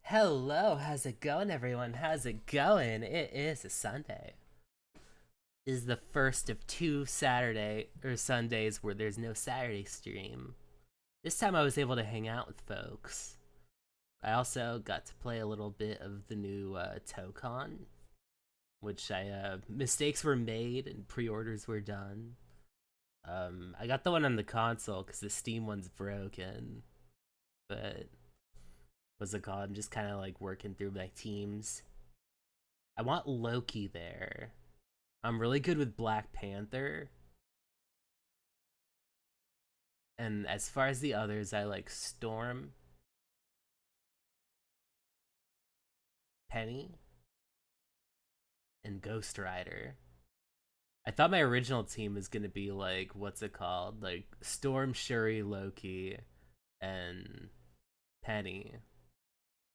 Hello, how's it going, everyone? How's it going? It is a Sunday. This is the first of two Saturday or Sundays where there's no Saturday stream. This time I was able to hang out with folks. I also got to play a little bit of the new Tokon, which mistakes were made and pre-orders were done. I got the one on the console because the Steam one's broken, but what's it called? I'm just kind of like working through my teams. I want Loki there. I'm really good with Black Panther. And as far as the others, I like Storm, Penny, and Ghost Rider. I thought my original team was gonna be like, what's it called? Like Storm, Shuri, Loki, and Penny.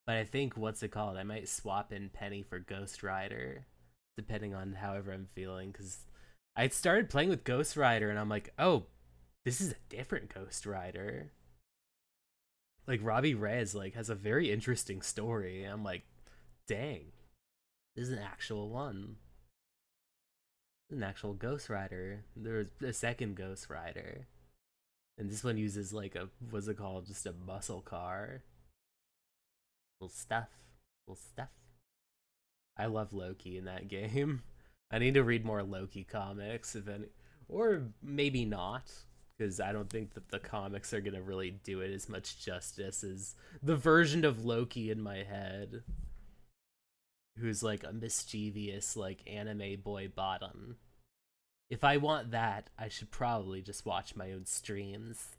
But I think what's it called? I might swap in Penny for Ghost Rider, depending on however I'm feeling. Because I started playing with Ghost Rider, and I'm like, oh, this is a different Ghost Rider. Like Robbie Reyes like has a very interesting story. I'm like, dang, this is an actual one. This is an actual Ghost Rider. There's a second Ghost Rider, and this one uses like a what's it called? Just a muscle car. Cool stuff. Cool stuff. I love Loki in that game. I need to read more Loki comics, if any, or maybe not, because I don't think that the comics are gonna really do it as much justice as the version of Loki in my head, who's like a mischievous like anime boy bottom. If I want that, I should probably just watch my own streams.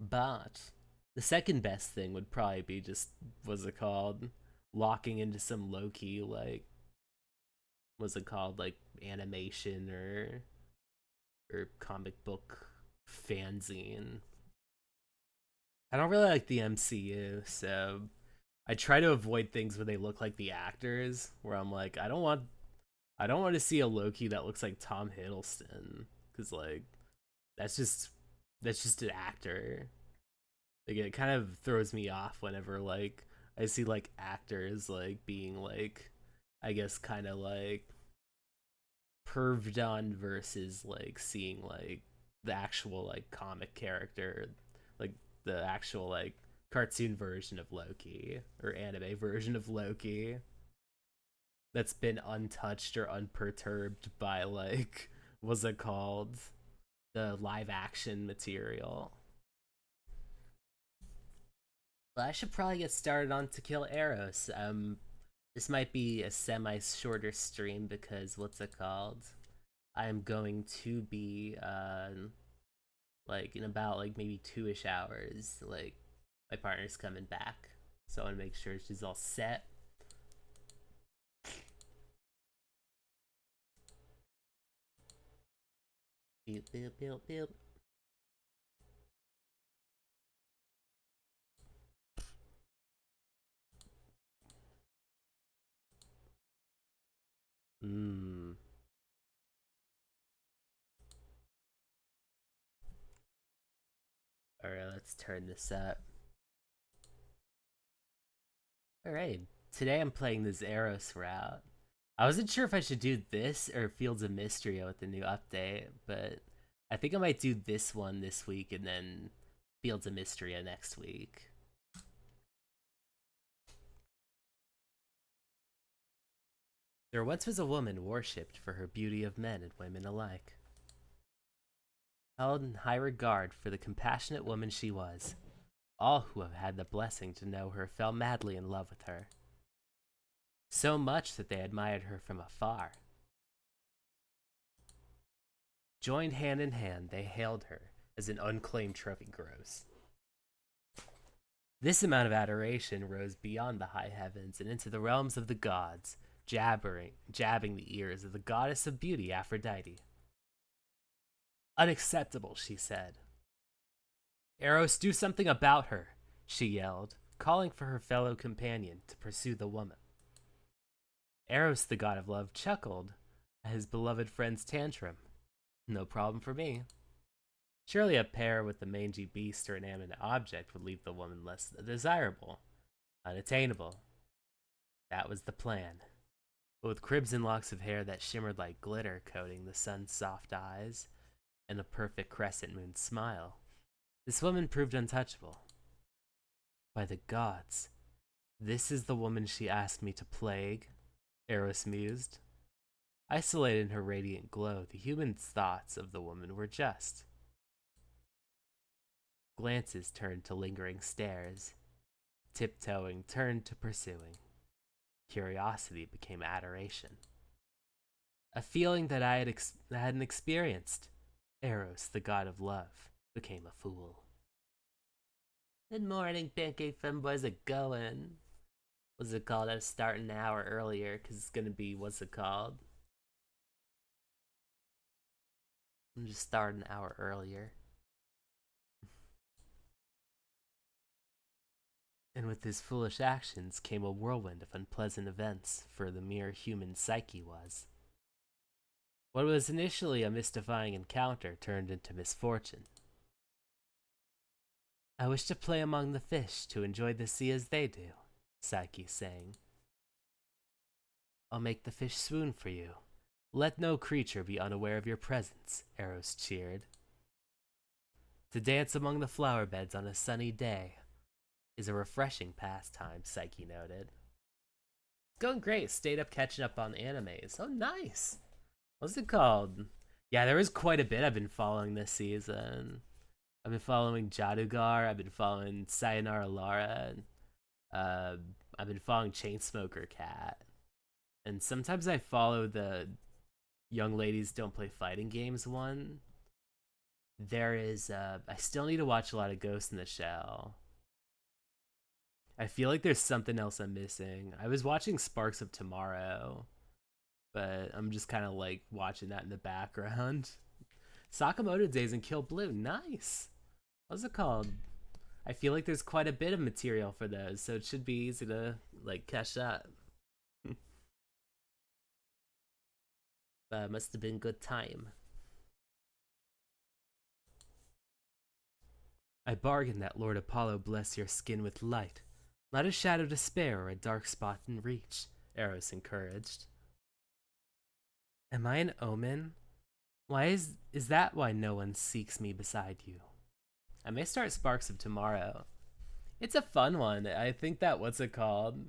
But the second best thing would probably be just what's it called? Locking into some Loki like what's it called? Like animation or comic book fanzine. I don't really like the MCU, so I try to avoid things where they look like the actors. Where I'm like, I don't want to see a Loki that looks like Tom Hiddleston, because like that's just that's just an actor. Like it kind of throws me off whenever like I see like actors like being like, I guess kind of like perved on versus like seeing like the actual like comic character, like the actual like cartoon version of Loki or anime version of Loki that's been untouched or unperturbed by like what's it called, the live action material. But I should probably get started on To Kill Eros. This might be a semi shorter stream because what's it called? I am going to be like in about like maybe 2ish hours. Like my partner's coming back, so I want to make sure she's all set. Beep beep beep beep. Mmm. All right, let's turn this up. All right, today I'm playing this Eros route. I wasn't sure if I should do this or Fields of Mystery with the new update, but I think I might do this one this week and then Fields of Mystery next week. There once was a woman worshipped for her beauty of men and women alike. Held in high regard for the compassionate woman she was, all who have had the blessing to know her fell madly in love with her. So much that they admired her from afar. Joined hand in hand, they hailed her as an unclaimed trophy gross. This amount of adoration rose beyond the high heavens and into the realms of the gods, jabbing the ears of the goddess of beauty, Aphrodite. Unacceptable, she said. Eros, do something about her, she yelled, calling for her fellow companion to pursue the woman. Eros, the god of love, chuckled at his beloved friend's tantrum. No problem for me. Surely a pair with a mangy beast or inanimate object would leave the woman less desirable. Unattainable. That was the plan. But with crimson locks of hair that shimmered like glitter coating the sun's soft eyes, and a perfect crescent moon smile, this woman proved untouchable. By the gods, this is the woman she asked me to plague, Eros mused. Isolated in her radiant glow, the human thoughts of the woman were just. Glances turned to lingering stares. Tiptoeing turned to pursuing. Curiosity became adoration. A feeling that hadn't experienced. Eros, the god of love, became a fool. Good morning, Pancake Femboys. It going? What's it called? I was starting an hour earlier because it's gonna be, what's it called? I'm just starting an hour earlier. And with his foolish actions came a whirlwind of unpleasant events, for the mere human psyche was. What was initially a mystifying encounter turned into misfortune. I wish to play among the fish to enjoy the sea as they do, Psyche sang. I'll make the fish swoon for you. Let no creature be unaware of your presence, Eros cheered. To dance among the flower beds on a sunny day is a refreshing pastime, Psyche noted. It's going great. Stayed up catching up on animes. Oh, nice. What's it called? Yeah, there is quite a bit I've been following this season. I've been following Jadugar. I've been following Sayonara Lara. I've been following Chainsmoker Cat. And sometimes I follow the Young Ladies Don't Play Fighting Games one. There is, I still need to watch a lot of Ghost in the Shell. I feel like there's something else I'm missing. I was watching Sparks of Tomorrow, but I'm just kind of like watching that in the background. Sakamoto Days and Kill Blue, nice. What's it called? I feel like there's quite a bit of material for those, so it should be easy to like catch up. Must have been good time. I bargain that Lord Apollo bless your skin with light, not a shadow to spare or a dark spot in reach, Eros encouraged. Am I an omen? Why is that why no one seeks me beside you? I may start Sparks of Tomorrow. It's a fun one. I think that, what's it called?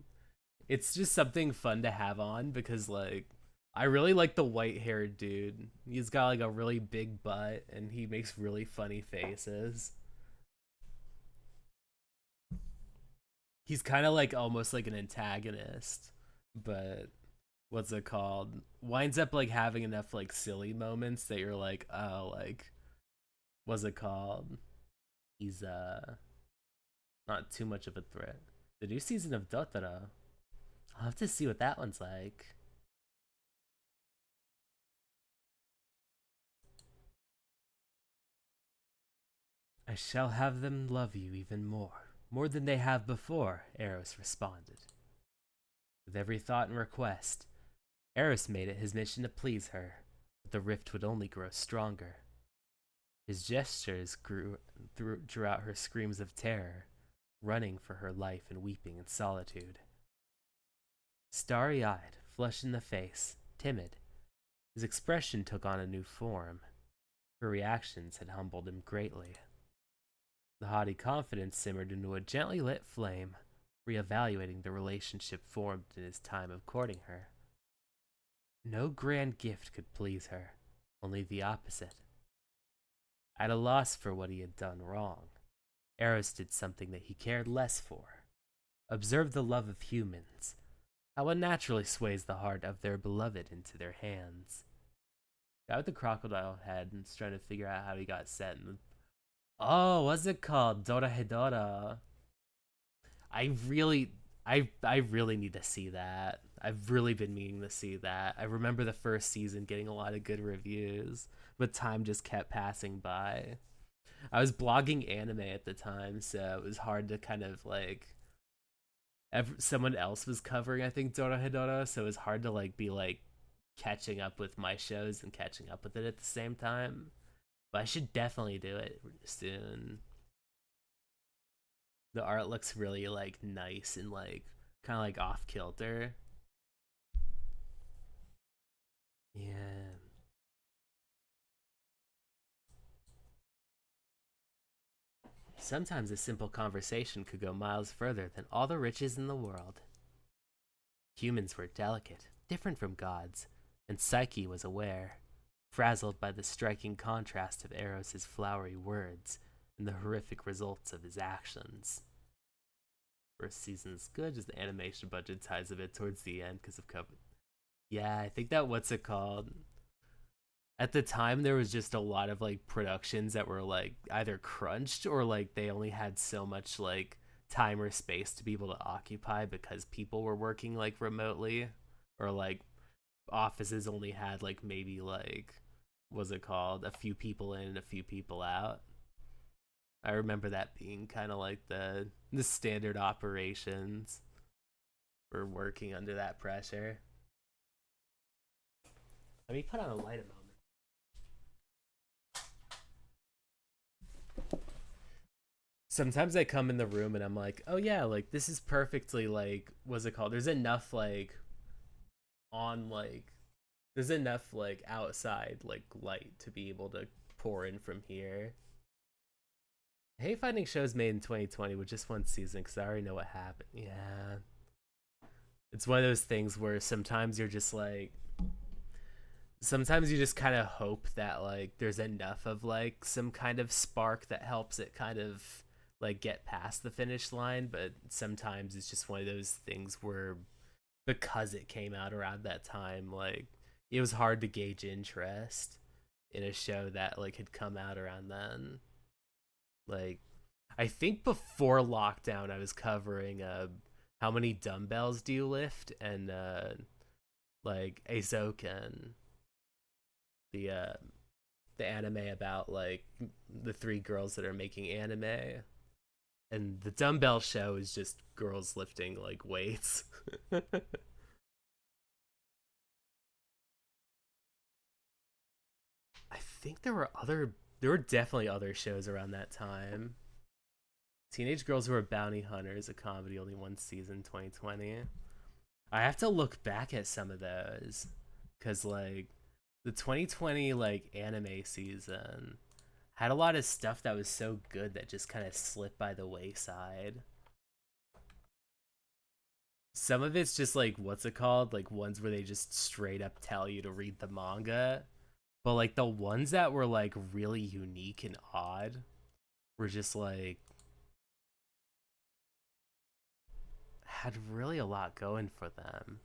It's just something fun to have on because like I really like the white-haired dude. He's got like a really big butt and he makes really funny faces. He's kind of like almost like an antagonist, but what's it called? Winds up like having enough like silly moments that you're like, oh, like what's it called? He's not too much of a threat. The new season of Dotara. I'll have to see what that one's like. I shall have them love you even more than they have before, Eros responded. With every thought and request, Eros made it his mission to please her, but the rift would only grow stronger. His gestures drew out her screams of terror, running for her life and weeping in solitude. Starry-eyed, flushed in the face, timid, his expression took on a new form. Her reactions had humbled him greatly. The haughty confidence simmered into a gently lit flame, reevaluating the relationship formed in his time of courting her. No grand gift could please her, only the opposite. At a loss for what he had done wrong, Eros did something that he cared less for. Observe the love of humans, how it naturally sways the heart of their beloved into their hands. Guy with the crocodile head and trying to figure out how he got set in the... Oh, what's it called? Dora Hedora. I really need to see that. I've really been meaning to see that. I remember the first season getting a lot of good reviews, but time just kept passing by. I was blogging anime at the time, so it was hard to kind of like someone else was covering, I think, Dora Hedora, so it was hard to like be like catching up with my shows and catching up with it at the same time. But I should definitely do it soon. The art looks really like nice and like kind of like off kilter. Yeah. Sometimes a simple conversation could go miles further than all the riches in the world. Humans were delicate, different from gods, and Psyche was aware, frazzled by the striking contrast of Eros' flowery words and the horrific results of his actions. First season's good, just the animation budget ties a bit towards the end because of COVID. Yeah, I think that what's it called? At the time there was just a lot of like productions that were like either crunched or like they only had so much like time or space to be able to occupy because people were working like remotely, or like offices only had like maybe like what's it called, a few people in and a few people out. I remember that being kind of like the standard operations for working under that pressure. Let me put on a light a moment. Sometimes I come in the room and I'm like, oh yeah, like this is perfectly like what's it called? There's enough like on like there's enough like outside like light to be able to pour in from here. I hate finding shows made in 2020 with just one season because I already know what happened. Yeah, it's one of those things where sometimes you just kind of hope that like there's enough of like some kind of spark that helps it kind of like get past the finish line, but sometimes it's just one of those things where because it came out around that time, like it was hard to gauge interest in a show that like had come out around then. Like I think before lockdown I was covering how many dumbbells do you lift, and like Azoken, the uh the anime about like the three girls that are making anime, and the dumbbell show is just girls lifting like weights. I think there were definitely other shows around that time. Teenage Girls Who Are Bounty Hunters, a comedy, only one season, 2020. I have to look back at some of those because like the 2020 like anime season had a lot of stuff that was so good that just kind of slipped by the wayside. Some of it's just like what's it called, like ones where they just straight up tell you to read the manga, but like the ones that were like really unique and odd were just like had really a lot going for them.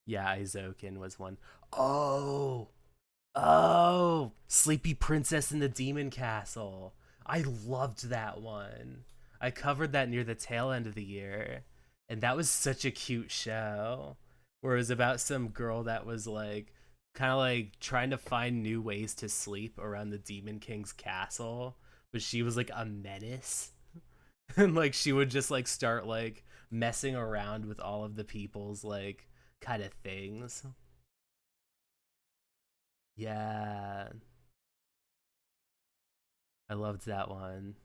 Yeah, Izoken was one. Oh, oh, Sleepy Princess in the Demon Castle. I loved that one. I covered that near the tail end of the year, and that was such a cute show. Where it was about some girl that was like kind of like trying to find new ways to sleep around the Demon King's castle, but she was like a menace. And like she would just like start like messing around with all of the people's like kind of things. Yeah, I loved that one.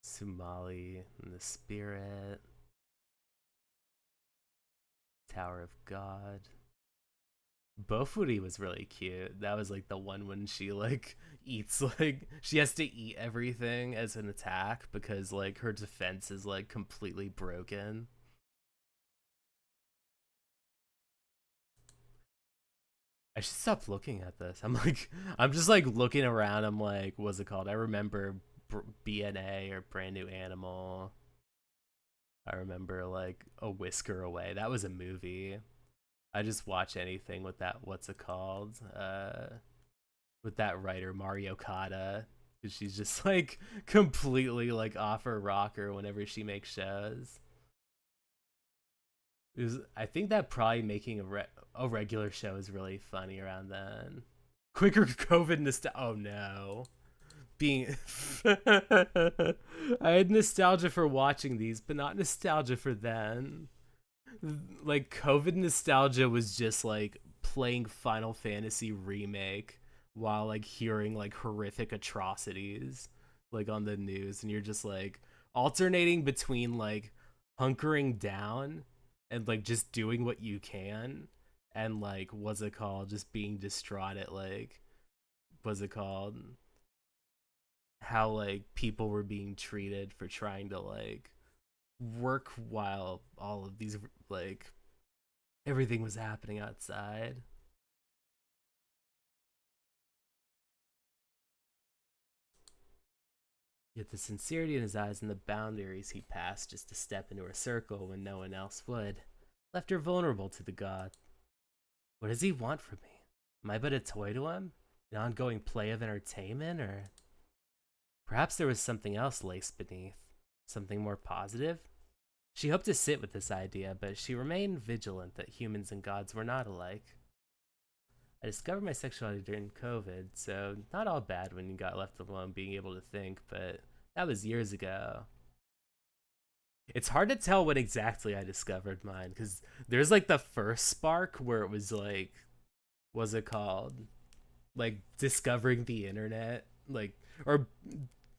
Sumali and the Spirit, Tower of God. Bofuri was really cute. That was like the one when she like eats like she has to eat everything as an attack because like her defense is like completely broken. I should stop looking at this. I'm like, I'm just like looking around. I'm like, what's it called? I remember BNA or Brand New Animal. I remember like A Whisker Away. That was a movie. I just watch anything with that. What's it called? With that writer Mario Kata, because she's just like completely like off her rocker whenever she makes shows. I think that probably making a regular show is really funny around then. Quicker COVID nostalgia. Oh no. Being I had nostalgia for watching these, but not nostalgia for then. Like COVID nostalgia was just like playing Final Fantasy remake while like hearing like horrific atrocities like on the news, and you're just like alternating between like hunkering down and like just doing what you can, and like what's it called, just being distraught at like what's it called, how like people were being treated for trying to like work while all of these like everything was happening outside. Yet the sincerity in his eyes and the boundaries he passed just to step into her circle when no one else would left her vulnerable to the god. What does he want from me? Am I but a toy to him? An ongoing play of entertainment? Or perhaps there was something else laced beneath? Something more positive? She hoped to sit with this idea, but she remained vigilant that humans and gods were not alike. I discovered my sexuality during COVID, so not all bad when you got left alone being able to think, but that was years ago. It's hard to tell what exactly I discovered mine, because there's like the first spark where it was like, what's it called? Like discovering the internet, like, or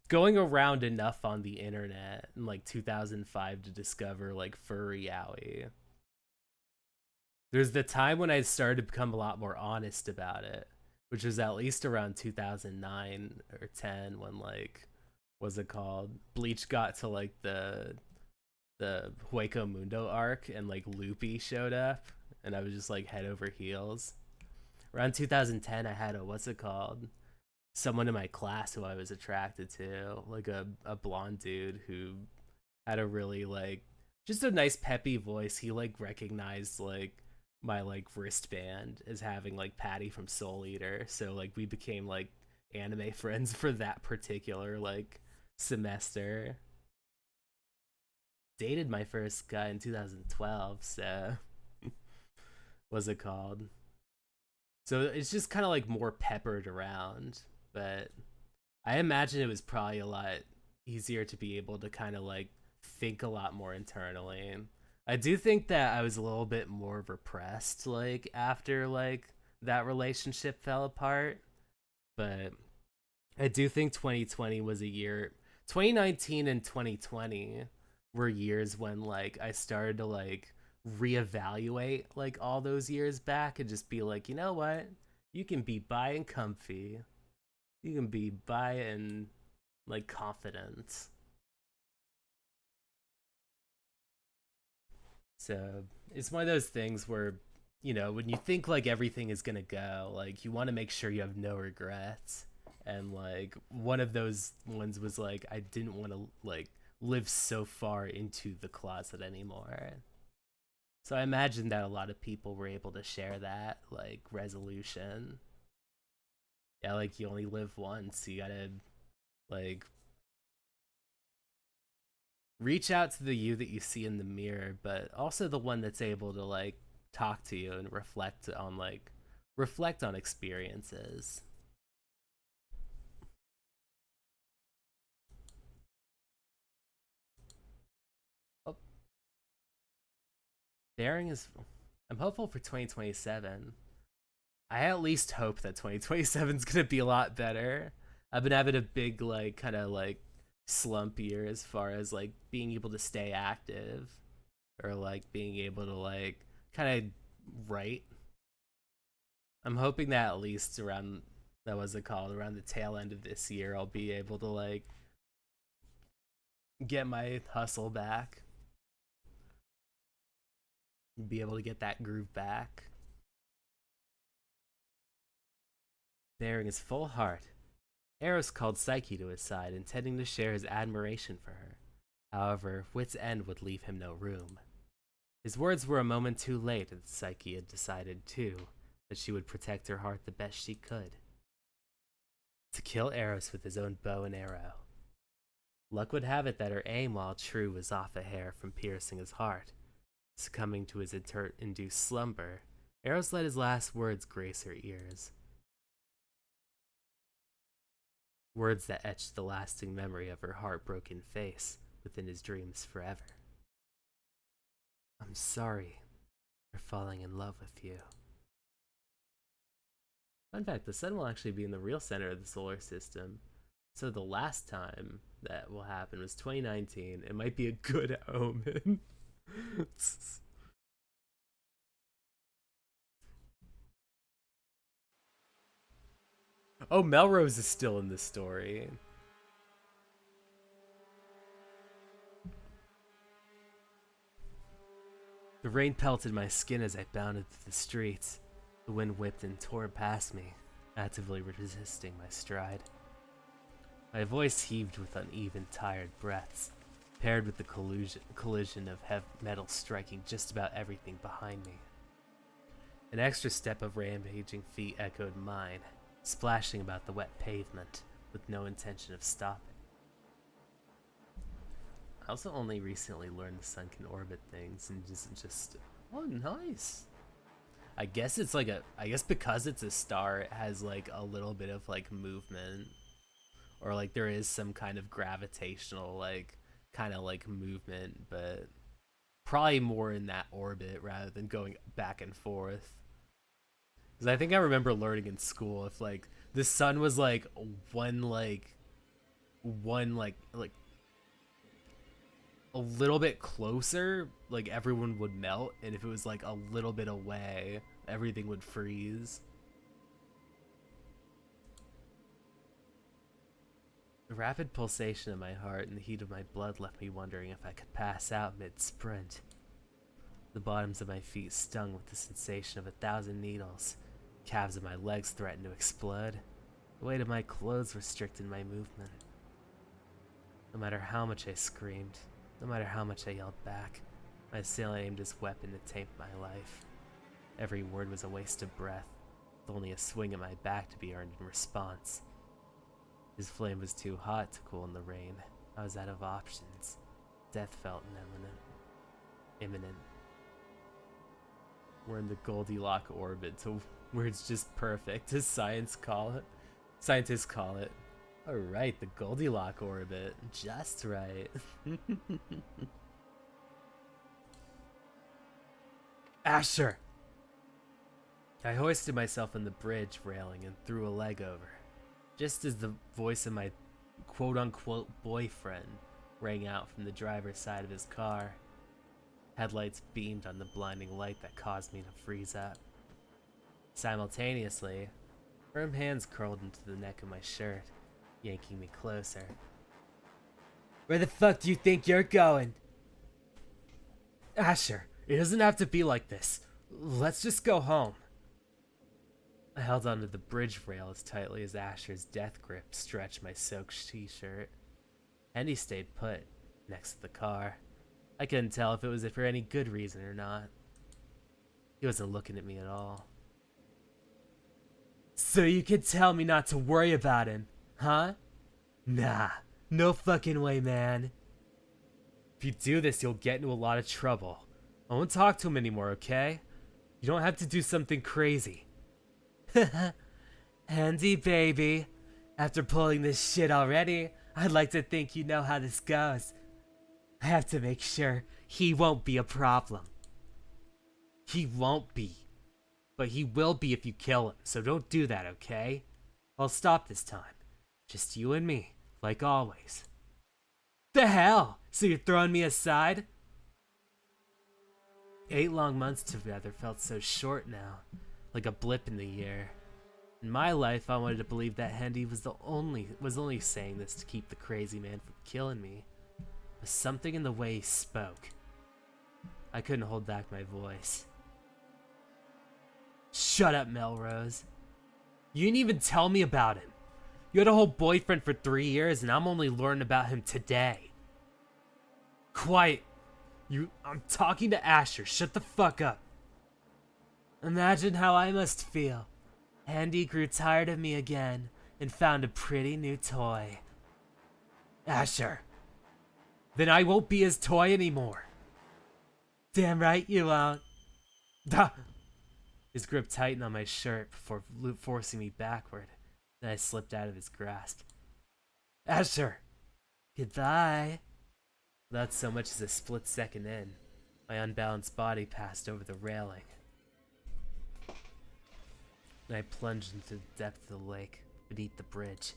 going around enough on the internet in like 2005 to discover like furry yaoi. There's the time when I started to become a lot more honest about it, which was at least around 2009 or 10 when like what's it called? Bleach got to like the Hueco Mundo arc and like Loopy showed up and I was just like head over heels. Around 2010 I had a what's it called? Someone in my class who I was attracted to, like a blonde dude who had a really like just a nice peppy voice. He like recognized like my like wristband as having like Patty from Soul Eater, so like we became like anime friends for that particular like semester. Dated my first guy in 2012, so what's it called? So it's just kind of like more peppered around, but I imagine it was probably a lot easier to be able to kind of like think a lot more internally. I do think that I was a little bit more repressed like after like that relationship fell apart, but I do think 2020 was a year. 2019 and 2020 were years when like I started to like reevaluate like all those years back and just be like, you know what? You can be by and comfy. You can be by and like confident. So it's one of those things where, you know, when you think like everything is gonna go, like you want to make sure you have no regrets. And like one of those ones was like I didn't want to like live so far into the closet anymore. So I imagine that a lot of people were able to share that like resolution. Yeah, like you only live once. You gotta like reach out to the you that you see in the mirror, but also the one that's able to like talk to you and reflect on experiences. Oh, daring is. I'm hopeful for 2027. I at least hope that 2027 is gonna be a lot better. I've been having a big like kind of like slump year as far as like being able to stay active or like being able to like kind of write. I'm hoping that at least around that was it called around the tail end of this year, I'll be able to like get my hustle back, be able to get that groove back. Bearing his full heart, Eros called Psyche to his side, intending to share his admiration for her. However, wit's end would leave him no room. His words were a moment too late, and Psyche had decided, too, that she would protect her heart the best she could. To kill Eros with his own bow and arrow. Luck would have it that her aim, while true, was off a hair from piercing his heart. Succumbing to his induced slumber, Eros let his last words grace her ears. Words that etched the lasting memory of her heartbroken face within his dreams forever. I'm sorry for falling in love with you. Fun fact, the sun will actually be in the real center of the solar system. So the last time that will happen was 2019. It might be a good omen. Oh, Melrose is still in this story. The rain pelted my skin as I bounded through the streets. The wind whipped and tore past me, actively resisting my stride. My voice heaved with uneven, tired breaths, paired with the collision of heavy metal striking just about everything behind me. An extra step of rampaging feet echoed mine, splashing about the wet pavement, with no intention of stopping. I also only recently learned the sun can orbit things and just oh, nice. I guess it's like I guess because it's a star, it has like a little bit of like movement, or like there is some kind of gravitational like kind of like movement, but probably more in that orbit rather than going back and forth. Because I think I remember learning in school if like the sun was like one like one like a little bit closer, like everyone would melt, and if it was like a little bit away, everything would freeze. The rapid pulsation of my heart and the heat of my blood left me wondering if I could pass out mid-sprint. The bottoms of my feet stung with the sensation of 1,000 needles. Calves of my legs threatened to explode. The weight of my clothes restricted my movement. No matter how much I screamed, no matter how much I yelled back, my assailant aimed his weapon to taint my life. Every word was a waste of breath, with only a swing at my back to be earned in response. His flame was too hot to cool in the rain. I was out of options. Death felt imminent. We're in the Goldilocks orbit, to where it's just perfect, as scientists call it. Alright, the Goldilocks orbit. Just right. Asher! I hoisted myself on the bridge railing and threw a leg over, just as the voice of my quote-unquote boyfriend rang out from the driver's side of his car. Headlights beamed on the blinding light that caused me to freeze up. Simultaneously, firm hands curled into the neck of my shirt, yanking me closer. Where the fuck do you think you're going? Asher, it doesn't have to be like this. Let's just go home. I held onto the bridge rail as tightly as Asher's death grip stretched my soaked t-shirt. And he stayed put, next to the car. I couldn't tell if it was for any good reason or not. He wasn't looking at me at all. So you could tell me not to worry about him, huh? Nah, no fucking way, man. If you do this, you'll get into a lot of trouble. I won't talk to him anymore, okay? You don't have to do something crazy. Handy, baby. After pulling this shit already, I'd like to think you know how this goes. I have to make sure he won't be a problem. He won't be. But he will be if you kill him, so don't do that, okay? I'll stop this time. Just you and me, like always. The hell? So you're throwing me aside? 8 long months together felt so short now, like a blip in the year. In my life, I wanted to believe that Hendy was only saying this to keep the crazy man from killing me. But something in the way he spoke. I couldn't hold back my voice. Shut up, Melrose. You didn't even tell me about him. You had a whole boyfriend for 3 years, and I'm only learning about him today. Quiet. I'm talking to Asher. Shut the fuck up. Imagine how I must feel. Andy grew tired of me again and found a pretty new toy. Asher. Then I won't be his toy anymore. Damn right you won't. Duh. His grip tightened on my shirt before forcing me backward. Then I slipped out of his grasp. Asher. Goodbye. Without so much as a split second in, My unbalanced body passed over the railing, and I plunged into the depth of the lake beneath the bridge.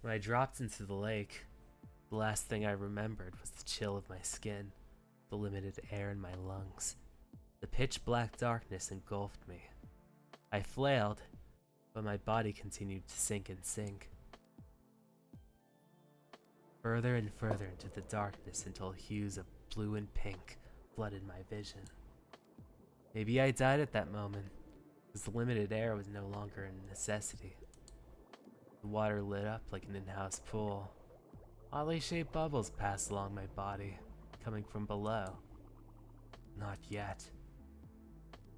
When I dropped into the lake, the last thing I remembered was the chill of my skin, the limited air in my lungs. The pitch-black darkness engulfed me. I flailed, but my body continued to sink and sink. Further and further into the darkness until hues of blue and pink flooded my vision. Maybe I died at that moment, because the limited air was no longer a necessity. The water lit up like an in-house pool. Oddly shaped bubbles passed along my body, coming from below. Not yet.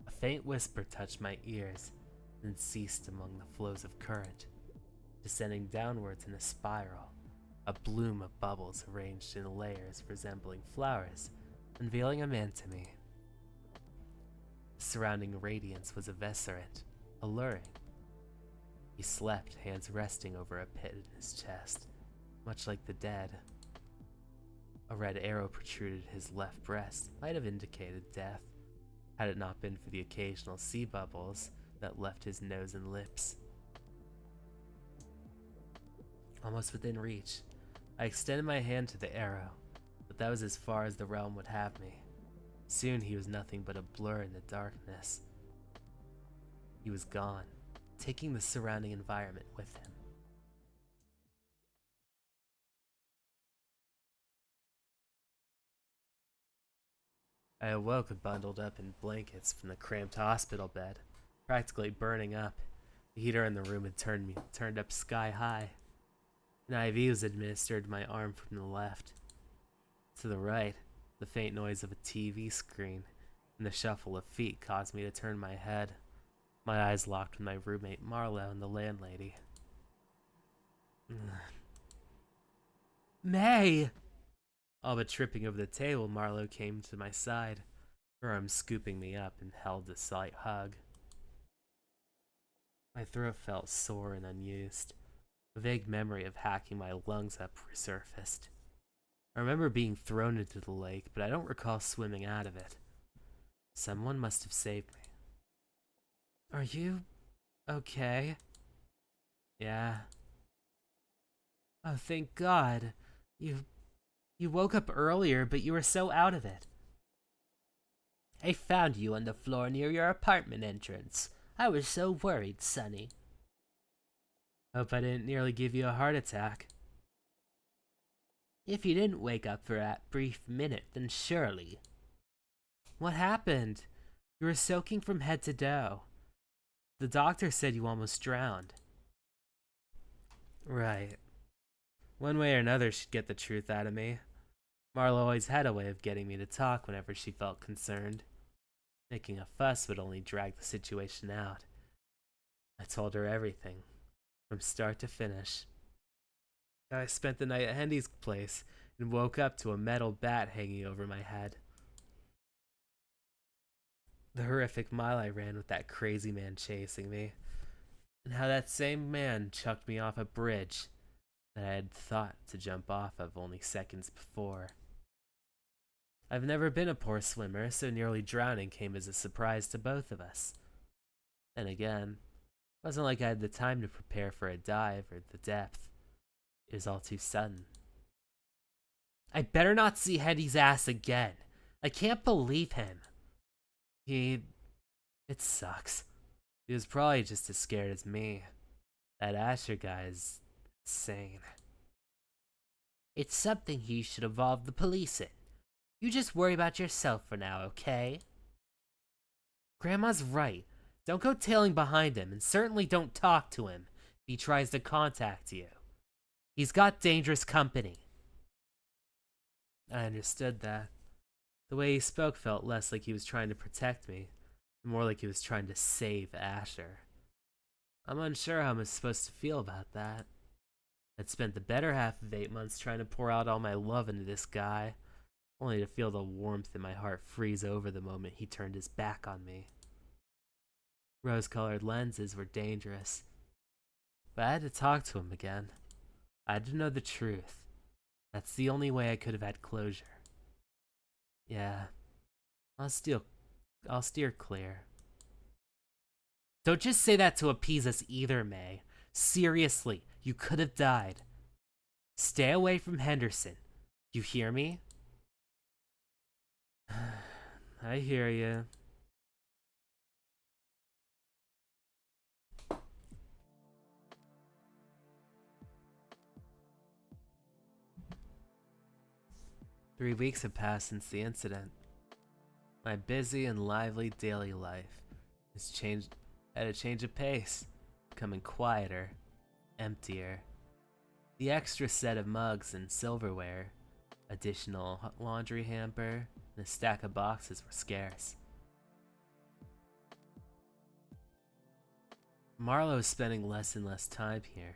A faint whisper touched my ears, then ceased among the flows of current, descending downwards in a spiral, a bloom of bubbles arranged in layers resembling flowers, unveiling a man to me. The surrounding radiance was eviscerate, alluring. He slept, hands resting over a pit in his chest, much like the dead. A red arrow protruded his left breast, might have indicated death, had it not been for the occasional sea bubbles that left his nose and lips. Almost within reach, I extended my hand to the arrow, but that was as far as the realm would have me. Soon he was nothing but a blur in the darkness. He was gone, taking the surrounding environment with him. I awoke bundled up in blankets from the cramped hospital bed, practically burning up. The heater in the room had turned up sky high. An IV was administered to my arm from the left. To the right, the faint noise of a TV screen and the shuffle of feet caused me to turn my head. My eyes locked with my roommate Marlo and the landlady. May! All but tripping over the table, Marlo came to my side, her arm scooping me up and held a slight hug. My throat felt sore and unused. A vague memory of hacking my lungs up resurfaced. I remember being thrown into the lake, but I don't recall swimming out of it. Someone must have saved me. Are you okay? Yeah. Oh, thank God. You woke up earlier, but you were so out of it. I found you on the floor near your apartment entrance. I was so worried, Sonny. Hope I didn't nearly give you a heart attack. If you didn't wake up for that brief minute, then surely. What happened? You were soaking from head to toe. The doctor said you almost drowned. Right. One way or another, she'd get the truth out of me. Marlo always had a way of getting me to talk whenever she felt concerned. Making a fuss would only drag the situation out. I told her everything, from start to finish. I spent the night at Hendy's place and woke up to a metal bat hanging over my head. The horrific mile I ran with that crazy man chasing me, and how that same man chucked me off a bridge that I had thought to jump off of only seconds before. I've never been a poor swimmer, so nearly drowning came as a surprise to both of us. Then again, it wasn't like I had the time to prepare for a dive or the depth. It was all too sudden. I better not see Hendy's ass again. I can't believe him. It sucks. He was probably just as scared as me. That Asher guy is insane. It's something he should involve the police in. You just worry about yourself for now, okay? Grandma's right. Don't go tailing behind him, and certainly don't talk to him if he tries to contact you. He's got dangerous company. I understood that. The way he spoke felt less like he was trying to protect me, and more like he was trying to save Asher. I'm unsure how I'm supposed to feel about that. I'd spent the better half of 8 months trying to pour out all my love into this guy, only to feel the warmth in my heart freeze over the moment he turned his back on me. Rose-colored lenses were dangerous, but I had to talk to him again. I had to know the truth. That's the only way I could have had closure. Yeah, I'll steal. I'll steer clear. Don't just say that to appease us either, May. Seriously, you could have died. Stay away from Henderson. You hear me? I hear you. Three weeks have passed since the incident. My busy and lively daily life has changed at a change of pace, becoming quieter, emptier. The extra set of mugs and silverware, additional laundry hamper, and a stack of boxes were scarce. Marlo is spending less and less time here.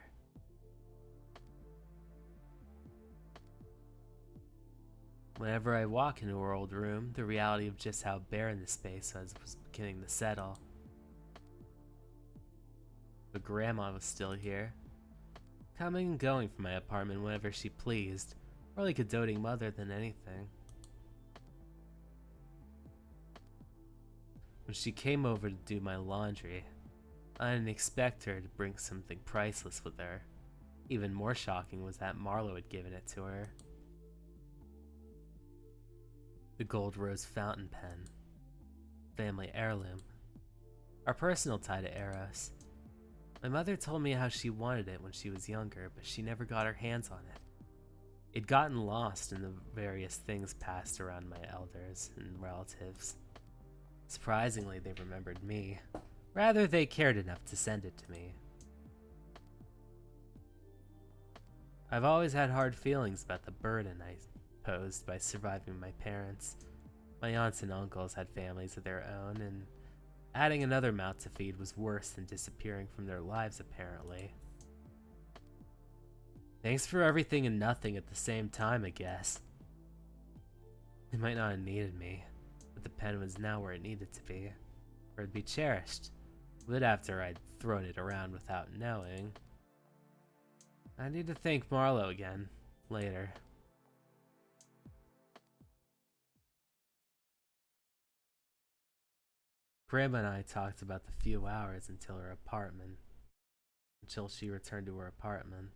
Whenever I walk into her old room, the reality of just how barren the space was beginning to settle. But Grandma was still here, coming and going from my apartment whenever she pleased, more like a doting mother than anything. When she came over to do my laundry, I didn't expect her to bring something priceless with her. Even more shocking was that Marlo had given it to her. The gold rose fountain pen. Family heirloom. Our personal tie to Eros. My mother told me how she wanted it when she was younger, but she never got her hands on it. It'd gotten lost in the various things passed around my elders and relatives. Surprisingly, they remembered me. Rather, they cared enough to send it to me. I've always had hard feelings about the burden I posed by surviving my parents. My aunts and uncles had families of their own, and adding another mouth to feed was worse than disappearing from their lives, apparently. Thanks for everything and nothing at the same time, I guess. They might not have needed me, but the pen was now where it needed to be, where it'd be cherished. But after I'd thrown it around without knowing. I need to thank Marlo again, later. Grandma and I talked about the few hours until she returned to her apartment.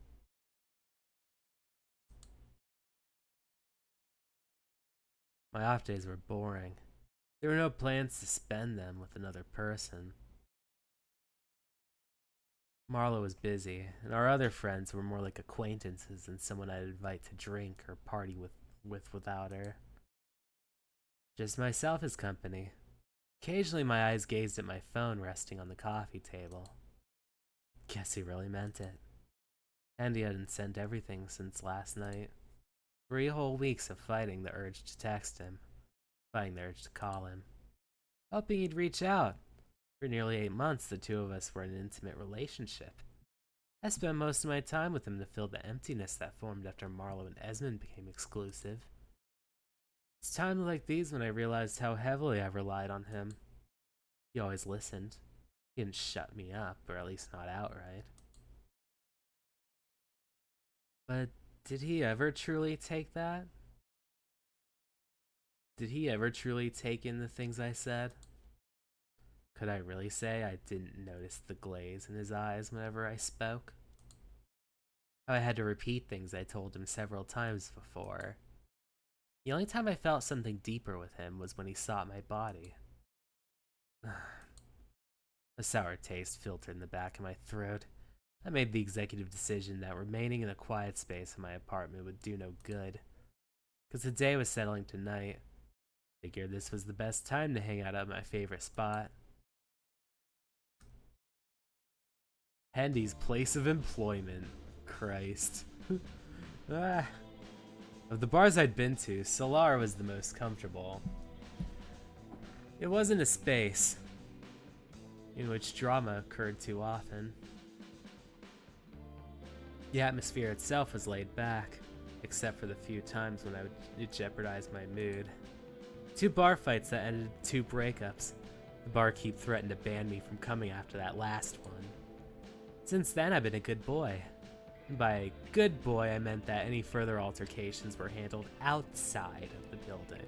My off days were boring. There were no plans to spend them with another person. Marlo was busy, and our other friends were more like acquaintances than someone I'd invite to drink or party without her. Just myself as company. Occasionally my eyes gazed at my phone resting on the coffee table. Guess he really meant it. And he hadn't sent everything since last night. 3 whole weeks of fighting the urge to text him, fighting the urge to call him, hoping he'd reach out. For nearly 8 months, the two of us were in an intimate relationship. I spent most of my time with him to fill the emptiness that formed after Marlo and Esmond became exclusive. It's times like these when I realized how heavily I relied on him. He always listened. He didn't shut me up, or at least not outright. But did he ever truly take that? Did he ever truly take in the things I said? Could I really say I didn't notice the glaze in his eyes whenever I spoke? I had to repeat things I told him several times before. The only time I felt something deeper with him was when he sought my body. A sour taste filtered in the back of my throat. I made the executive decision that remaining in a quiet space in my apartment would do no good. Because the day was settling to night. Figured this was the best time to hang out at my favorite spot. Hendy's place of employment. Christ. Of the bars I'd been to, Solar was the most comfortable. It wasn't a space in which drama occurred too often. The atmosphere itself was laid back, except for the few times when it jeopardized my mood. 2 bar fights that ended in 2 breakups. The barkeep threatened to ban me from coming after that last one. Since then, I've been a good boy. By good boy, I meant that any further altercations were handled outside of the building.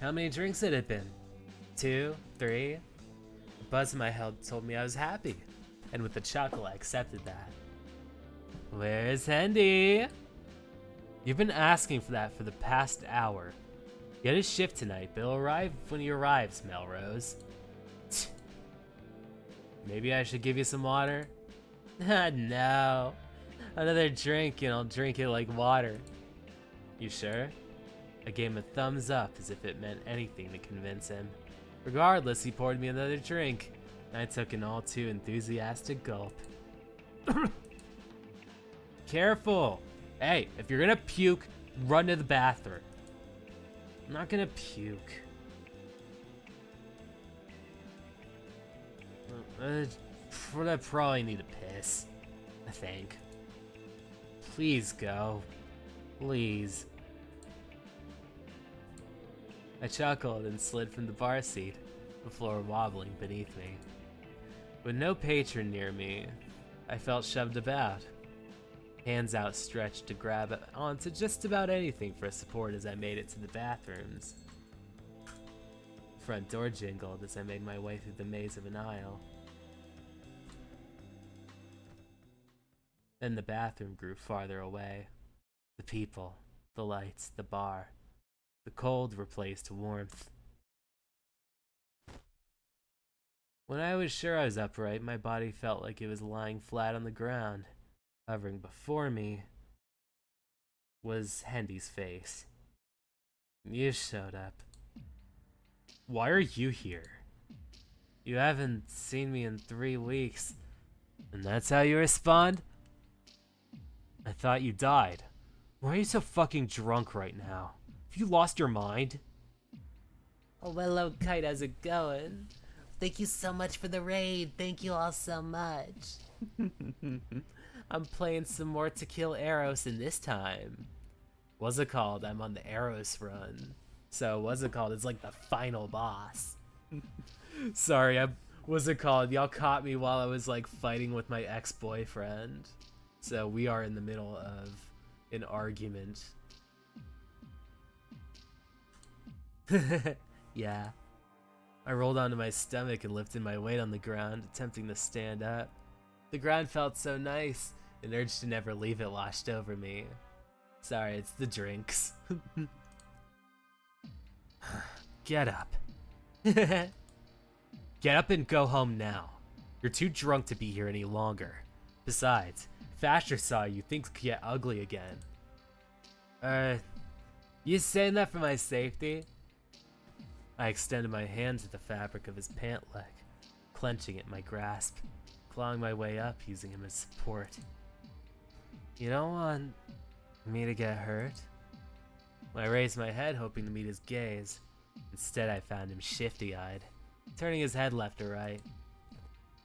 How many drinks had it been? 2? 3? The buzz in my head told me I was happy, and with a chuckle I accepted that. Where's Hendy? You've been asking for that for the past hour. Get a shift tonight, but he'll arrive when he arrives, Melrose. Maybe I should give you some water? No. Another drink and I'll drink it like water. You sure? I gave him a thumbs up as if it meant anything to convince him. Regardless, he poured me another drink, and I took an all too enthusiastic gulp. Careful! Hey, if you're gonna puke, run to the bathroom. I'm not gonna puke. I probably need a piss, I think. Please go. Please. I chuckled and slid from the bar seat, the floor wobbling beneath me. With no patron near me, I felt shoved about. Hands outstretched to grab onto just about anything for support as I made it to the bathrooms. The front door jingled as I made my way through the maze of an aisle. Then the bathroom grew farther away. The people, the lights, the bar. The cold replaced warmth. When I was sure I was upright, my body felt like it was lying flat on the ground. Hovering before me was Hendy's face. You showed up. Why are you here? You haven't seen me in 3 weeks, and that's how you respond? I thought you died. Why are you so fucking drunk right now? Have you lost your mind? Oh, hello, Kite. How's it going? Thank you so much for the raid. Thank you all so much. I'm playing some more to kill Eros, and this time, what's it called? I'm on the Eros run. So what's it called? It's like the final boss. Sorry, what's it called? Y'all caught me while I was like fighting with my ex-boyfriend. So we are in the middle of an argument. Yeah. I rolled onto my stomach and lifted my weight on the ground, attempting to stand up. The ground felt so nice, an urge to never leave it washed over me. Sorry, it's the drinks. Get up. Get up and go home now. You're too drunk to be here any longer. Besides, if Asher saw you, things could get ugly again. You saying that for my safety? I extended my hand to the fabric of his pant leg, clenching it in my grasp, clawing my way up using him as support. You don't want me to get hurt? I raised my head, hoping to meet his gaze. Instead, I found him shifty-eyed, turning his head left to right.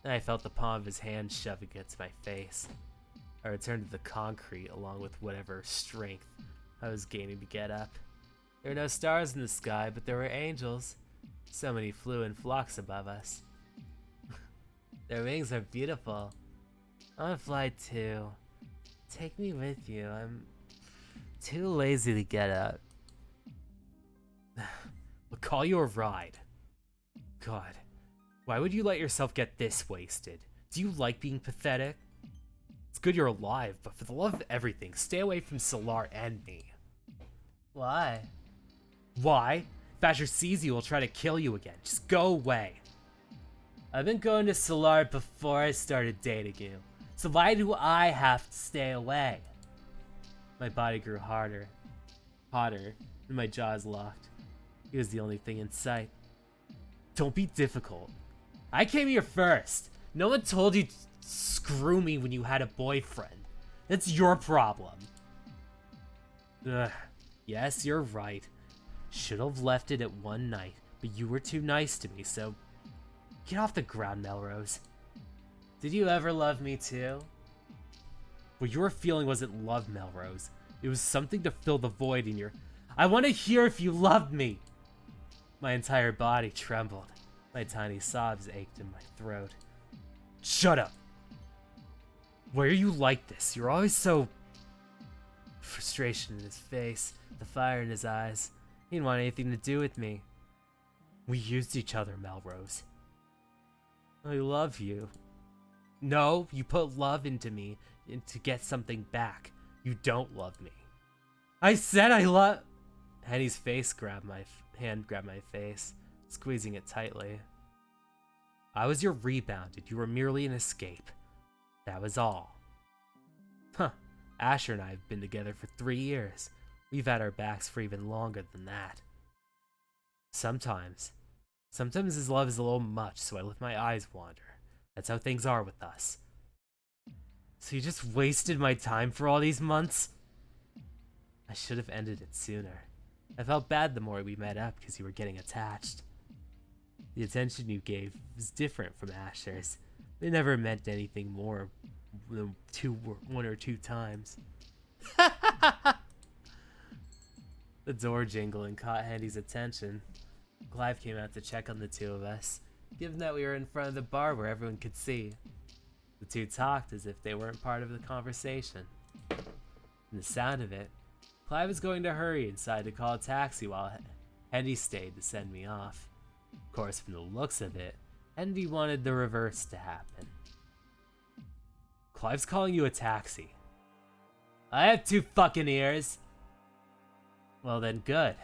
Then I felt the palm of his hand shove against my face. I returned to the concrete along with whatever strength I was gaining to get up. There were no stars in the sky, but there were angels. So many flew in flocks above us. Their wings are beautiful. I want to fly too. Take me with you. I'm too lazy to get up. We'll call you a ride. God, why would you let yourself get this wasted? Do you like being pathetic? It's good you're alive, but for the love of everything, stay away from Solar and me. Why? Why? If Asher sees you, he'll try to kill you again. Just go away. I've been going to Solar before I started dating you. So why do I have to stay away? My body grew hotter, and my jaws locked. He was the only thing in sight. Don't be difficult. I came here first. No one told you to screw me when you had a boyfriend. That's your problem. Ugh. Yes, you're right. Should have left it at one night, but you were too nice to me, so get off the ground, Melrose. Did you ever love me too? What you were feeling wasn't love, Melrose. It was something to fill the void in your... I want to hear if you loved me! My entire body trembled. My tiny sobs ached in my throat. Shut up! Why are you like this? You're always so... Frustration in his face, the fire in his eyes. He didn't want anything to do with me. We used each other, Melrose. I love you. No, you put love into me to get something back. You don't love me. I said I love... Henny's hand grabbed my face, squeezing it tightly. I was your rebound, and you were merely an escape. That was all. Huh. Asher and I have been together for 3 years. We've had our backs for even longer than that. Sometimes his love is a little much, so I let my eyes wander. That's how things are with us. So you just wasted my time for all these months? I should have ended it sooner. I felt bad the more we met up because you were getting attached. The attention you gave was different from Asher's. It never meant anything more than 1 or 2 times. The door jingled and caught Handy's attention. Clive came out to check on the two of us, given that we were in front of the bar where everyone could see. The two talked as if they weren't part of the conversation. And the sound of it, Clive was going to hurry inside to call a taxi while Hendy stayed to send me off. Of course, from the looks of it, Hendy wanted the reverse to happen. Clive's calling you a taxi. I have 2 fucking ears. Well then, good.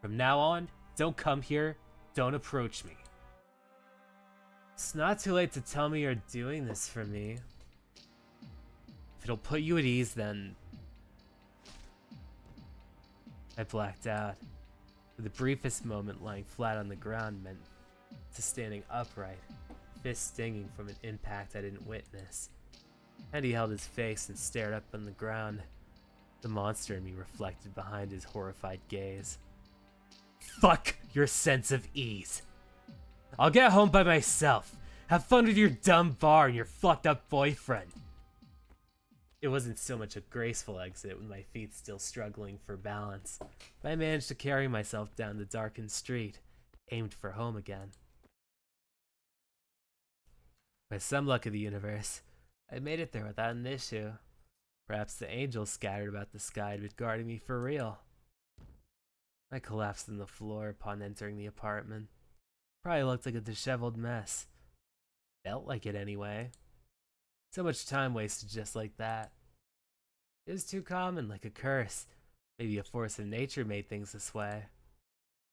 From now on, don't come here, don't approach me. It's not too late to tell me you're doing this for me. If it'll put you at ease, then... I blacked out. For the briefest moment, lying flat on the ground meant to standing upright, fist stinging from an impact I didn't witness. And he held his face and stared up on the ground, the monster in me reflected behind his horrified gaze. Fuck your sense of ease. I'll get home by myself. Have fun with your dumb bar and your fucked up boyfriend. It wasn't so much a graceful exit with my feet still struggling for balance, but I managed to carry myself down the darkened street, aimed for home again. By some luck of the universe, I made it there without an issue. Perhaps the angels scattered about the sky had been guarding me for real. I collapsed on the floor upon entering the apartment. Probably looked like a disheveled mess. Felt like it anyway. So much time wasted just like that. It was too common, like a curse. Maybe a force of nature made things this way.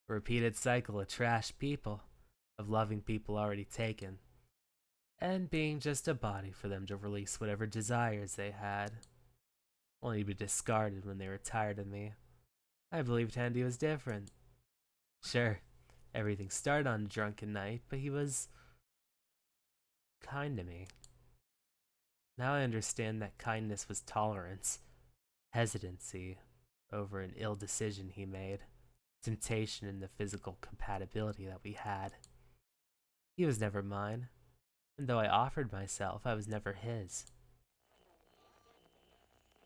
A repeated cycle of trash people, of loving people already taken, and being just a body for them to release whatever desires they had, only to be discarded when they were tired of me. I believed Handy was different. Sure, everything started on a drunken night, but he was kind to me. Now I understand that kindness was tolerance, hesitancy over an ill decision he made, temptation in the physical compatibility that we had. He was never mine, and though I offered myself, I was never his.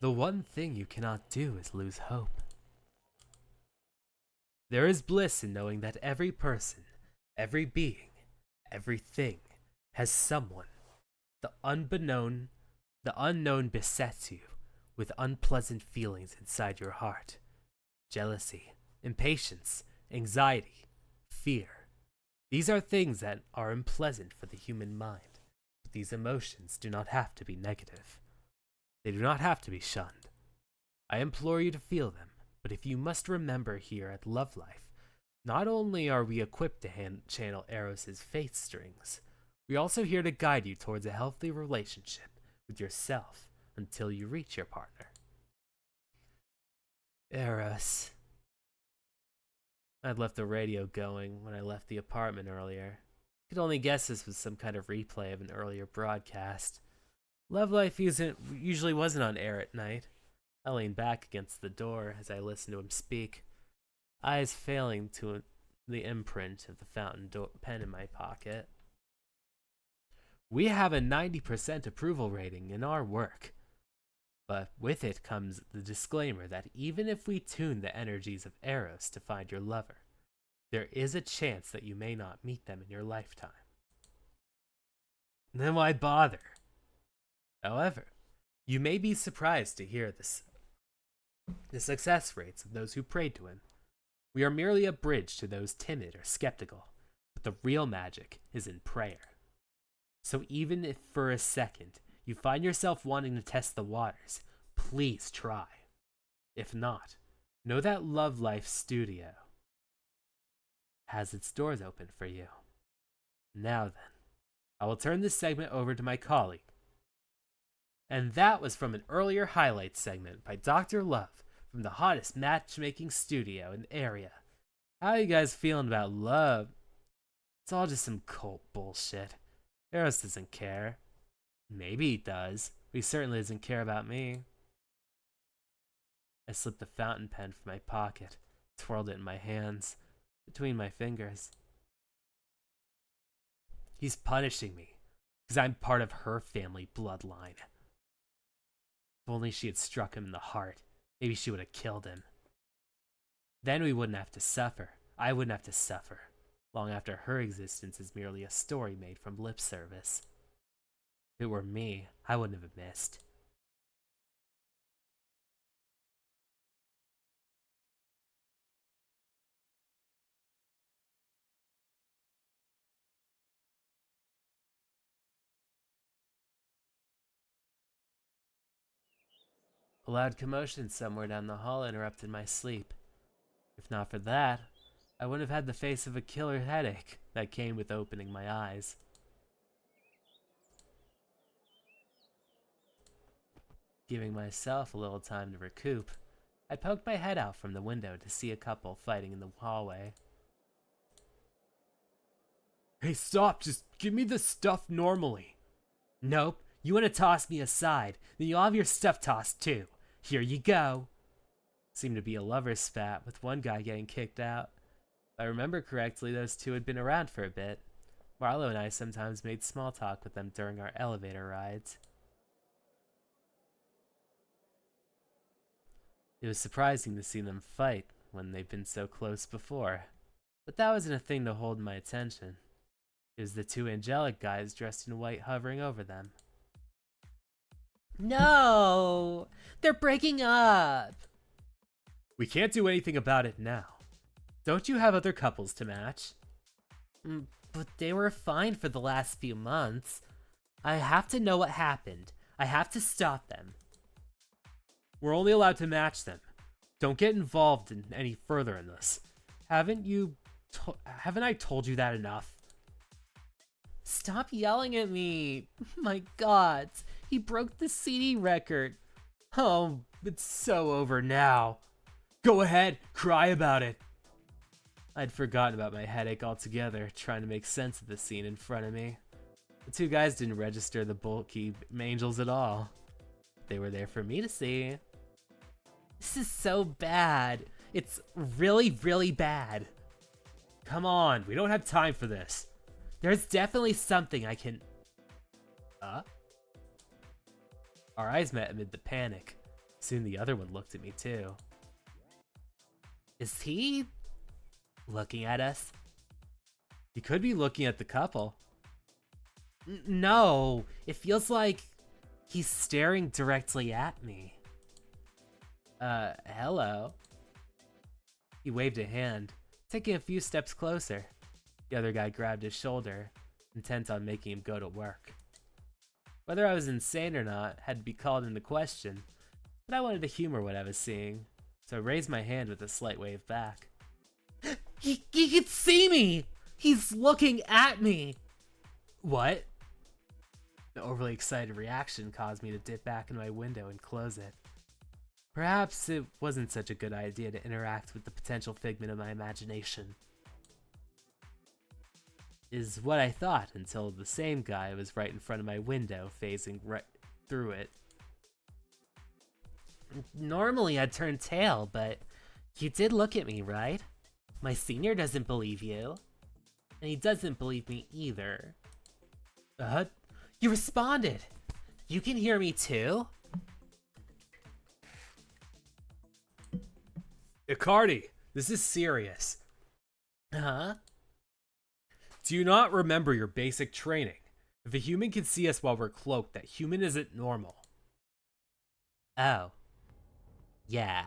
The one thing you cannot do is lose hope. There is bliss in knowing that every person, every being, everything has someone. The unknown besets you with unpleasant feelings inside your heart. Jealousy, impatience, anxiety, fear. These are things that are unpleasant for the human mind, but these emotions do not have to be negative. They do not have to be shunned. I implore you to feel them, but if you must remember here at Love Life, not only are we equipped to channel Eros' faith strings, we're also here to guide you towards a healthy relationship with yourself until you reach your partner. Eros. I'd left the radio going when I left the apartment earlier. Could only guess this was some kind of replay of an earlier broadcast. Love Life usually wasn't on air at night. I leaned back against the door as I listened to him speak, eyes failing to the imprint of the fountain pen in my pocket. We have a 90% approval rating in our work. But with it comes the disclaimer that even if we tune the energies of Eros to find your lover, there is a chance that you may not meet them in your lifetime. Then why bother? However, you may be surprised to hear the success rates of those who prayed to him. We are merely a bridge to those timid or skeptical, but the real magic is in prayer. So even if for a second you find yourself wanting to test the waters, please try. If not, know that Love Life Studio has its doors open for you. Now then, I will turn this segment over to my colleague. And that was from an earlier highlights segment by Dr. Love from the hottest matchmaking studio in the area. How you guys feeling about love? It's all just some cult bullshit. Eros doesn't care. Maybe he does, but he certainly doesn't care about me. I slipped the fountain pen from my pocket, twirled it in my hands, between my fingers. He's punishing me, because I'm part of her family bloodline. If only she had struck him in the heart, maybe she would have killed him. Then we wouldn't have to suffer. I wouldn't have to suffer. Long after her existence is merely a story made from lip service. If it were me, I wouldn't have missed. A loud commotion somewhere down the hall interrupted my sleep. If not for that, I wouldn't have had the face of a killer headache that came with opening my eyes. Giving myself a little time to recoup, I poked my head out from the window to see a couple fighting in the hallway. Hey, stop! Just give me the stuff normally. Nope, you want to toss me aside, then you'll have your stuff tossed too. Here you go. Seemed to be a lover's spat, with one guy getting kicked out. If I remember correctly, those two had been around for a bit. Marlo and I sometimes made small talk with them during our elevator rides. It was surprising to see them fight when they've been so close before, but that wasn't a thing to hold my attention. It was the two angelic guys dressed in white hovering over them. No! They're breaking up! We can't do anything about it now. Don't you have other couples to match? But they were fine for the last few months. I have to know what happened. I have to stop them. We're only allowed to match them. Don't get involved in any further in this. Haven't I told you that enough? Stop yelling at me. My God, he broke the CD record. Oh, it's so over now. Go ahead, cry about it. I'd forgotten about my headache altogether, trying to make sense of the scene in front of me. The two guys didn't register the bulky angels at all. They were there for me to see. This is so bad. It's really, really bad. Come on, we don't have time for this. There's definitely something I can... Our eyes met amid the panic. Soon the other one looked at me too. Is he looking at us? He could be looking at the couple. No, it feels like he's staring directly at me. Hello. He waved a hand, taking a few steps closer. The other guy grabbed his shoulder, intent on making him go to work. Whether I was insane or not had to be called into question, but I wanted to humor what I was seeing, so I raised my hand with a slight wave back. He can see me! He's looking at me! What? The overly excited reaction caused me to dip back in my window and close it. Perhaps it wasn't such a good idea to interact with the potential figment of my imagination. Is what I thought until the same guy was right in front of my window, phasing right through it. Normally I'd turn tail, but you did look at me, right? My senior doesn't believe you. And he doesn't believe me either. You responded! You can hear me too? Icardi, this is serious. Huh? Do you not remember your basic training? If a human can see us while we're cloaked, that human isn't normal. Oh. Yeah.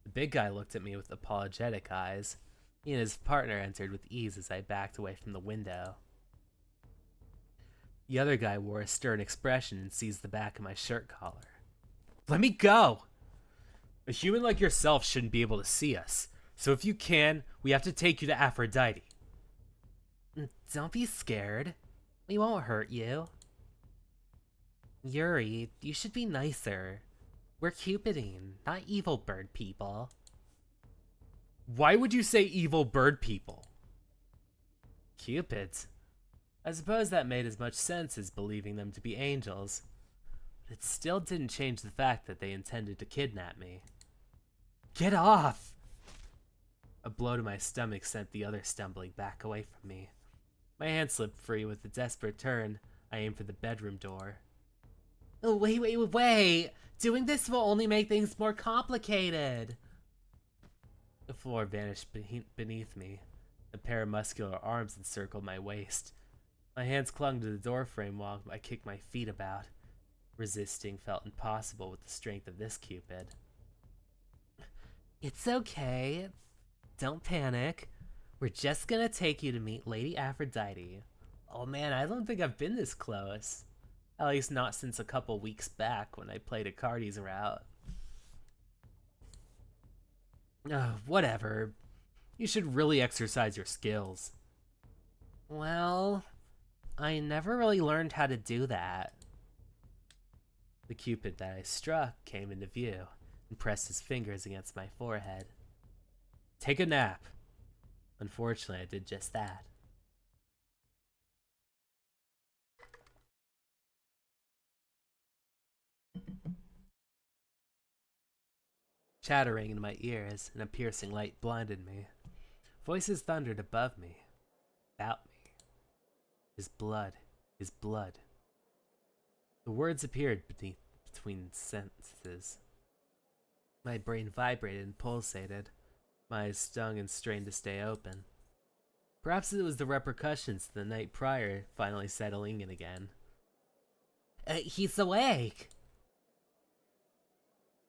The big guy looked at me with apologetic eyes. He and his partner entered with ease as I backed away from the window. The other guy wore a stern expression and seized the back of my shirt collar. Let me go! A human like yourself shouldn't be able to see us. So if you can, we have to take you to Aphrodite. Don't be scared. We won't hurt you. Yuri, you should be nicer. We're Cupidine, not evil bird people. Why would you say evil bird people? Cupids? I suppose that made as much sense as believing them to be angels. But it still didn't change the fact that they intended to kidnap me. Get off! A blow to my stomach sent the other stumbling back away from me. My hand slipped free with a desperate turn. I aimed for the bedroom door. Oh, wait! Doing this will only make things more complicated. The floor vanished beneath me. A pair of muscular arms encircled my waist. My hands clung to the doorframe while I kicked my feet about. Resisting felt impossible with the strength of this Cupid. It's okay. Don't panic. We're just gonna take you to meet Lady Aphrodite. Oh man, I don't think I've been this close. At least not since a couple weeks back when I played a Cardi's route. Whatever. You should really exercise your skills. Well, I never really learned how to do that. The Cupid that I struck came into view and pressed his fingers against my forehead. Take a nap. Unfortunately, I did just that. Chattering in my ears and a piercing light blinded me. Voices thundered above me, about me. His blood, his blood. The words appeared between sentences. My brain vibrated and pulsated. My eyes stung and strained to stay open. Perhaps it was the repercussions of the night prior finally settling in again. He's awake!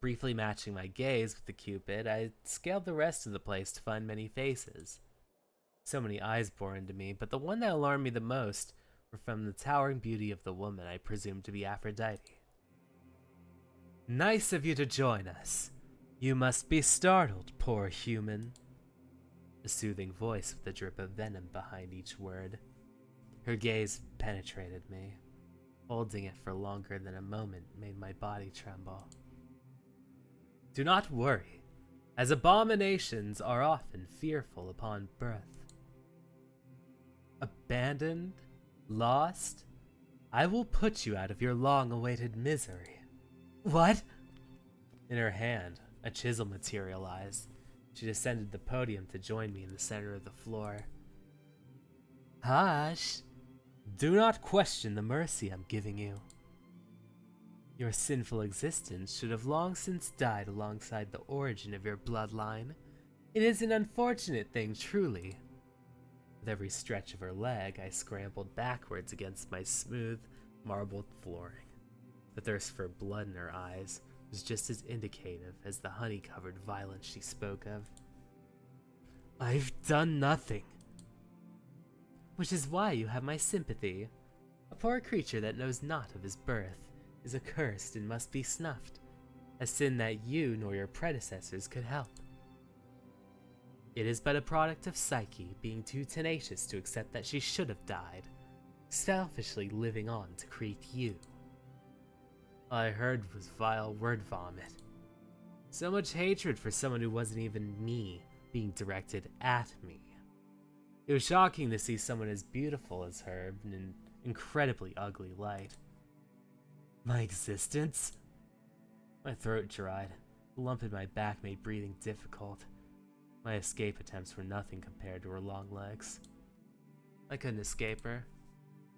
Briefly matching my gaze with the Cupid, I scaled the rest of the place to find many faces. So many eyes bore into me, but the one that alarmed me the most were from the towering beauty of the woman I presumed to be Aphrodite. Nice of you to join us. You must be startled, poor human. A soothing voice with a drip of venom behind each word. Her gaze penetrated me. Holding it for longer than a moment made my body tremble. Do not worry, as abominations are often fearful upon birth. Abandoned? Lost? I will put you out of your long-awaited misery. What? In her hand, a chisel materialized. She descended the podium to join me in the center of the floor. Hush. Do not question the mercy I'm giving you. Your sinful existence should have long since died alongside the origin of your bloodline. It is an unfortunate thing, truly. With every stretch of her leg, I scrambled backwards against my smooth, marbled flooring. The thirst for blood in her eyes was just as indicative as the honey-covered violence she spoke of. I've done nothing. Which is why you have my sympathy. A poor creature that knows not of his birth is accursed and must be snuffed, a sin that you nor your predecessors could help. It is but a product of Psyche being too tenacious to accept that she should have died, selfishly living on to create you. All I heard was vile word vomit. So much hatred for someone who wasn't even me being directed at me. It was shocking to see someone as beautiful as her in an incredibly ugly light. My existence? My throat dried. The lump in my back made breathing difficult. My escape attempts were nothing compared to her long legs. I couldn't escape her.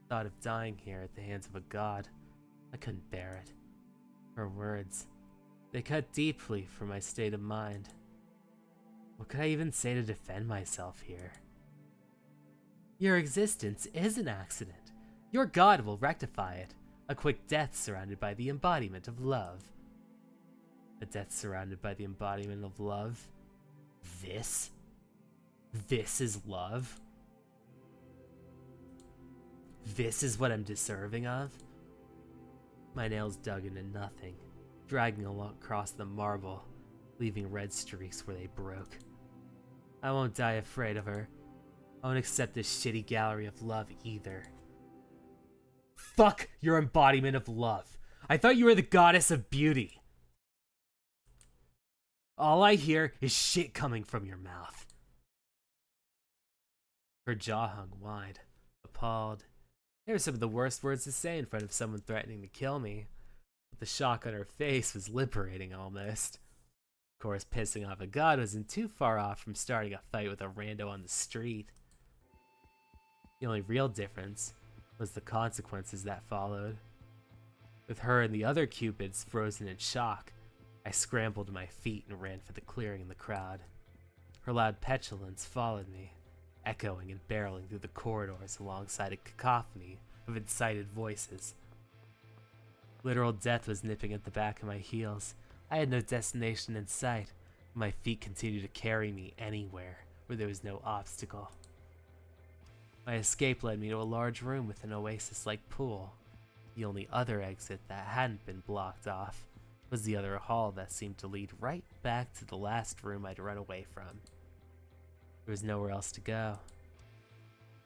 Thought of dying here at the hands of a god. I couldn't bear it. Her words, they cut deeply for my state of mind. What could I even say to defend myself here? Your existence is an accident. Your god will rectify it. A quick death surrounded by the embodiment of love. A death surrounded by the embodiment of love? This? This is love? This is what I'm deserving of? My nails dug into nothing, dragging across the marble, leaving red streaks where they broke. I won't die afraid of her. I won't accept this shitty gallery of love either. Fuck your embodiment of love. I thought you were the goddess of beauty. All I hear is shit coming from your mouth. Her jaw hung wide, appalled. They were some of the worst words to say in front of someone threatening to kill me. But the shock on her face was liberating almost. Of course, pissing off a god wasn't too far off from starting a fight with a rando on the street. The only real difference was the consequences that followed. With her and the other cupids frozen in shock, I scrambled to my feet and ran for the clearing in the crowd. Her loud petulance followed me, echoing and barreling through the corridors alongside a cacophony of incited voices. Literal death was nipping at the back of my heels. I had no destination in sight. My feet continued to carry me anywhere where there was no obstacle. My escape led me to a large room with an oasis-like pool. The only other exit that hadn't been blocked off was the other hall that seemed to lead right back to the last room I'd run away from. There was nowhere else to go.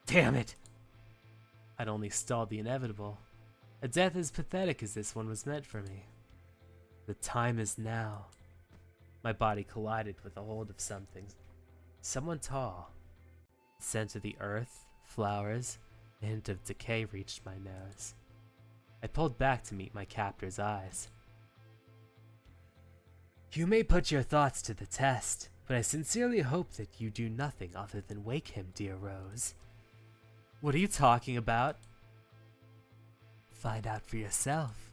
Damn it! I'd only stalled the inevitable. A death as pathetic as this one was meant for me. The time is now. My body collided with a hold of something. Someone tall. The scent of the earth, flowers, a hint of decay reached my nose. I pulled back to meet my captor's eyes. You may put your thoughts to the test, but I sincerely hope that you do nothing other than wake him, dear Rose. What are you talking about? Find out for yourself.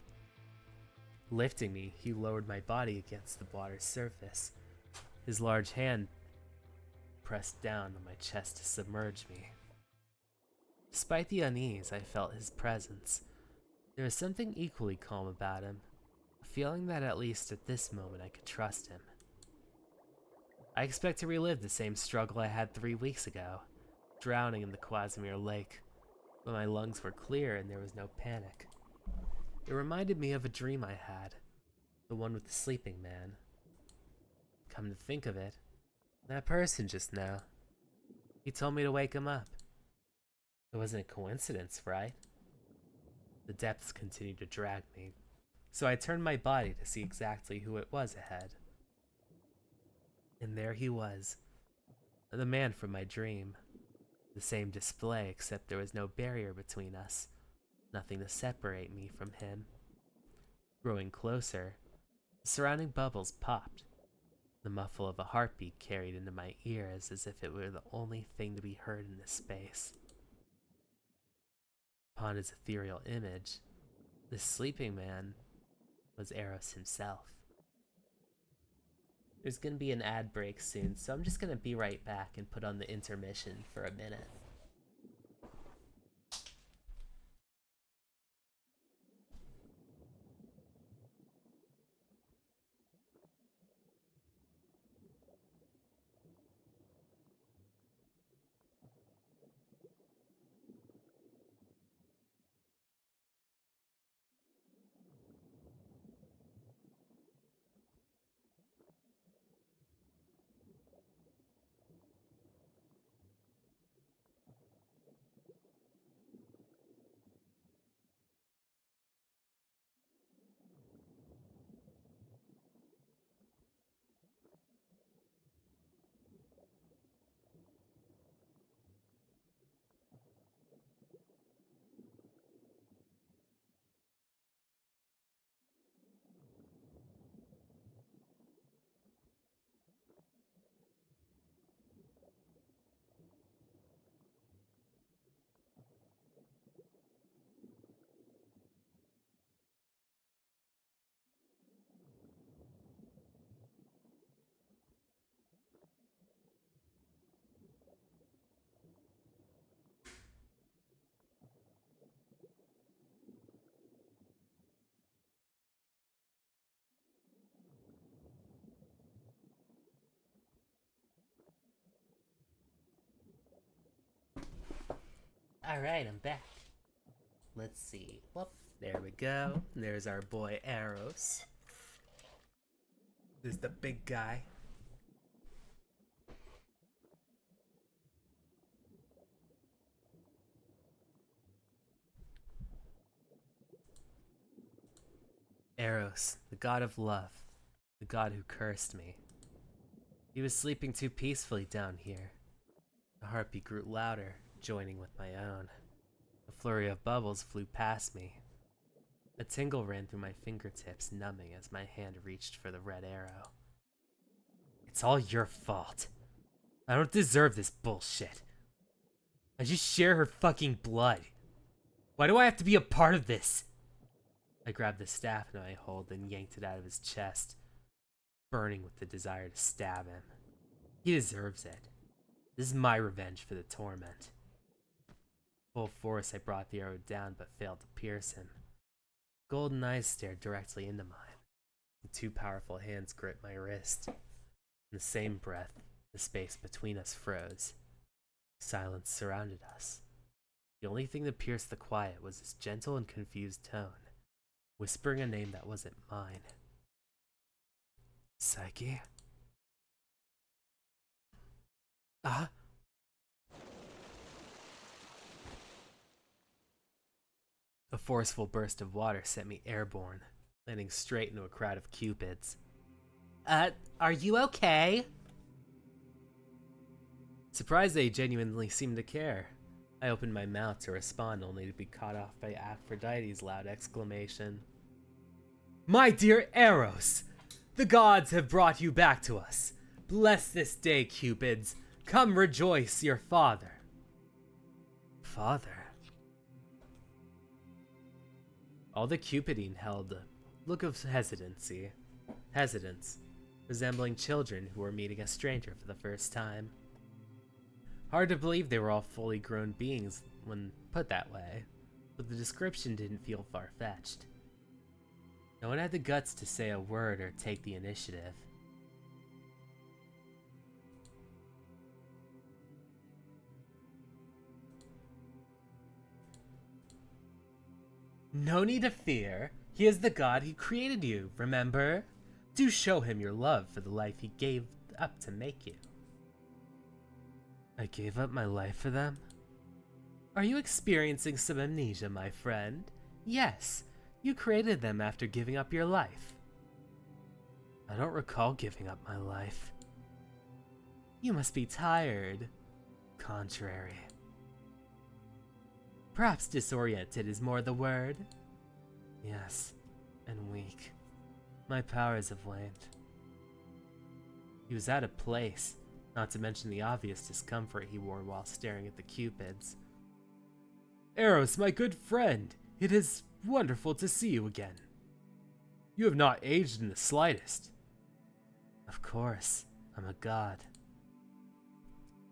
Lifting me, he lowered my body against the water's surface. His large hand pressed down on my chest to submerge me. Despite the unease I felt his presence, there was something equally calm about him, a feeling that at least at this moment I could trust him. I expect to relive the same struggle I had 3 weeks ago, drowning in the Quasimir Lake, but my lungs were clear and there was no panic. It reminded me of a dream I had, the one with the sleeping man. Come to think of it, that person just now, he told me to wake him up. It wasn't a coincidence, right? The depths continued to drag me, so I turned my body to see exactly who it was ahead. And there he was, the man from my dream. The same display, except there was no barrier between us, nothing to separate me from him. Growing closer, the surrounding bubbles popped. The muffle of a heartbeat carried into my ears as if it were the only thing to be heard in this space. Upon his ethereal image, this sleeping man was Eros himself. There's gonna be an ad break soon, so I'm just gonna be right back and put on the intermission for a minute. Alright, I'm back. Let's see. Whoop. There we go. There's our boy Eros. This is the big guy. Eros, the god of love. The god who cursed me. He was sleeping too peacefully down here. The heartbeat grew louder, joining with my own. A flurry of bubbles flew past me. A tingle ran through my fingertips, numbing as my hand reached for the red arrow. It's all your fault. I don't deserve this bullshit. I just share her fucking blood. Why do I have to be a part of this? I grabbed the staff in my hold and yanked it out of his chest, burning with the desire to stab him. He deserves it. This is my revenge for the torment. Full force, I brought the arrow down but failed to pierce him. Golden eyes stared directly into mine, and two powerful hands gripped my wrist. In the same breath, the space between us froze. Silence surrounded us. The only thing that pierced the quiet was his gentle and confused tone, whispering a name that wasn't mine. Psyche? Ah? A forceful burst of water sent me airborne, landing straight into a crowd of cupids. Are you okay? Surprised they genuinely seemed to care. I opened my mouth to respond only to be caught off by Aphrodite's loud exclamation. My dear Eros! The gods have brought you back to us. Bless this day, Cupids. Come rejoice your father. Father? All the Cupidine held a look of hesitance, resembling children who were meeting a stranger for the first time. Hard to believe they were all fully grown beings when put that way, but the description didn't feel far-fetched. No one had the guts to say a word or take the initiative. No need to fear. He is the god who created you, remember? Do show him your love for the life he gave up to make you. I gave up my life for them? Are you experiencing some amnesia, my friend? Yes, you created them after giving up your life. I don't recall giving up my life. You must be tired. Contrary. Perhaps disoriented is more the word. Yes, and weak. My powers have waned. He was out of place, not to mention the obvious discomfort he wore while staring at the cupids. Eros, my good friend, it is wonderful to see you again. You have not aged in the slightest. Of course, I'm a god.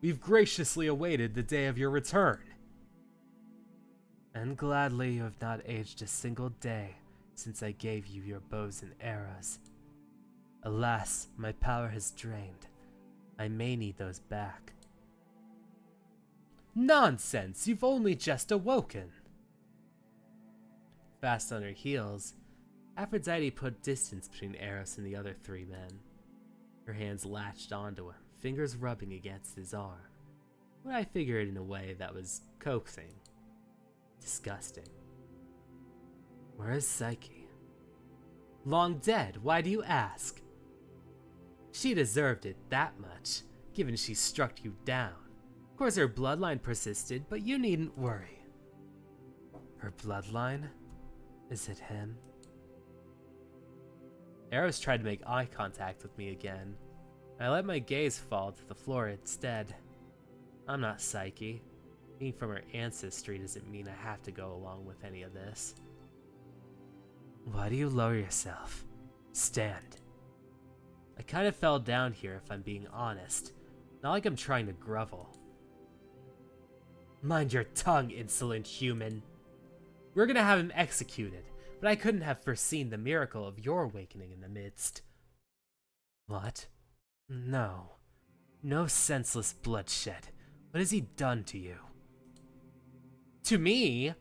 We've graciously awaited the day of your return. And gladly you have not aged a single day since I gave you your bows and arrows. Alas, my power has drained. I may need those back. Nonsense! You've only just awoken! Fast on her heels, Aphrodite put distance between Eros and the other three men. Her hands latched onto him, fingers rubbing against his arm. What I figured in a way that was coaxing. Disgusting. Where is Psyche? Long dead, why do you ask? She deserved it that much, given she struck you down. Of course her bloodline persisted, but you needn't worry. Her bloodline? Is it him? Eros tried to make eye contact with me again. I let my gaze fall to the floor instead. I'm not Psyche. Being from her ancestry doesn't mean I have to go along with any of this. Why do you lower yourself? Stand. I kind of fell down here if I'm being honest. Not like I'm trying to grovel. Mind your tongue, insolent human. We're gonna have him executed, but I couldn't have foreseen the miracle of your awakening in the midst. What? No. No senseless bloodshed. What has he done to you? To me,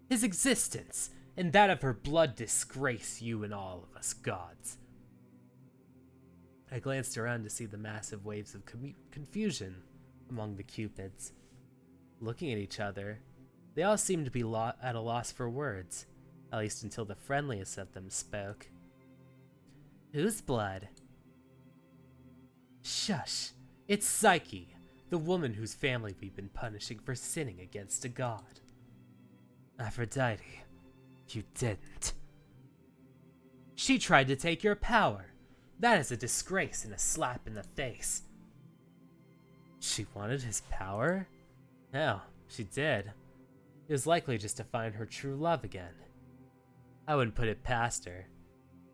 his existence and that of her blood disgrace you and all of us gods. I glanced around to see the massive waves of confusion among the Cupids. Looking at each other, they all seemed to be at a loss for words, at least until the friendliest of them spoke. Whose blood? Shush! It's Psyche, the woman whose family we've been punishing for sinning against a god. Aphrodite, you didn't. She tried to take your power. That is a disgrace and a slap in the face. She wanted his power? No, she did. It was likely just to find her true love again. I wouldn't put it past her.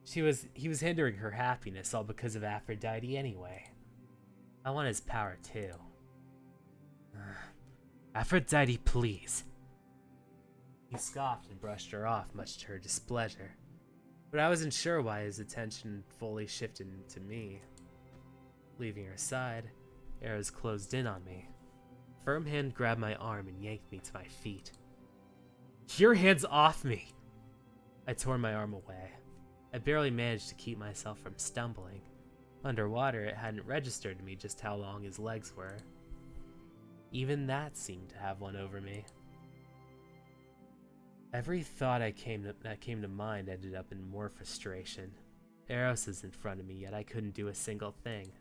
He was hindering her happiness all because of Aphrodite anyway. I want his power too. Aphrodite, please. He scoffed and brushed her off, much to her displeasure. But I wasn't sure why his attention fully shifted to me. Leaving her side, Eros closed in on me. A firm hand grabbed my arm and yanked me to my feet. Your hands off me! I tore my arm away. I barely managed to keep myself from stumbling. Underwater, it hadn't registered to me just how long his legs were. Even that seemed to have won over me. Every thought that came to mind ended up in more frustration. Eros is in front of me, yet I couldn't do a single thing.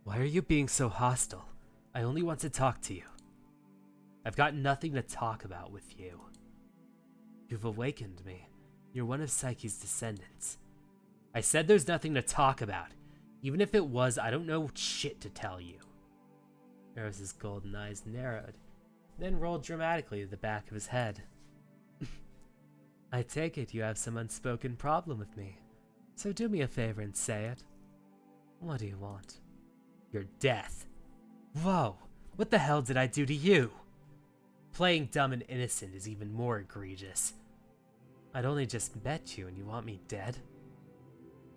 Why are you being so hostile? I only want to talk to you. I've got nothing to talk about with you. You've awakened me. You're one of Psyche's descendants. I said there's nothing to talk about. Even if it was, I don't know shit to tell you. Eros' golden eyes narrowed, then rolled dramatically to the back of his head. I take it you have some unspoken problem with me, so do me a favor and say it. What do you want? Your death. Whoa, what the hell did I do to you? Playing dumb and innocent is even more egregious. I'd only just met you and you want me dead?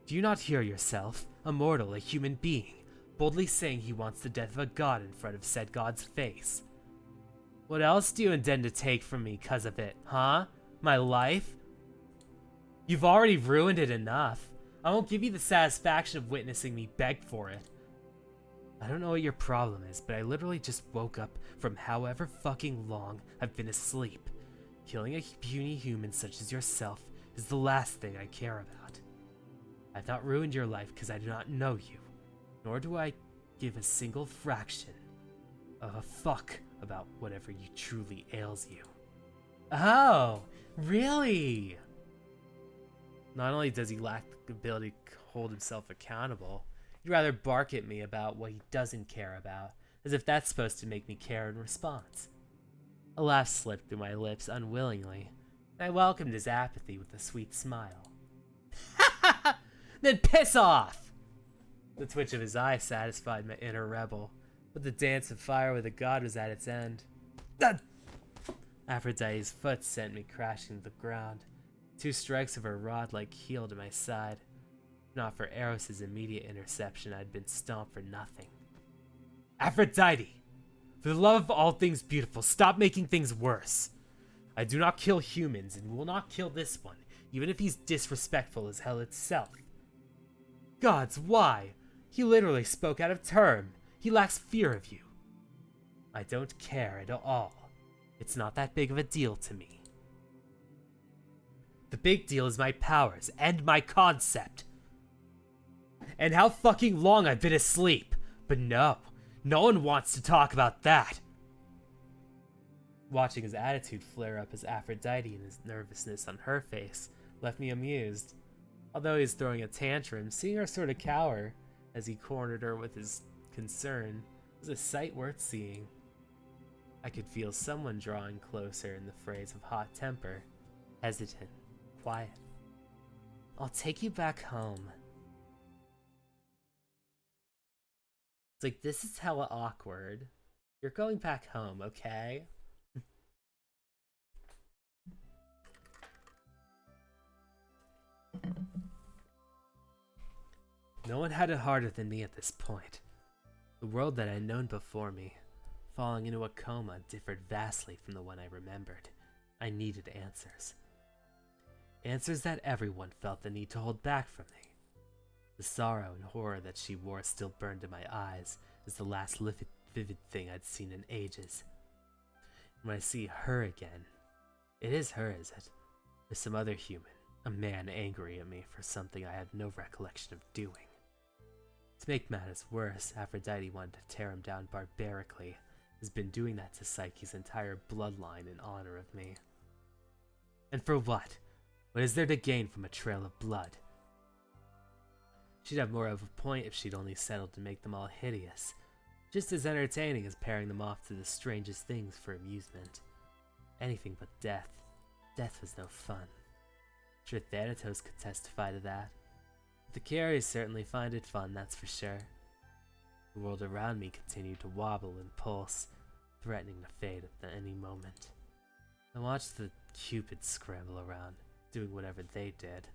Do you not hear yourself, a mortal, a human being, boldly saying he wants the death of a god in front of said god's face? What else do you intend to take from me because of it, huh? My life? You've already ruined it enough. I won't give you the satisfaction of witnessing me beg for it. I don't know what your problem is, but I literally just woke up from however fucking long I've been asleep. Killing a puny human such as yourself is the last thing I care about. I've not ruined your life because I do not know you, nor do I give a single fraction of a fuck about whatever you truly ails you. Oh, really? Not only does he lack the ability to hold himself accountable, he'd rather bark at me about what he doesn't care about, as if that's supposed to make me care in response. A laugh slipped through my lips unwillingly, and I welcomed his apathy with a sweet smile. Then piss off! The twitch of his eye satisfied my inner rebel, but the dance of fire with a god was at its end. Aphrodite's foot sent me crashing to the ground, 2 strikes of her rod-like heel to my side. If not for Eros' immediate interception, I'd been stomped for nothing. Aphrodite! For the love of all things beautiful, stop making things worse. I do not kill humans, and will not kill this one, even if he's disrespectful as hell itself. Gods, why? He literally spoke out of turn. He lacks fear of you. I don't care at all. It's not that big of a deal to me. The big deal is my powers and my concept. And how fucking long I've been asleep. But no one wants to talk about that. Watching his attitude flare up as Aphrodite and his nervousness on her face left me amused. Although he was throwing a tantrum, seeing her sort of cower as he cornered her with his concern was a sight worth seeing. I could feel someone drawing closer in the phrase of hot temper, hesitant, quiet. I'll take you back home. It's like, this is hella awkward. You're going back home, okay? No one had it harder than me at this point. The world that I'd known before me, falling into a coma differed vastly from the one I remembered. I needed answers. Answers that everyone felt the need to hold back from me. The sorrow and horror that she wore still burned in my eyes as the last vivid thing I'd seen in ages. And when I see her again, it is her, is it? Or some other human, a man angry at me for something I had no recollection of doing. To make matters worse, Aphrodite wanted to tear him down barbarically, has been doing that to Psyche's entire bloodline in honor of me. And for what? What is there to gain from a trail of blood? She'd have more of a point if she'd only settled to make them all hideous, just as entertaining as pairing them off to the strangest things for amusement. Anything but death. Death was no fun. Sure Thanatos could testify to that. But the Carries certainly find it fun, that's for sure. The world around me continued to wobble and pulse, threatening to fade at any moment. I watched the Cupids scramble around, doing whatever they did.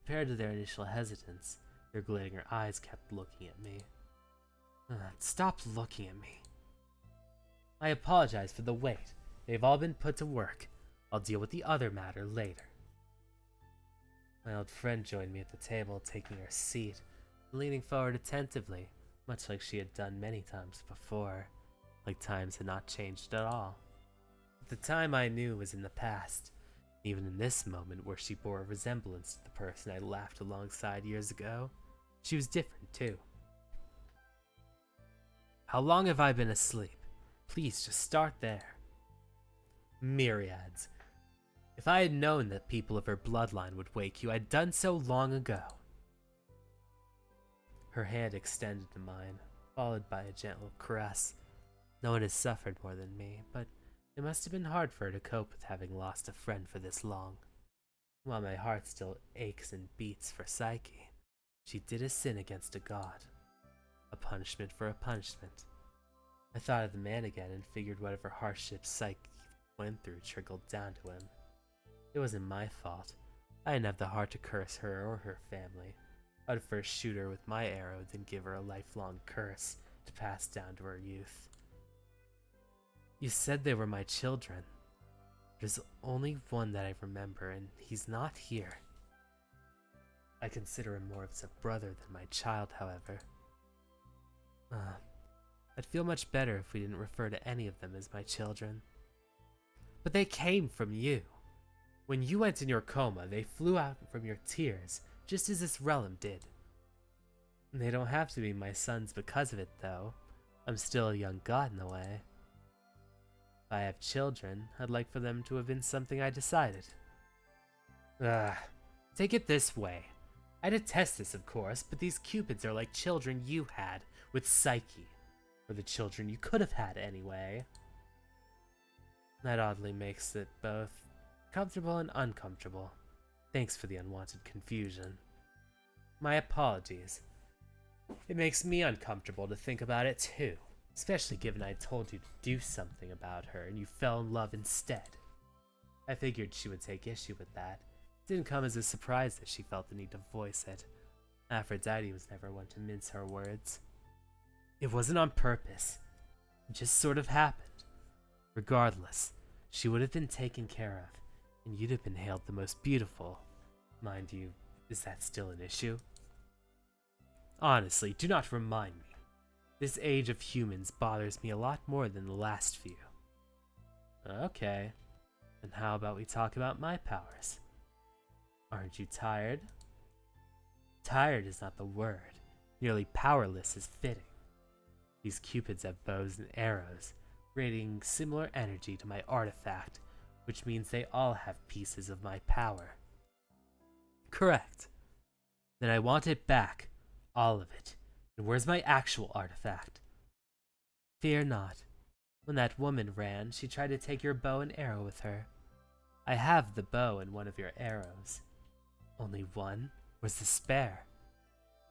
Compared to their initial hesitance, their glittering eyes kept looking at me. Stop looking at me. I apologize for the wait. They've all been put to work. I'll deal with the other matter later. My old friend joined me at the table, taking her seat, leaning forward attentively, much like she had done many times before, like times had not changed at all. But the time I knew was in the past, even in this moment where she bore a resemblance to the person I laughed alongside years ago. She was different, too. How long have I been asleep? Please, just start there. Myriads. If I had known that people of her bloodline would wake you, I'd done so long ago. Her hand extended to mine, followed by a gentle caress. No one has suffered more than me, but it must have been hard for her to cope with having lost a friend for this long. While my heart still aches and beats for Psyche, she did a sin against a god. A punishment for a punishment. I thought of the man again and figured whatever hardships Psyche went through trickled down to him. It wasn't my fault. I didn't have the heart to curse her or her family. I'd first shoot her with my arrow, then give her a lifelong curse to pass down to her youth. You said they were my children. There's only one that I remember, and he's not here. I consider him more as a brother than my child, however. I'd feel much better if we didn't refer to any of them as my children. But they came from you. When you went in your coma, they flew out from your tears, just as this realm did. And they don't have to be my sons because of it, though. I'm still a young god in a way. If I have children, I'd like for them to have been something I decided. Take it this way. I detest this, of course, but these Cupids are like children you had with Psyche. Or the children you could have had anyway. That oddly makes it both comfortable and uncomfortable. Thanks for the unwanted confusion. My apologies. It makes me uncomfortable to think about it too, especially given I told you to do something about her and you fell in love instead. I figured she would take issue with that. It didn't come as a surprise that she felt the need to voice it. Aphrodite was never one to mince her words. It wasn't on purpose. It just sort of happened. Regardless, she would have been taken care of, and you'd have been hailed the most beautiful. Mind you, is that still an issue? Honestly, do not remind me. This age of humans bothers me a lot more than the last few. Okay, then how about we talk about my powers? Aren't you tired? Tired is not the word. Nearly powerless is fitting. These Cupids have bows and arrows, radiating similar energy to my artifact, which means they all have pieces of my power. Correct. Then I want it back. All of it. And where's my actual artifact? Fear not. When that woman ran, she tried to take your bow and arrow with her. I have the bow and one of your arrows. Only one? Where's the spare?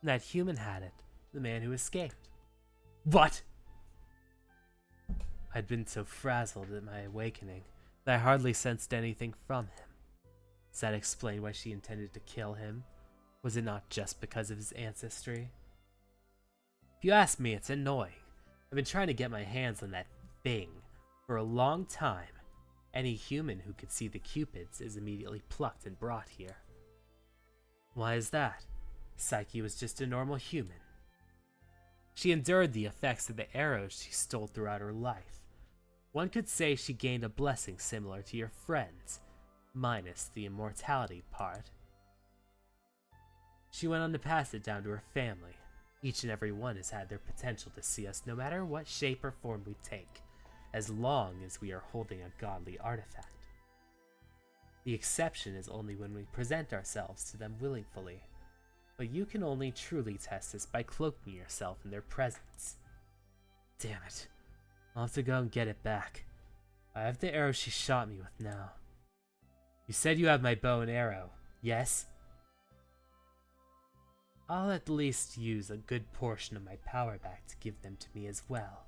And that human had it, the man who escaped. What? I'd been so frazzled at my awakening that I hardly sensed anything from him. Does that explain why she intended to kill him? Was it not just because of his ancestry? If you ask me, it's annoying. I've been trying to get my hands on that Bing. For a long time, any human who could see the cupids is immediately plucked and brought here. Why is that? Psyche was just a normal human. She endured the effects of the arrows she stole throughout her life. One could say she gained a blessing similar to your friends, minus the immortality part. She went on to pass it down to her family. Each and every one has had their potential to see us no matter what shape or form we take, as long as we are holding a godly artifact. The exception is only when we present ourselves to them willingly, but you can only truly test this by cloaking yourself in their presence. Damn it. I'll have to go and get it back. I have the arrow she shot me with now. You said you have my bow and arrow, yes? I'll at least use a good portion of my power back to give them to me as well.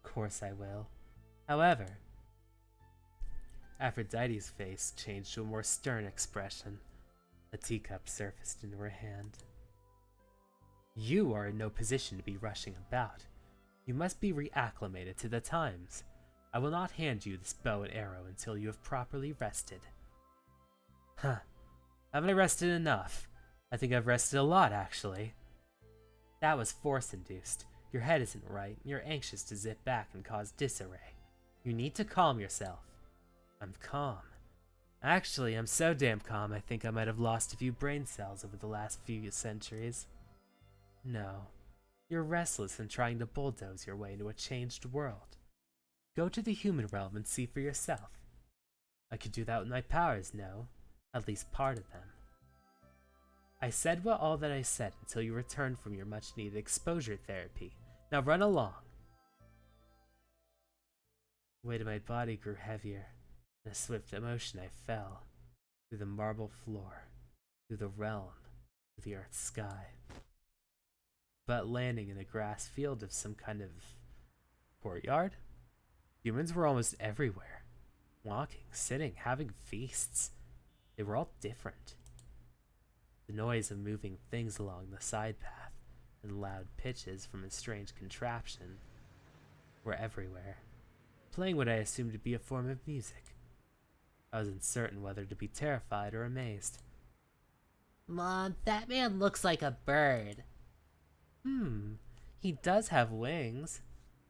Of course I will. However, Aphrodite's face changed to a more stern expression. A teacup surfaced into her hand. You are in no position to be rushing about. You must be reacclimated to the times. I will not hand you this bow and arrow until you have properly rested. Huh. Haven't I rested enough? I think I've rested a lot, actually. That was force-induced. Your head isn't right, and you're anxious to zip back and cause disarray. You need to calm yourself. I'm calm. Actually, I'm so damn calm I think I might have lost a few brain cells over the last few centuries. No. You're restless and trying to bulldoze your way into a changed world. Go to the human realm and see for yourself. I could do that with my powers, no? At least part of them. I said all that I said until you return from your much-needed exposure therapy. Now run along. The weight of my body grew heavier. In a swift emotion I fell. Through the marble floor. Through the realm. Through the earth's sky. But landing in a grass field of some kind of courtyard? Humans were almost everywhere. Walking, sitting, having feasts. They were all different. The noise of moving things along the side path and loud pitches from a strange contraption were everywhere, playing what I assumed to be a form of music. I was uncertain whether to be terrified or amazed. Mom, that man looks like a bird. He does have wings.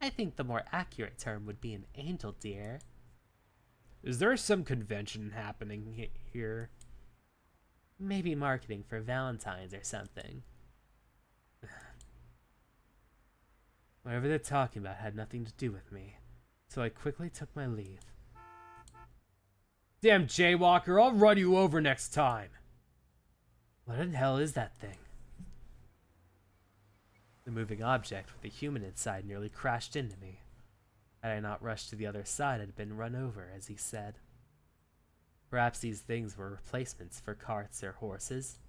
I think the more accurate term would be an angel deer. Is there some convention happening here? Maybe marketing for Valentine's or something. Whatever they're talking about had nothing to do with me, so I quickly took my leave. Damn jaywalker, I'll run you over next time! What in hell is that thing? The moving object with the human inside nearly crashed into me. Had I not rushed to the other side, I'd been run over, as he said. Perhaps these things were replacements for carts or horses.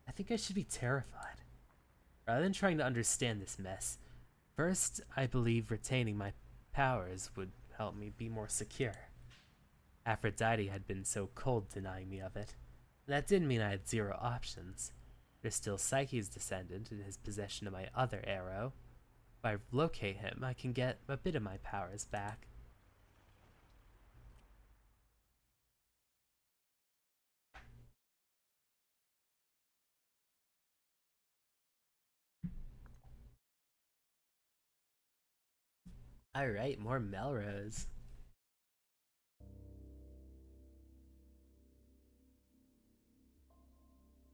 I think I should be terrified. Rather than trying to understand this mess, first, I believe retaining my powers would help me be more secure. Aphrodite had been so cold denying me of it, and that didn't mean I had zero options. There's still Psyche's descendant in his possession of my other arrow. If I locate him, I can get a bit of my powers back. Alright, more Melrose.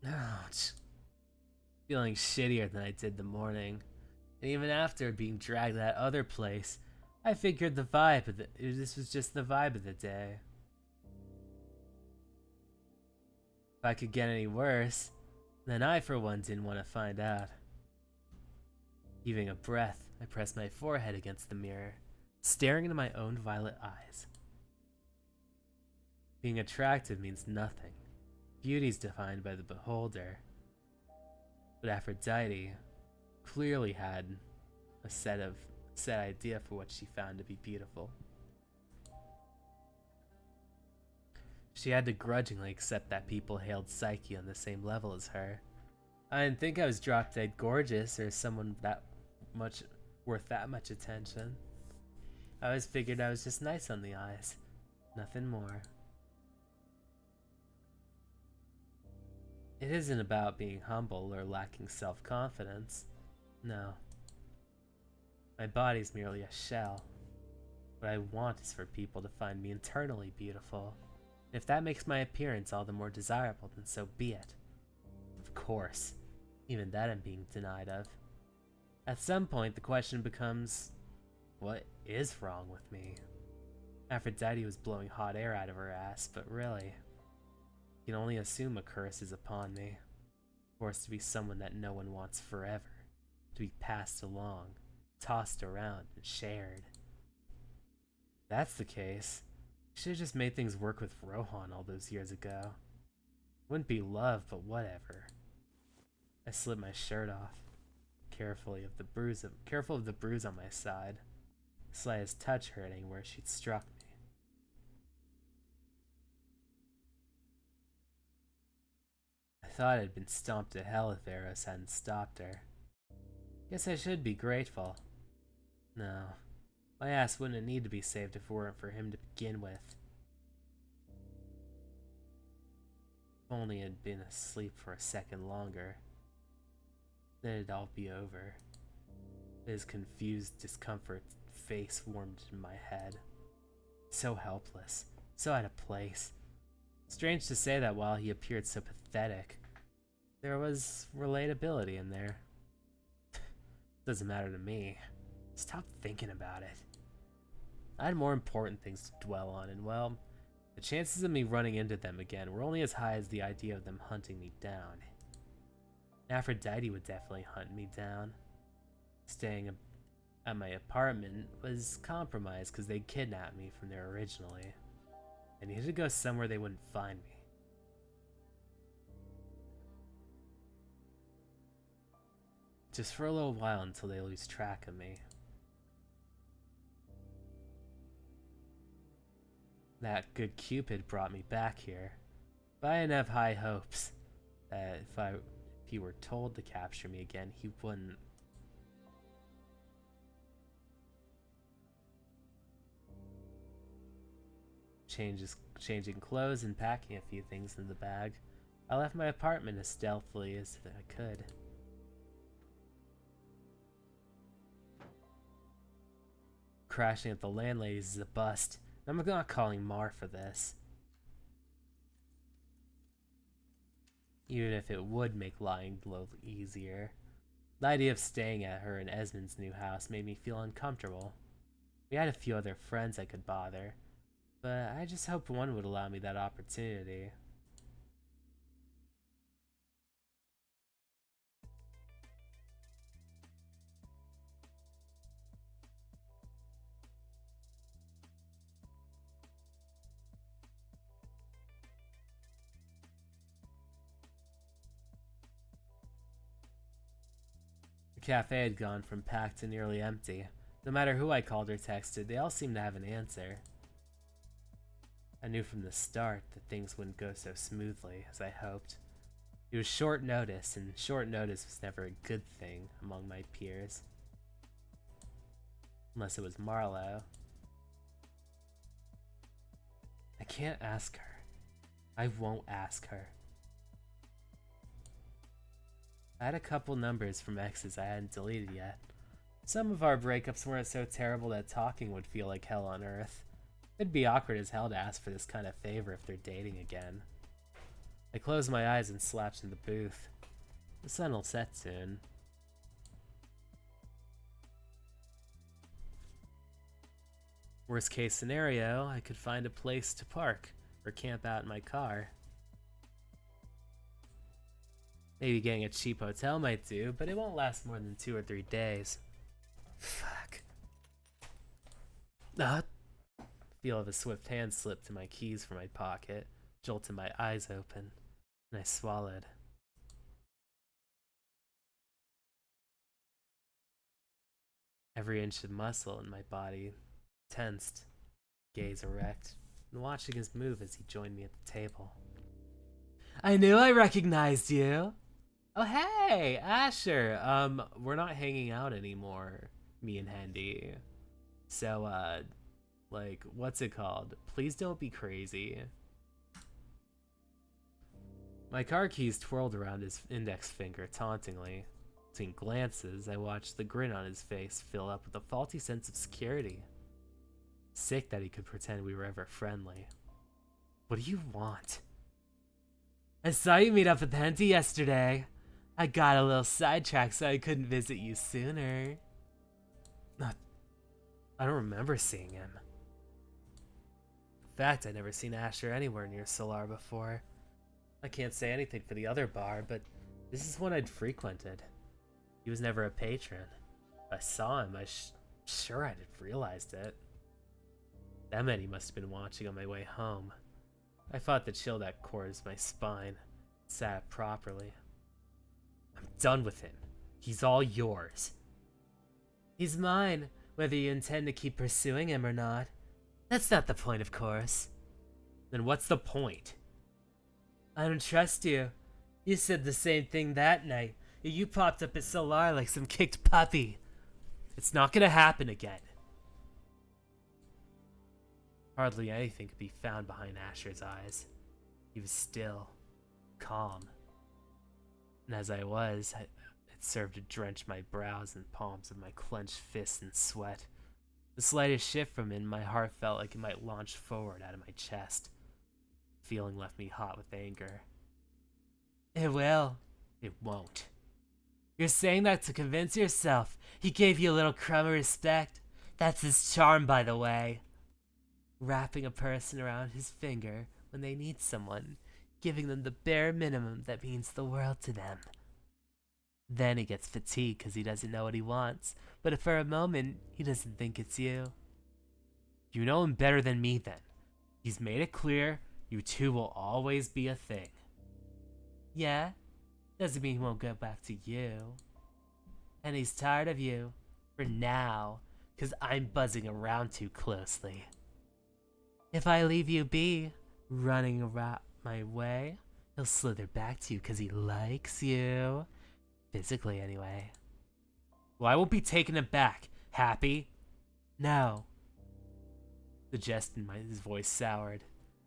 Ouch. Feeling shittier than I did the morning. And even after being dragged to that other place, I figured this was just the vibe of the day. If I could get any worse, then I for one didn't want to find out. Heaving a breath, I pressed my forehead against the mirror, staring into my own violet eyes. Being attractive means nothing. Beauty's defined by the beholder. But Aphrodite clearly had a set idea for what she found to be beautiful. She had to grudgingly accept that people hailed Psyche on the same level as her. I didn't think I was drop-dead gorgeous or someone that much worth that much attention. I always figured I was just nice on the eyes. Nothing more. It isn't about being humble or lacking self-confidence. No. My body's merely a shell. What I want is for people to find me internally beautiful. And if that makes my appearance all the more desirable, then so be it. Of course, even that I'm being denied of. At some point, the question becomes, what is wrong with me? Aphrodite was blowing hot air out of her ass, but really, you can only assume a curse is upon me. Forced to be someone that no one wants forever. To be passed along, tossed around, and shared. If that's the case, I should have just made things work with Rohan all those years ago. Wouldn't be love, but whatever. I slid my shirt off, careful of the bruise on my side, slightest touch hurting where she'd struck me. I thought I'd been stomped to hell if Eros hadn't stopped her. Guess I should be grateful. No, my ass wouldn't need to be saved if it weren't for him to begin with. If only I'd been asleep for a second longer, then it'd all be over. His confused discomfort face warmed in my head. So helpless, so out of place. Strange to say that while he appeared so pathetic, there was relatability in there. Doesn't matter to me. Stop thinking about it. I had more important things to dwell on, and well, the chances of me running into them again were only as high as the idea of them hunting me down. Aphrodite would definitely hunt me down. Staying at my apartment was compromised because they kidnapped me from there originally. I needed to go somewhere they wouldn't find me. Just for a little while until they lose track of me. That good Cupid brought me back here, but I didn't have high hopes that if he were told to capture me again, he wouldn't. Changing clothes and packing a few things in the bag, I left my apartment as stealthily as I could. Crashing at the landlady's is a bust. I'm not calling Mar for this. Even if it would make lying a little easier. The idea of staying at her and Esmond's new house made me feel uncomfortable. We had a few other friends I could bother, but I just hoped one would allow me that opportunity. The cafe had gone from packed to nearly empty. No matter who I called or texted, they all seemed to have an answer. I knew from the start that things wouldn't go so smoothly as I hoped. It was short notice, and short notice was never a good thing among my peers. Unless it was Marlowe. I can't ask her. I won't ask her. I had a couple numbers from exes I hadn't deleted yet. Some of our breakups weren't so terrible that talking would feel like hell on earth. It'd be awkward as hell to ask for this kind of favor if they're dating again. I closed my eyes and slouched in the booth. The sun will set soon. Worst case scenario, I could find a place to park or camp out in my car. Maybe getting a cheap hotel might do, but it won't last more than 2 or 3 days. Fuck. Feel of a swift hand slipped to my keys from my pocket, jolted my eyes open, and I swallowed. Every inch of muscle in my body tensed, gaze erect, and watching his move as he joined me at the table. I knew I recognized you! Oh hey, Asher! We're not hanging out anymore, me and Handy. So, like, what's it called? Please don't be crazy. My car keys twirled around his index finger tauntingly. Between glances, I watched the grin on his face fill up with a faulty sense of security. Sick that he could pretend we were ever friendly. What do you want? I saw you meet up with Henty yesterday. I got a little sidetracked so I couldn't visit you sooner. I don't remember seeing him. In fact, I'd never seen Asher anywhere near Solar before. I can't say anything for the other bar, but this is one I'd frequented. He was never a patron. If I saw him, sure I'd have realized it. That meant he must have been watching on my way home. I fought the chill that coursed my spine. Sat up properly. I'm done with him. He's all yours. He's mine, whether you intend to keep pursuing him or not. That's not the point, of course. Then what's the point? I don't trust you. You said the same thing that night. You popped up at Solar like some kicked puppy. It's not gonna happen again. Hardly anything could be found behind Asher's eyes. He was still, calm. And as I was, it served to drench my brows and palms of my clenched fists in sweat. The slightest shift from him, my heart felt like it might launch forward out of my chest. The feeling left me hot with anger. It will. It won't. You're saying that to convince yourself. He gave you a little crumb of respect. That's his charm, by the way. Wrapping a person around his finger when they need someone, giving them the bare minimum that means the world to them. Then he gets fatigued because he doesn't know what he wants, but for a moment, he doesn't think it's you. You know him better than me then. He's made it clear you two will always be a thing. Yeah? Doesn't mean he won't go back to you. And he's tired of you. For now. Because I'm buzzing around too closely. If I leave you be, running around my way, he'll slither back to you because he likes you. Physically, anyway. Well, I won't be taking him back. Happy? No. The jest in his voice soured,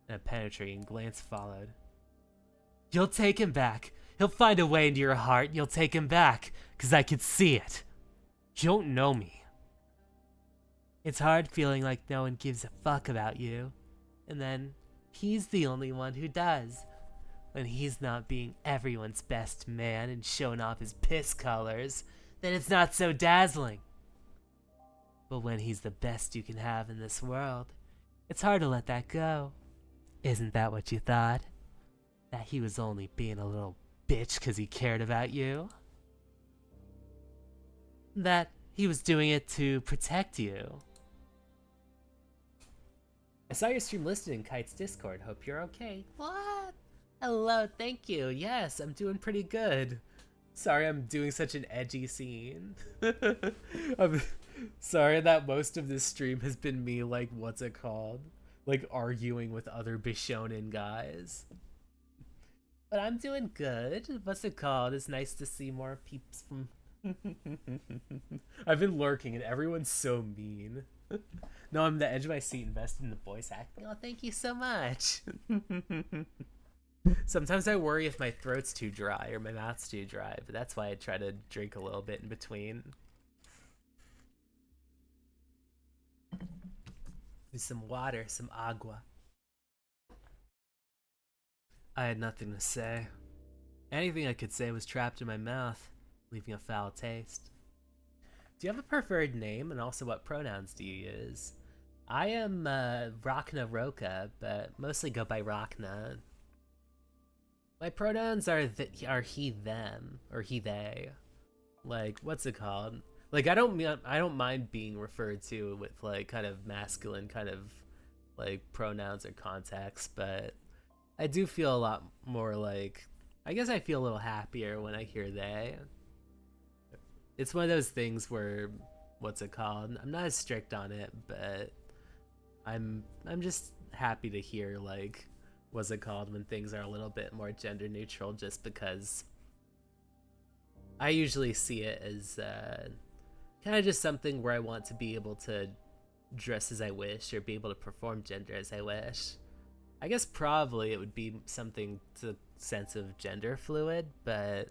and a penetrating glance followed. You'll take him back. He'll find a way into your heart, and you'll take him back, because I can see it. You don't know me. It's hard feeling like no one gives a fuck about you, and then he's the only one who does. When he's not being everyone's best man and showing off his piss colors, then it's not so dazzling. But when he's the best you can have in this world, it's hard to let that go. Isn't that what you thought? That he was only being a little bitch because he cared about you? That he was doing it to protect you? I saw your stream listed in Kite's Discord. Hope you're okay. What? Hello, thank you. Yes, I'm doing pretty good. Sorry I'm doing such an edgy scene. I'm sorry that most of this stream has been me, like, what's it called? Like, arguing with other Bishonen guys. But I'm doing good. What's it called? It's nice to see more peeps from... I've been lurking and everyone's so mean. No, I'm the edge of my seat invested in the voice acting. Oh, thank you so much. Sometimes I worry if my throat's too dry or my mouth's too dry, but that's why I try to drink a little bit in between. With some water, some agua. I had nothing to say. Anything I could say was trapped in my mouth, leaving a foul taste. Do you have a preferred name, and also what pronouns do you use? I am Rachna Roka, but mostly go by Rachna. My pronouns are he, them, or he, they. Like, what's it called? Like, I don't mind being referred to with, like, kind of masculine kind of, like, pronouns or contexts, but I do feel a lot more, like, I guess I feel a little happier when I hear they. It's one of those things where, what's it called? I'm not as strict on it, but I'm just happy to hear, like, what's it called, when things are a little bit more gender neutral, just because I usually see it as kind of just something where I want to be able to dress as I wish or be able to perform gender as I wish. I guess probably it would be something to the sense of gender fluid, but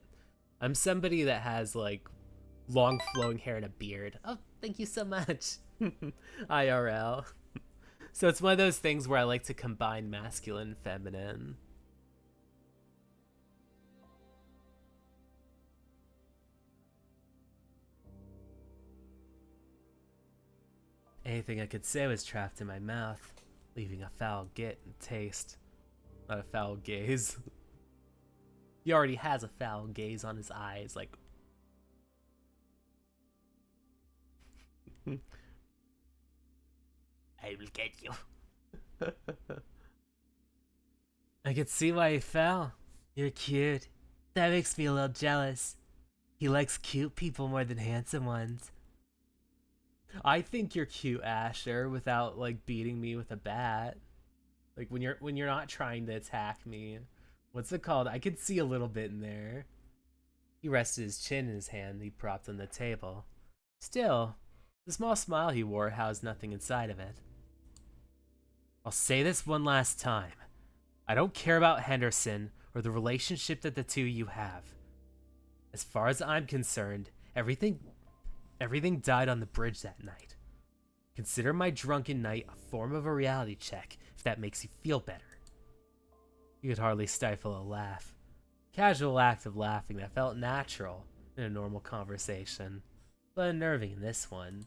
I'm somebody that has like long flowing hair and a beard. Oh, thank you so much. IRL. So it's one of those things where I like to combine masculine and feminine. Anything I could say was trapped in my mouth, leaving a foul git and taste. Not a foul gaze. He already has a foul gaze on his eyes, like. I will get you. I could see why he fell. You're cute. That makes me a little jealous. He likes cute people more than handsome ones. I think you're cute, Asher, without like beating me with a bat. Like when you're not trying to attack me. What's it called? I could see a little bit in there. He rested his chin in his hand he propped on the table. Still, the small smile he wore housed nothing inside of it. I'll say this one last time. I don't care about Henderson or the relationship that the two of you have. As far as I'm concerned, everything died on the bridge that night. Consider my drunken night a form of a reality check, if that makes you feel better. He could hardly stifle a laugh. Casual act of laughing that felt natural in a normal conversation, but unnerving in this one.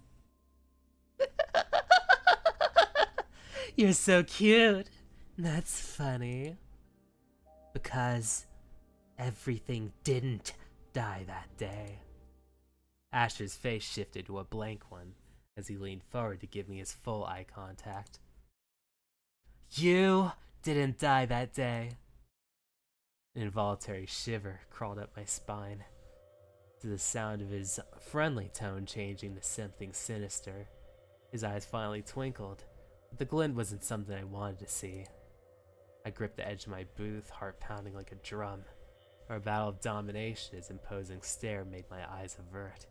You're so cute. That's funny. Because everything didn't die that day. Asher's face shifted to a blank one as he leaned forward to give me his full eye contact. You didn't die that day. An involuntary shiver crawled up my spine, to the sound of his friendly tone changing to something sinister. His eyes finally twinkled, but the glint wasn't something I wanted to see. I gripped the edge of my booth, heart pounding like a drum. Our battle of domination, his imposing stare made my eyes avert.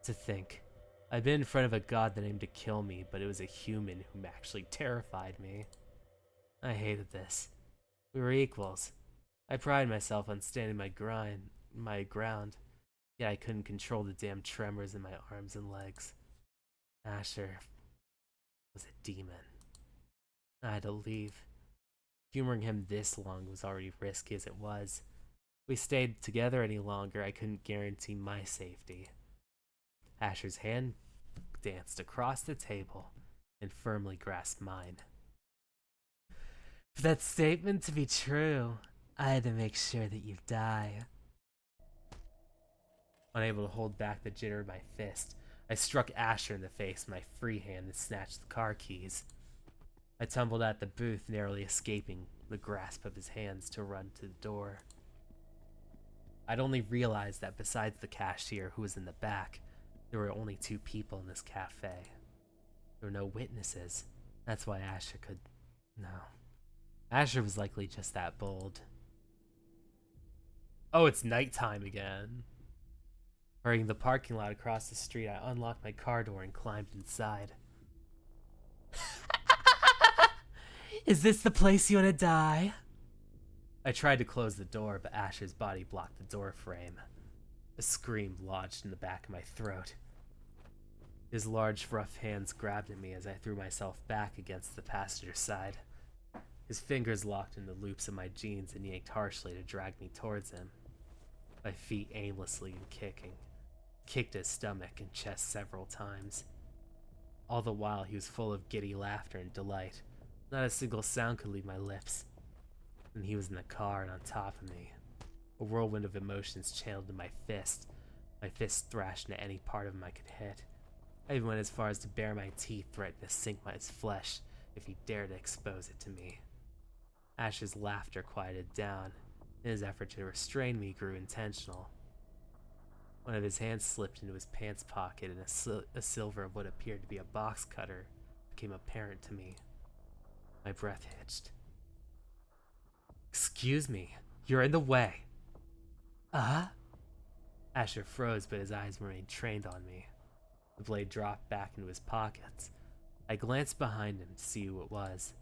To think, I'd been in front of a god that aimed to kill me, but it was a human who actually terrified me. I hated this. We were equals. I prided myself on standing my ground, yet I couldn't control the damn tremors in my arms and legs. Asher was a demon. I had to leave. Humoring him this long was already risky as it was. If we stayed together any longer, I couldn't guarantee my safety. Asher's hand danced across the table and firmly grasped mine. For that statement to be true, I had to make sure that you die. Unable to hold back the jitter of my fist, I struck Asher in the face with my free hand and snatched the car keys. I tumbled out the booth, narrowly escaping the grasp of his hands to run to the door. I'd only realized that besides the cashier who was in the back, there were only 2 people in this cafe. There were no witnesses. That's why Asher could... No. Asher was likely just that bold. Oh, it's nighttime again. Hurrying the parking lot across the street, I unlocked my car door and climbed inside. Is this the place you want to die? I tried to close the door, but Asher's body blocked the door frame. A scream lodged in the back of my throat. His large, rough hands grabbed at me as I threw myself back against the passenger side. His fingers locked in the loops of my jeans and yanked harshly to drag me towards him. My feet aimlessly and kicked his stomach and chest several times. All the while he was full of giddy laughter and delight. Not a single sound could leave my lips. And he was in the car and on top of me. A whirlwind of emotions channeled in my fist. My fist thrashed into any part of him I could hit. I even went as far as to bare my teeth, threatening to sink my flesh if he dared to expose it to me. Ash's laughter quieted down, and his effort to restrain me grew intentional. One of his hands slipped into his pants pocket, and a silver of what appeared to be a box cutter became apparent to me. My breath hitched. Excuse me, you're in the way. Asher froze, but his eyes remained trained on me. The blade dropped back into his pockets, I glanced behind him to see who it was.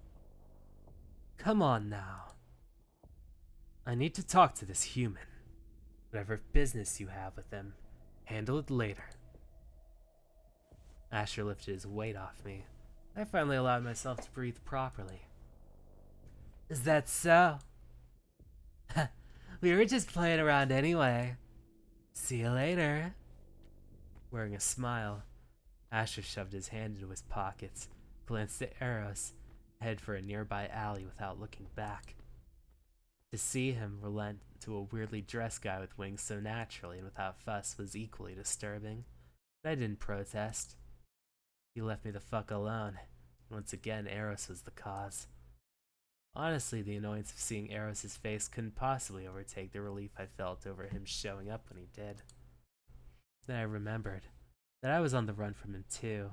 Come on now. I need to talk to this human. Whatever business you have with him, handle it later. Asher lifted his weight off me. I finally allowed myself to breathe properly. Is that so? We were just playing around anyway. See you later. Wearing a smile, Asher shoved his hand into his pockets, glanced at Eros, headed for a nearby alley without looking back. To see him relent to a weirdly dressed guy with wings so naturally and without fuss was equally disturbing, but I didn't protest. He left me the fuck alone. Once again, Eros was the cause. Honestly, the annoyance of seeing Eros' face couldn't possibly overtake the relief I felt over him showing up when he did. Then I remembered that I was on the run from him too.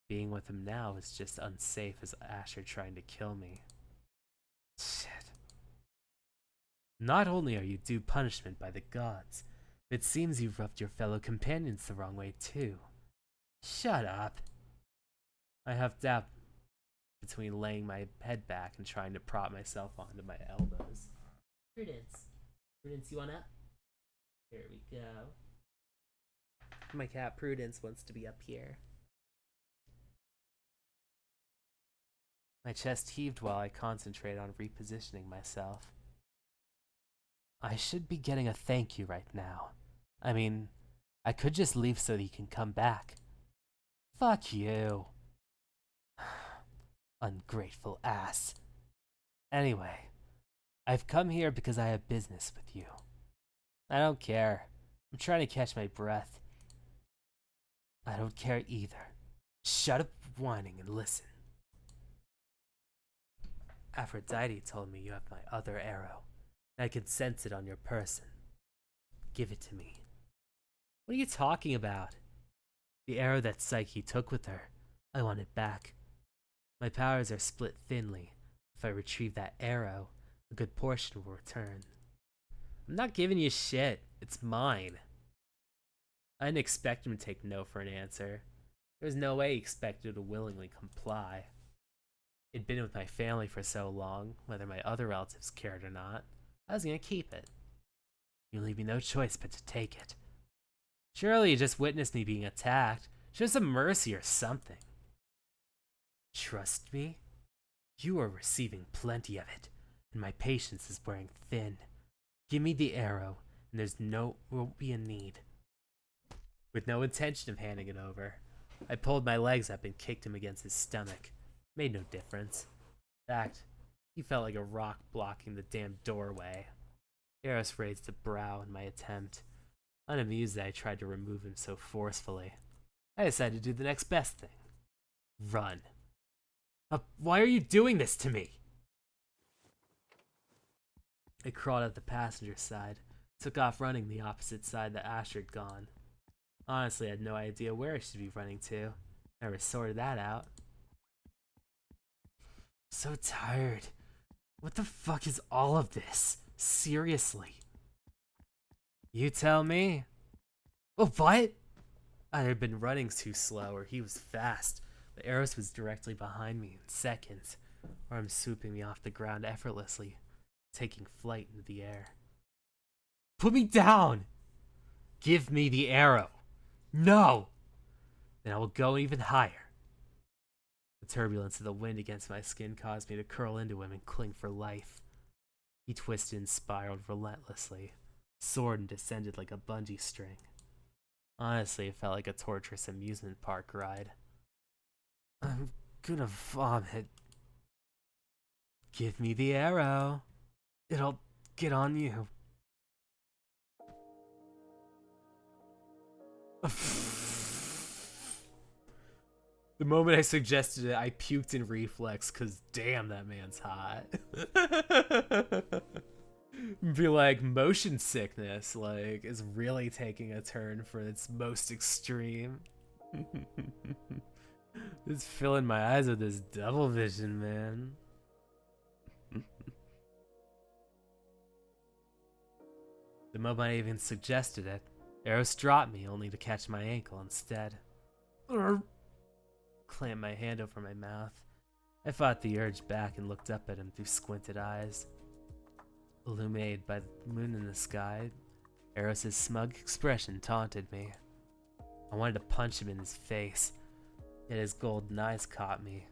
Being with him now was just unsafe as Asher trying to kill me. Shit. Not only are you due punishment by the gods, but it seems you've rubbed your fellow companions the wrong way too. Shut up. I huffed out between laying my head back and trying to prop myself onto my elbows. Prudence. Prudence, you want up? Here we go. My cat Prudence wants to be up here. My chest heaved while I concentrated on repositioning myself. I should be getting a thank you right now. I mean, I could just leave so that you can come back. Fuck you. Ungrateful ass. Anyway, I've come here because I have business with you. I don't care. I'm trying to catch my breath. I don't care either. Shut up whining and listen. Aphrodite told me you have my other arrow, and I can sense it on your person. Give it to me. What are you talking about? The arrow that Psyche took with her. I want it back. My powers are split thinly. If I retrieve that arrow, a good portion will return. I'm not giving you shit. It's mine. I didn't expect him to take no for an answer. There was no way he expected to willingly comply. It'd been with my family for so long, whether my other relatives cared or not. I was gonna keep it. You leave me no choice but to take it. Surely you just witnessed me being attacked. Show some mercy or something. Trust me? You are receiving plenty of it, and my patience is wearing thin. Give me the arrow, and won't be a need. With no intention of handing it over, I pulled my legs up and kicked him against his stomach. Made no difference. In fact, he felt like a rock blocking the damn doorway. Eros raised a brow in my attempt, unamused that I tried to remove him so forcefully. I decided to do the next best thing. Run. Why are you doing this to me? I crawled out the passenger side, took off running the opposite side that Asher had gone. Honestly, I had no idea where I should be running to. Never sorted that out. So tired. What the fuck is all of this? Seriously. You tell me. Oh, what? I had been running too slow, or he was fast, but Eros was directly behind me in seconds, arms swooping me off the ground effortlessly, taking flight into the air. Put me down! Give me the arrow! No! Then I will go even higher. The turbulence of the wind against my skin caused me to curl into him and cling for life. He twisted and spiraled relentlessly, soared and descended like a bungee string. Honestly, it felt like a torturous amusement park ride. I'm gonna vomit. Give me the arrow. It'll get on you. The moment I suggested it, I puked in reflex, cause damn, that man's hot. Be like, motion sickness, like, is really taking a turn for its most extreme. It's filling my eyes with this double vision, man. The moment I even suggested it, Eros dropped me only to catch my ankle instead. clamped my hand over my mouth. I fought the urge back and looked up at him through squinted eyes. Illuminated by the moon in the sky, Eros' smug expression taunted me. I wanted to punch him in his face, yet his golden eyes caught me,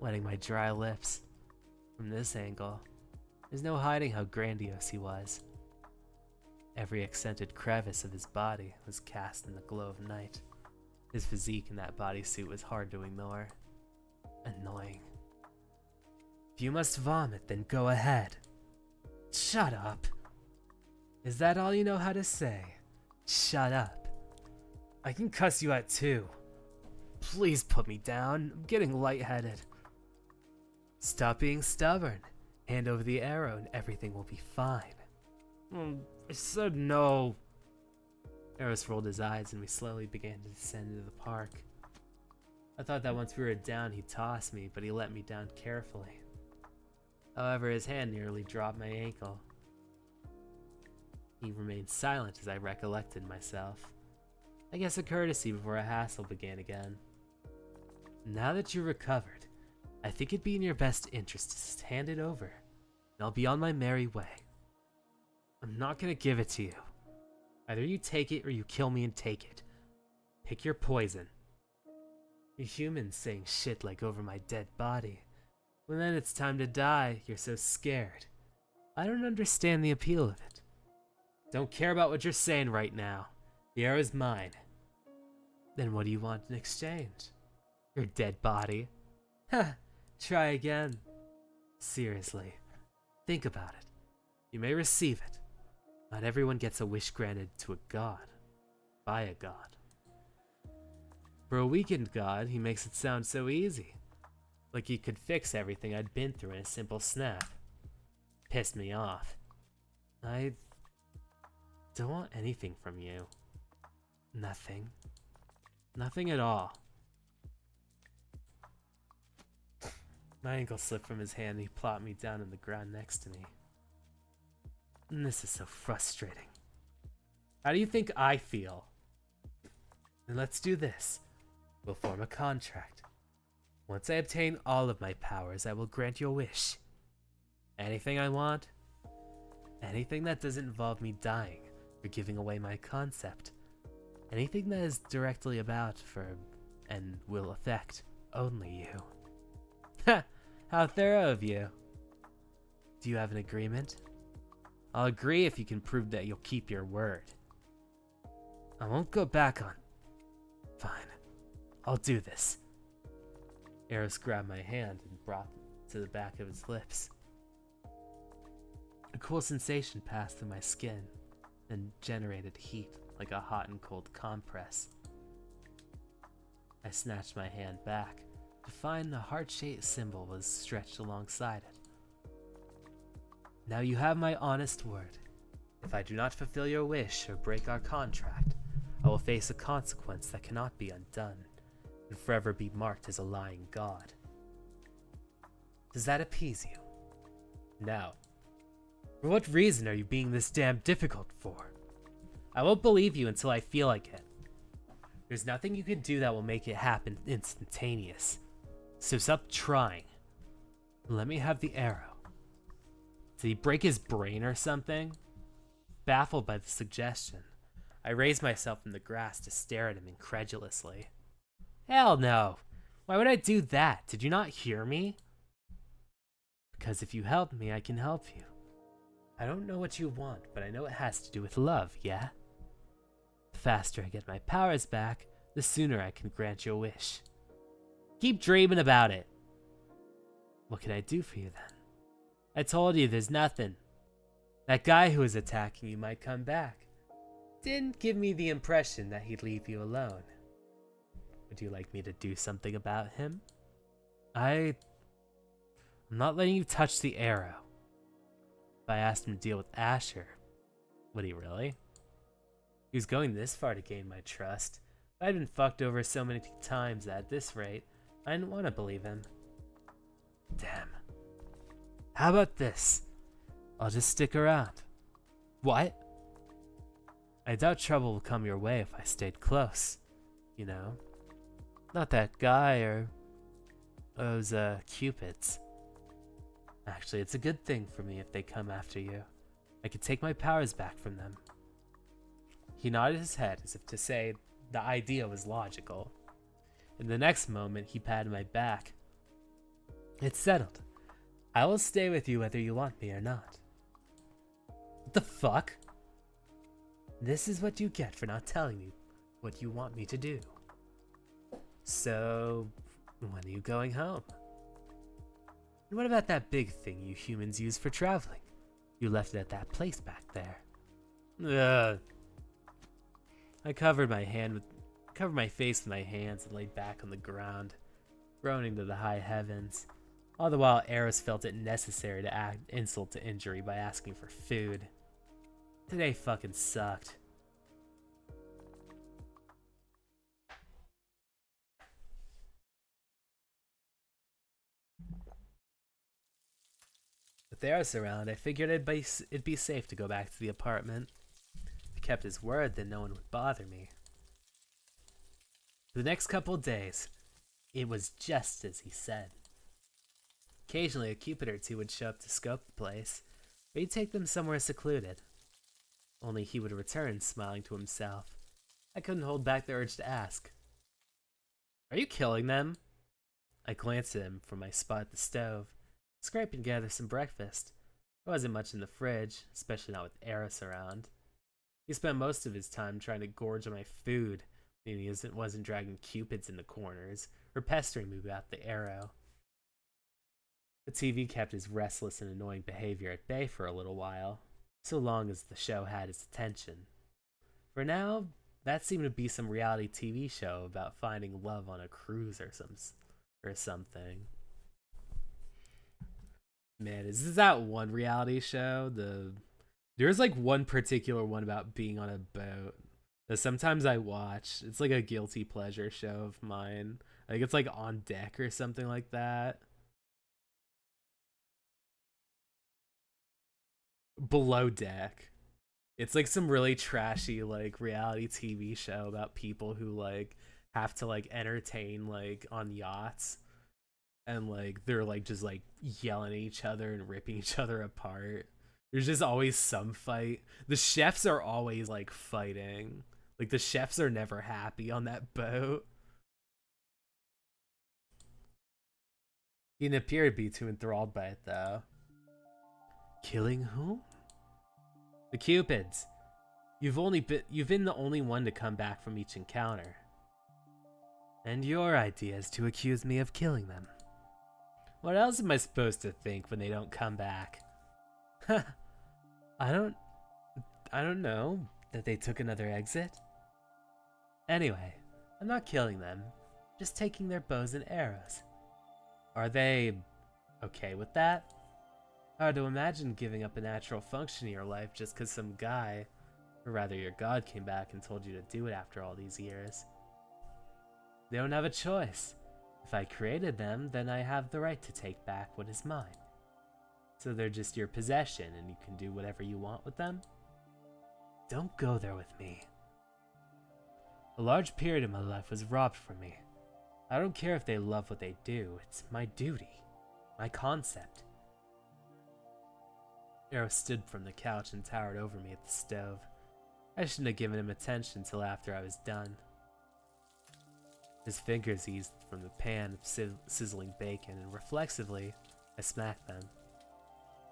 wetting my dry lips. From this angle, there's no hiding how grandiose he was. Every accented crevice of his body was cast in the glow of night. His physique in that bodysuit was hard to ignore. Annoying. If you must vomit, then go ahead. Shut up. Is that all you know how to say? Shut up. I can cuss you out too. Please put me down. I'm getting lightheaded. Stop being stubborn. Hand over the arrow and everything will be fine. I said no. Eros rolled his eyes and we slowly began to descend into the park. I thought that once we were down he'd toss me, but he let me down carefully. However, his hand nearly dropped my ankle. He remained silent as I recollected myself. I guess a courtesy before a hassle began again. Now that you're recovered, I think it'd be in your best interest to just hand it over, and I'll be on my merry way. I'm not gonna give it to you. Either you take it or you kill me and take it. Pick your poison. You humans saying shit like over my dead body. When then it's time to die, you're so scared. I don't understand the appeal of it. Don't care about what you're saying right now. The arrow's mine. Then what do you want in exchange? Your dead body? Ha! Try again. Seriously, think about it. You may receive it. Not everyone gets a wish granted to a god. By a god. For a weakened god, he makes it sound so easy. Like he could fix everything I'd been through in a simple snap. Pissed me off. I don't want anything from you. Nothing. Nothing at all. My ankle slipped from his hand and he plopped me down on the ground next to me. And this is so frustrating. How do you think I feel? Then let's do this. We'll form a contract. Once I obtain all of my powers, I will grant your wish. Anything I want. Anything that doesn't involve me dying or giving away my concept. Anything that is directly about for and will affect only you. Ha! How thorough of you. Do you have an agreement? I'll agree if you can prove that you'll keep your word. I won't go back on. Fine. I'll do this. Eros grabbed my hand and brought it to the back of his lips. A cool sensation passed through my skin and generated heat like a hot and cold compress. I snatched my hand back to find the heart-shaped symbol was stretched alongside it. Now you have my honest word. If I do not fulfill your wish or break our contract, I will face a consequence that cannot be undone and forever be marked as a lying god. Does that appease you? No. For what reason are you being this damn difficult for? I won't believe you until I feel like it. There's nothing you can do that will make it happen instantaneous. So stop trying. Let me have the arrow. Did he break his brain or something? Baffled by the suggestion, I raised myself from the grass to stare at him incredulously. Hell no! Why would I do that? Did you not hear me? Because if you help me, I can help you. I don't know what you want, but I know it has to do with love, yeah? The faster I get my powers back, the sooner I can grant your wish. Keep dreaming about it. What can I do for you then? I told you there's nothing. That guy who was attacking you might come back. Didn't give me the impression that he'd leave you alone. Would you like me to do something about him? I'm not letting you touch the arrow. If I asked him to deal with Asher, would he really? He was going this far to gain my trust. I'd been fucked over so many times that at this rate, I didn't want to believe him. Damn. How about this? I'll just stick around. What? I doubt trouble will come your way if I stayed close, you know? Not that guy or those, cupids. Actually, it's a good thing for me if they come after you. I could take my powers back from them. He nodded his head as if to say the idea was logical. In the next moment, he patted my back. It's settled. I will stay with you whether you want me or not. What the fuck? This is what you get for not telling me what you want me to do. So, when are you going home? And what about that big thing you humans use for traveling? You left it at that place back there. Ugh. I covered my face with my hands and laid back on the ground, groaning to the high heavens. All the while, Eros felt it necessary to add insult to injury by asking for food. Today fucking sucked. With Eros around, I figured it'd be safe to go back to the apartment. If he kept his word, then no one would bother me. For the next couple of days, it was just as he said. Occasionally, a cupid or two would show up to scope the place, but he'd take them somewhere secluded. Only he would return, smiling to himself. I couldn't hold back the urge to ask. Are you killing them? I glanced at him from my spot at the stove, scraping together some breakfast. There wasn't much in the fridge, especially not with Eros around. He spent most of his time trying to gorge on my food, meaning he wasn't dragging cupids in the corners, or pestering me about the arrow. The TV kept his restless and annoying behavior at bay for a little while, so long as the show had his attention. For now, that seemed to be some reality TV show about finding love on a cruise or something. Man, is this that one reality show? There's like one particular one about being on a boat that sometimes I watch. It's like a guilty pleasure show of mine. Like it's like On Deck or something like that. Below Deck. It's like some really trashy like reality TV show about people who like have to like entertain like on yachts, and like they're like just like yelling at each other and ripping each other apart. There's just always some fight. The chefs are always like fighting. Like the chefs are never happy on that boat. He didn't appear to be too enthralled by it though. Killing whom? The Cupids. You've been the only one to come back from each encounter. And your idea is to accuse me of killing them. What else am I supposed to think when they don't come back? I don't know that they took another exit. Anyway, I'm not killing them, just taking their bows and arrows. Are they okay with that? Hard to imagine giving up a natural function in your life just because some guy, or rather your god, came back and told you to do it after all these years. They don't have a choice. If I created them, then I have the right to take back what is mine. So they're just your possession and you can do whatever you want with them? Don't go there with me. A large period of my life was robbed from me. I don't care if they love what they do, it's my duty, my concept. Eros stood from the couch and towered over me at the stove. I shouldn't have given him attention until after I was done. His fingers eased from the pan of sizzling bacon, and reflexively, I smacked them.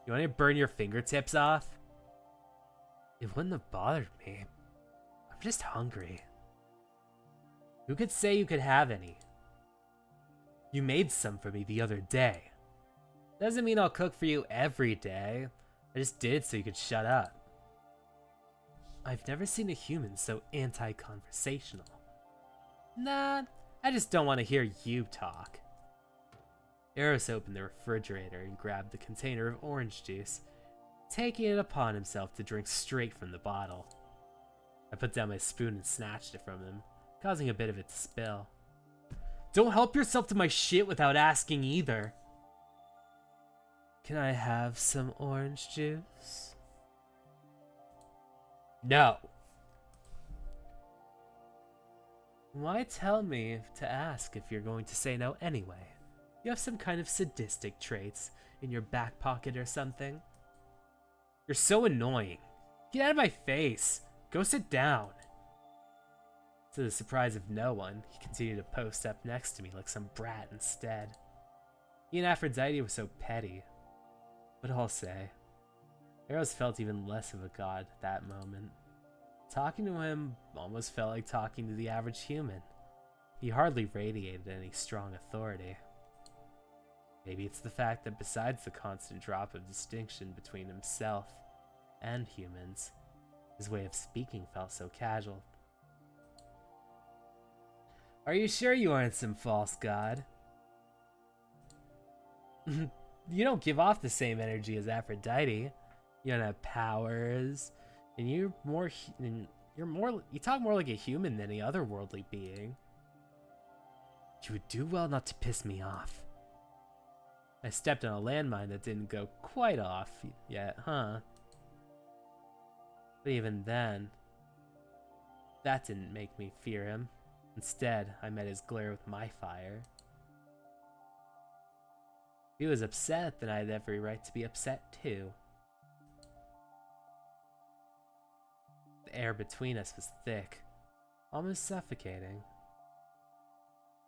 You want to burn your fingertips off? It wouldn't have bothered me. I'm just hungry. Who could say you could have any? You made some for me the other day. Doesn't mean I'll cook for you every day. I just did so you could shut up. I've never seen a human so anti-conversational. Nah, I just don't want to hear you talk. Eros opened the refrigerator and grabbed the container of orange juice, taking it upon himself to drink straight from the bottle. I put down my spoon and snatched it from him, causing a bit of it to spill. Don't help yourself to my shit without asking either. Can I have some orange juice? No. Why tell me to ask if you're going to say no anyway? You have some kind of sadistic traits in your back pocket or something? You're so annoying. Get out of my face. Go sit down. To the surprise of no one, he continued to post up next to me like some brat instead. He and Aphrodite were so petty. But I'll say, Eros felt even less of a god at that moment. Talking to him almost felt like talking to the average human. He hardly radiated any strong authority. Maybe it's the fact that besides the constant drop of distinction between himself and humans, his way of speaking felt so casual. Are you sure you aren't some false god? You don't give off the same energy as Aphrodite. You don't have powers, and you talk more like a human than any otherworldly being. You would do well not to piss me off. I stepped on a landmine that didn't go quite off yet, huh? But even then, that didn't make me fear him. Instead, I met his glare with my fire. If he was upset, then I had every right to be upset too. The air between us was thick, almost suffocating.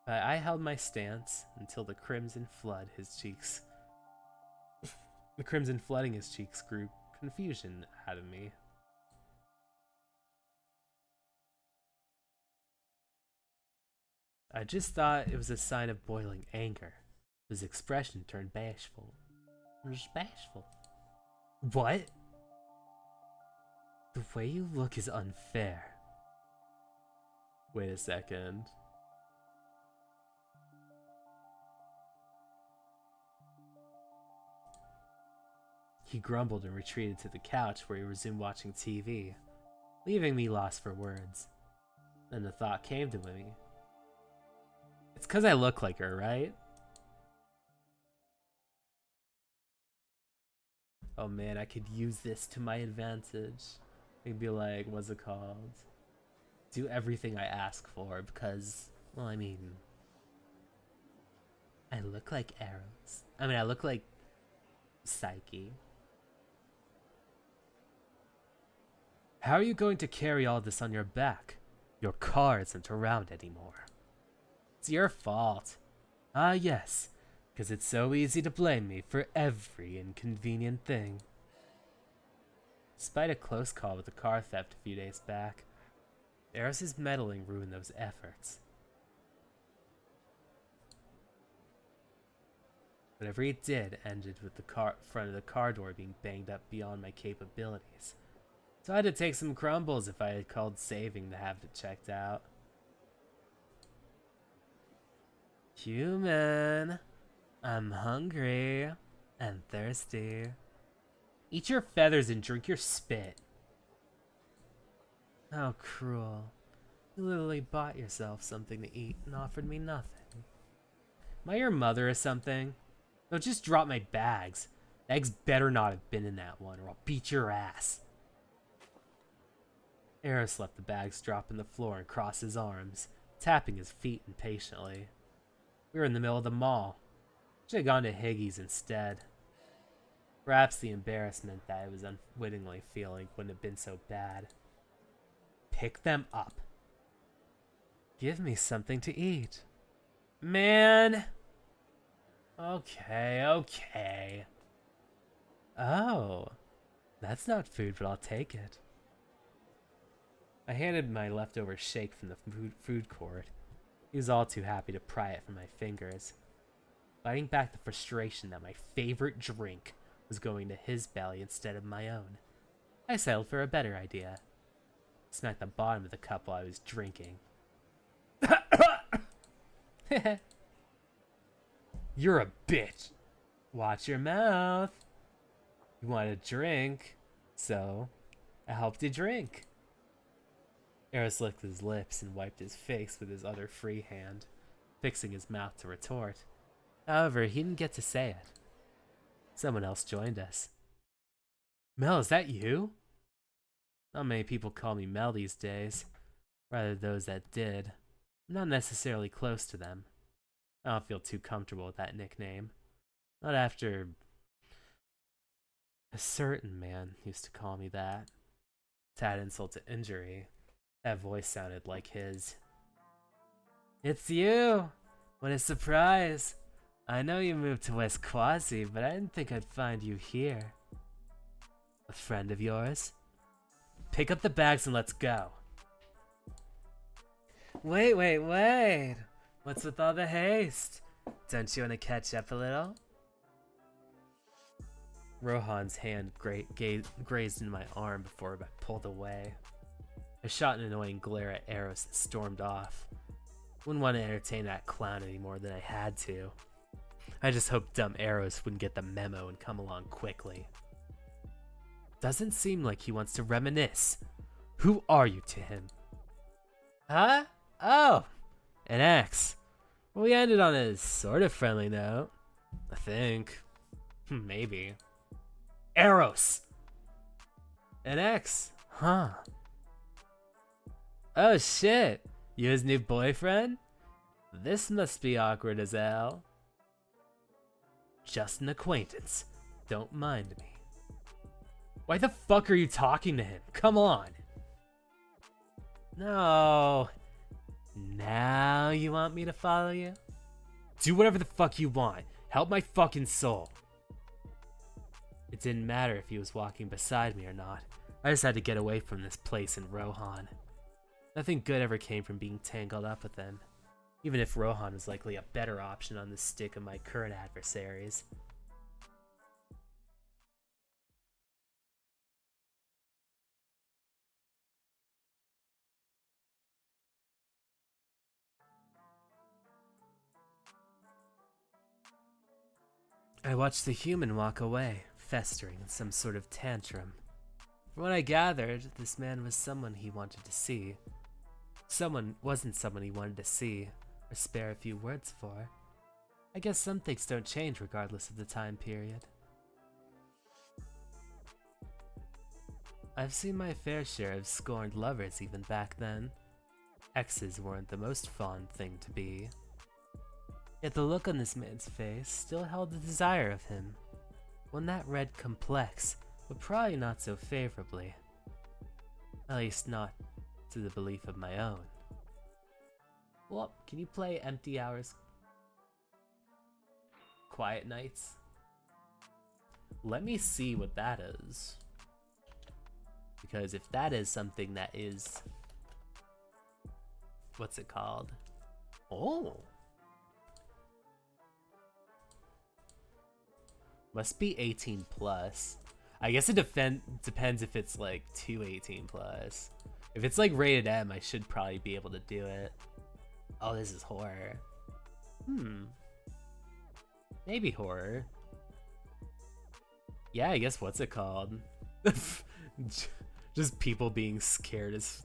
But I held my stance until the crimson flooding his cheeks grew confusion out of me. I just thought it was a sign of boiling anger. His expression turned bashful. Bashful? What? The way you look is unfair. Wait a second. He grumbled and retreated to the couch where he resumed watching TV, leaving me lost for words. Then the thought came to me. It's 'cause I look like her, right? Oh man, I could use this to my advantage. I'd be like, what's it called? Do everything I ask for because, well, I mean, I look like Eros. I look like Psyche. How are you going to carry all this on your back? Your car isn't around anymore. It's your fault. Ah, yes, because it's so easy to blame me for every inconvenient thing. Despite a close call with a car theft a few days back, Eros' meddling ruined those efforts. Whatever he did ended with the front of the car door being banged up beyond my capabilities. So I had to take some crumbles if I had called saving to have it checked out. Human, I'm hungry and thirsty. Eat your feathers and drink your spit. How cruel. You literally bought yourself something to eat and offered me nothing. Am I your mother or something? No, just drop my bags. The eggs better not have been in that one or I'll beat your ass. Eros let the bags drop on the floor and crossed his arms, tapping his feet impatiently. We were in the middle of the mall. Should have gone to Higgy's instead. Perhaps the embarrassment that I was unwittingly feeling wouldn't have been so bad. Pick them up. Give me something to eat. Man! Okay. Oh, that's not food, but I'll take it. I handed my leftover shake from the food court. He was all too happy to pry it from my fingers, fighting back the frustration that my favorite drink was going to his belly instead of my own. I settled for a better idea. Smacked the bottom of the cup while I was drinking. You're a bitch. Watch your mouth. You want a drink, so I helped you drink. Eros licked his lips and wiped his face with his other free hand, fixing his mouth to retort. However, he didn't get to say it. Someone else joined us. Mel, is that you? Not many people call me Mel these days. Rather those that did. I'm not necessarily close to them. I don't feel too comfortable with that nickname. Not after a certain man used to call me that. To add insult to injury, that voice sounded like his. It's you! What a surprise! I know you moved to West Quasi, but I didn't think I'd find you here. A friend of yours? Pick up the bags and let's go. Wait. What's with all the haste? Don't you want to catch up a little? Rohan's hand grazed into my arm before I pulled away. I shot an annoying glare at Eros and stormed off. Wouldn't want to entertain that clown any more than I had to. I just hoped dumb Eros wouldn't get the memo and come along quickly. Doesn't seem like he wants to reminisce. Who are you to him? Huh? Oh, an ex. We ended on a sort of friendly note. I think. Maybe. Eros! An ex? Huh. Oh shit! You his new boyfriend? This must be awkward as hell. Just an acquaintance. Don't mind me. Why the fuck are you talking to him? Come on! No. Now you want me to follow you? Do whatever the fuck you want. Help my fucking soul. It didn't matter if he was walking beside me or not. I just had to get away from this place in Rohan. Nothing good ever came from being tangled up with him, even if Rohan was likely a better option on the stick of my current adversaries. I watched the human walk away, festering in some sort of tantrum. From what I gathered, this man was someone he wanted to see. Wasn't someone he wanted to see, or spare a few words for. I guess some things don't change regardless of the time period. I've seen my fair share of scorned lovers even back then. Exes weren't the most fond thing to be. Yet the look on this man's face still held the desire of him. One that read complex, but probably not so favorably. At least not to the belief of my own. Well, can you play Empty Hours Quiet Nights? Let me see what that is. Because if that is something that is... What's it called? Oh! Must be 18 plus. I guess it depends if it's like 218 plus. If it's like rated M, I should probably be able to do it. Oh, this is horror. Maybe horror. Yeah, I guess what's it called? Just people being scared as...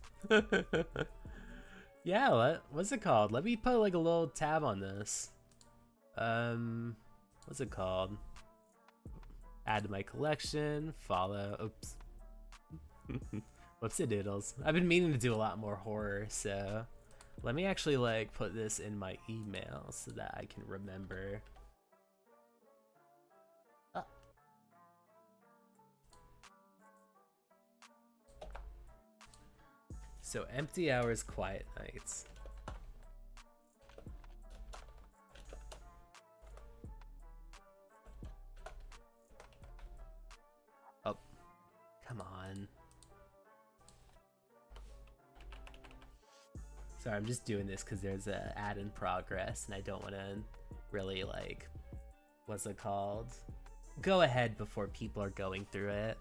Yeah, what's it called? Let me put like a little tab on this. What's it called? Add to my collection, follow, oops. Whoopsie doodles. I've been meaning to do a lot more horror, so let me actually like put this in my email so that I can remember. So Empty Hours, Quiet Nights. Oh, come on. Sorry, I'm just doing this because there's an ad in progress and I don't want to really like, what's it called? Go ahead before people are going through it.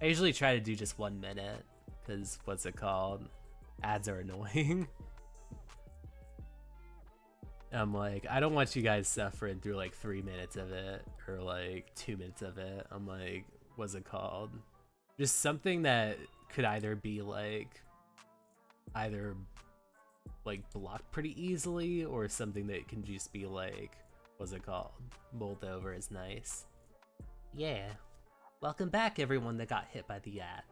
I usually try to do just 1 minute because what's it called? Ads are annoying. I'm like, I don't want you guys suffering through like 3 minutes of it or like 2 minutes of it. I'm like, what's it called? Just something that could either be like blocked pretty easily or something that can just be like, what's it called? Mulled over is nice. Yeah. Welcome back, everyone that got hit by the ad.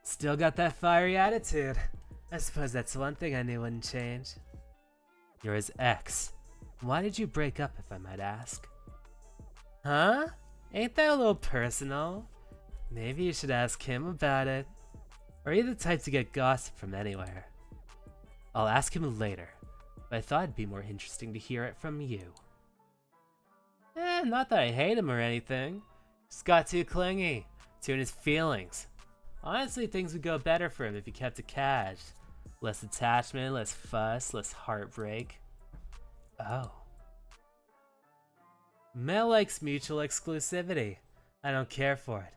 Still got that fiery attitude. I suppose that's one thing I knew wouldn't change. You're his ex. Why did you break up, if I might ask? Huh? Ain't that a little personal? Maybe you should ask him about it. Or are you the type to get gossip from anywhere? I'll ask him later, but I thought it'd be more interesting to hear it from you. Not that I hate him or anything. Just got too clingy, too in his feelings. Honestly, things would go better for him if he kept it cash. Less attachment, less fuss, less heartbreak. Oh. Mel likes mutual exclusivity. I don't care for it.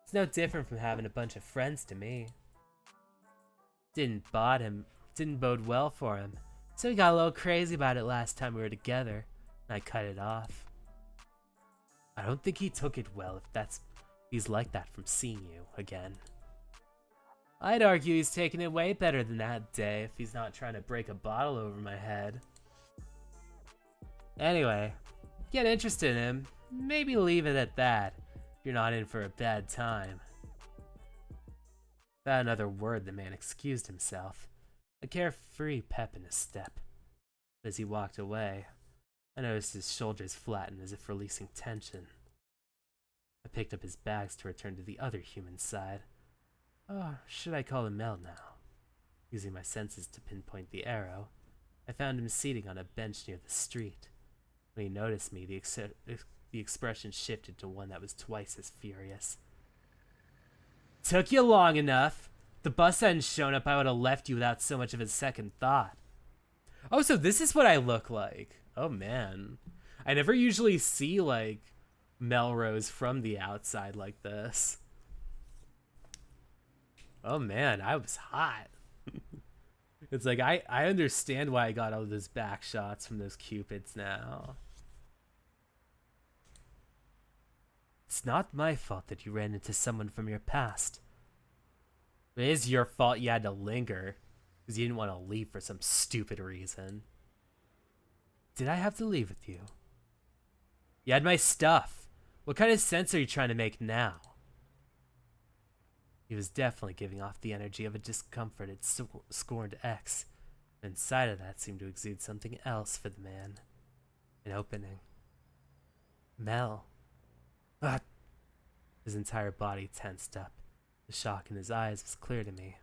It's no different from having a bunch of friends to me. Didn't bode well for him, so he got a little crazy about it last time we were together, and I cut it off. I don't think he took it well if he's like that from seeing you again. I'd argue he's taking it way better than that day if he's not trying to break a bottle over my head. Anyway, get interested in him, maybe leave it at that if you're not in for a bad time. Without another word, the man excused himself, a carefree pep in his step. But as he walked away, I noticed his shoulders flatten as if releasing tension. I picked up his bags to return to the other human side. Oh, should I call him Mel now? Using my senses to pinpoint the arrow, I found him seating on a bench near the street. When he noticed me, the expression shifted to one that was twice as furious. Took you long enough. If the bus hadn't shown up, I would have left you without so much of a second thought. Oh, so this is what I look like. Oh man. I never usually see like Melrose from the outside like this. Oh man, I was hot. It's like I understand why I got all those back shots from those cupids now. It's not my fault that you ran into someone from your past. It is your fault you had to linger, because you didn't want to leave for some stupid reason. Did I have to leave with you? You had my stuff. What kind of sense are you trying to make now? He was definitely giving off the energy of a discomforted, scorned ex. But inside of that seemed to exude something else for the man. An opening. Mel. Ah. His entire body tensed up. The shock in his eyes was clear to me.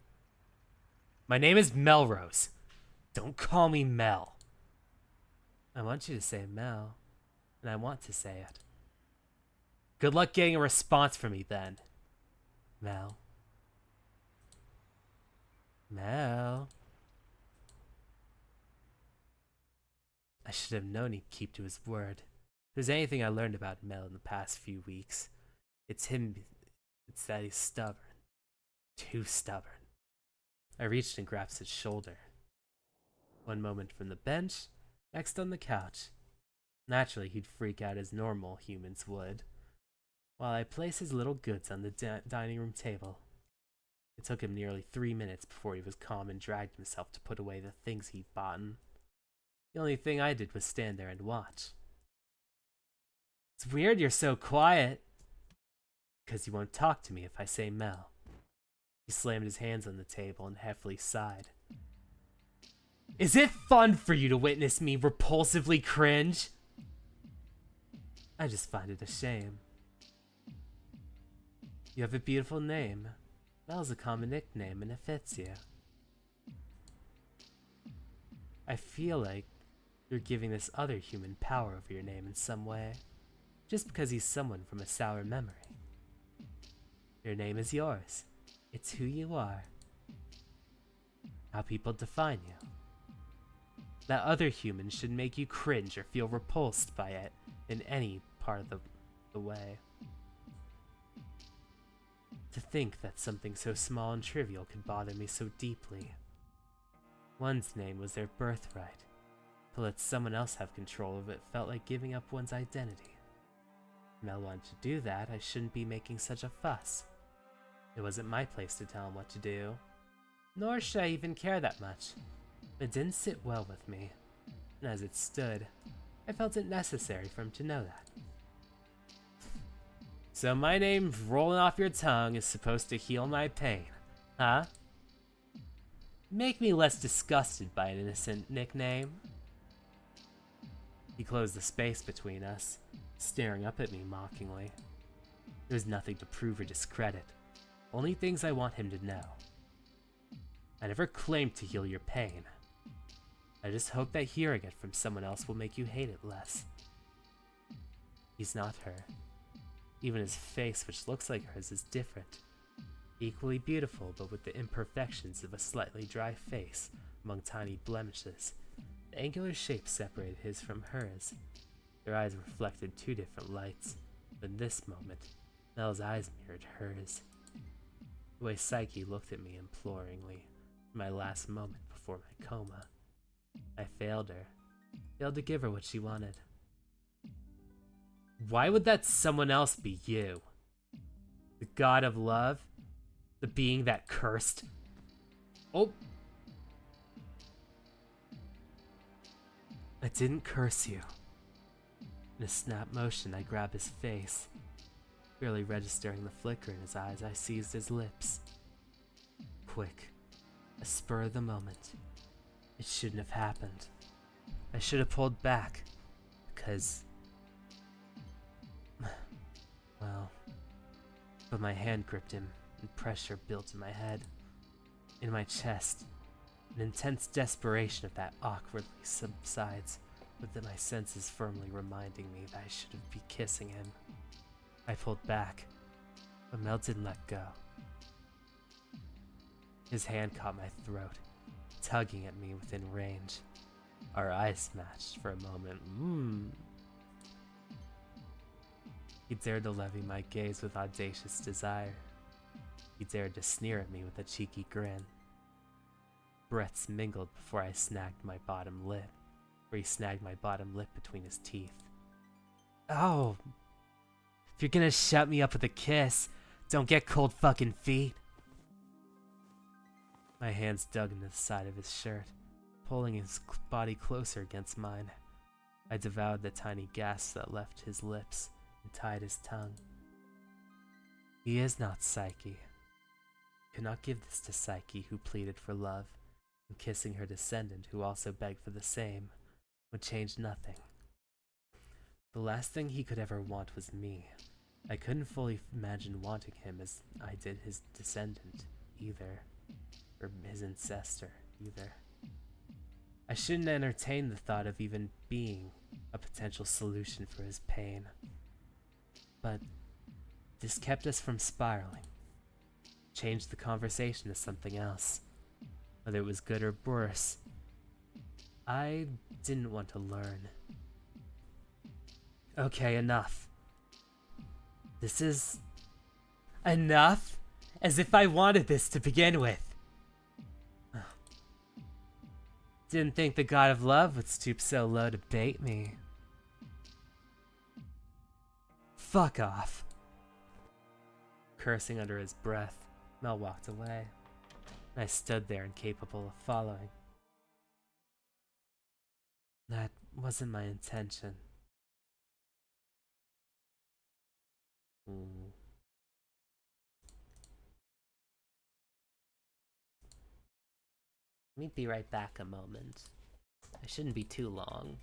My name is Melrose. Don't call me Mel. I want you to say Mel, and I want to say it. Good luck getting a response from me then. Mel. Mel. I should have known he'd keep to his word. If there's anything I learned about Mel in the past few weeks, it's that he's stubborn. Too stubborn. I reached and grasped his shoulder. One moment from the bench, next on the couch. Naturally, he'd freak out as normal humans would, while I placed his little goods on the dining room table. It took him nearly 3 minutes before he was calm and dragged himself to put away the things he'd bought. The only thing I did was stand there and watch. It's weird you're so quiet. Because you won't talk to me if I say Mel. He slammed his hands on the table and heavily sighed. Is it fun for you to witness me repulsively cringe? I just find it a shame. You have a beautiful name. Mel's a common nickname and it fits you. I feel like you're giving this other human power over your name in some way, just because he's someone from a sour memory. Your name is yours. It's who you are. How people define you. That other human should make you cringe or feel repulsed by it in any part of the way. To think that something so small and trivial could bother me so deeply. One's name was their birthright. To let someone else have control of it felt like giving up one's identity. If Mel wanted to do that, I shouldn't be making such a fuss. It wasn't my place to tell him what to do. Nor should I even care that much. It didn't sit well with me. And as it stood, I felt it necessary for him to know that. So my name rolling off your tongue is supposed to heal my pain. Huh? Make me less disgusted by an innocent nickname. He closed the space between us, staring up at me mockingly. There's nothing to prove or discredit, only things I want him to know. I never claimed to heal your pain. I just hope that hearing it from someone else will make you hate it less. He's not her. Even his face, which looks like hers, is different. Equally beautiful, but with the imperfections of a slightly dry face among tiny blemishes. The angular shape separated his from hers. Their eyes reflected two different lights, but in this moment, Mel's eyes mirrored hers. The way Psyche looked at me imploringly, in my last moment before my coma. I failed her. Failed to give her what she wanted. Why would that someone else be you? The god of love? The being that cursed? Oh! I didn't curse you. In a snap motion, I grabbed his face. Barely registering the flicker in his eyes, I seized his lips. Quick. A spur of the moment. It shouldn't have happened. I should have pulled back. Because... well... But my hand gripped him, and pressure built in my head. In my chest. An intense desperation of that awkwardly subsides, with my senses firmly reminding me that I should be kissing him. I pulled back, but Mel didn't let go. His hand caught my throat, tugging at me within range. Our eyes matched for a moment. He dared to levy my gaze with audacious desire. He dared to sneer at me with a cheeky grin. Breaths mingled before I snagged my bottom lip, where he snagged my bottom lip between his teeth. Oh! If you're gonna shut me up with a kiss, don't get cold fucking feet. My hands dug into the side of his shirt, pulling his body closer against mine. I devoured the tiny gasps that left his lips and tied his tongue. He is not Psyche. I could not give this to Psyche, who pleaded for love, and kissing her descendant, who also begged for the same, would change nothing. The last thing he could ever want was me. I couldn't fully imagine wanting him as I did his descendant, either. Or his ancestor, either. I shouldn't entertain the thought of even being a potential solution for his pain. But this kept us from spiraling. Changed the conversation to something else. Whether it was good or worse, I didn't want to learn. Okay, enough. This is... enough? As if I wanted this to begin with. Didn't think the god of love would stoop so low to bait me. Fuck off. Cursing under his breath, Mel walked away. I stood there incapable of following. That wasn't my intention. Let me be right back a moment. I shouldn't be too long.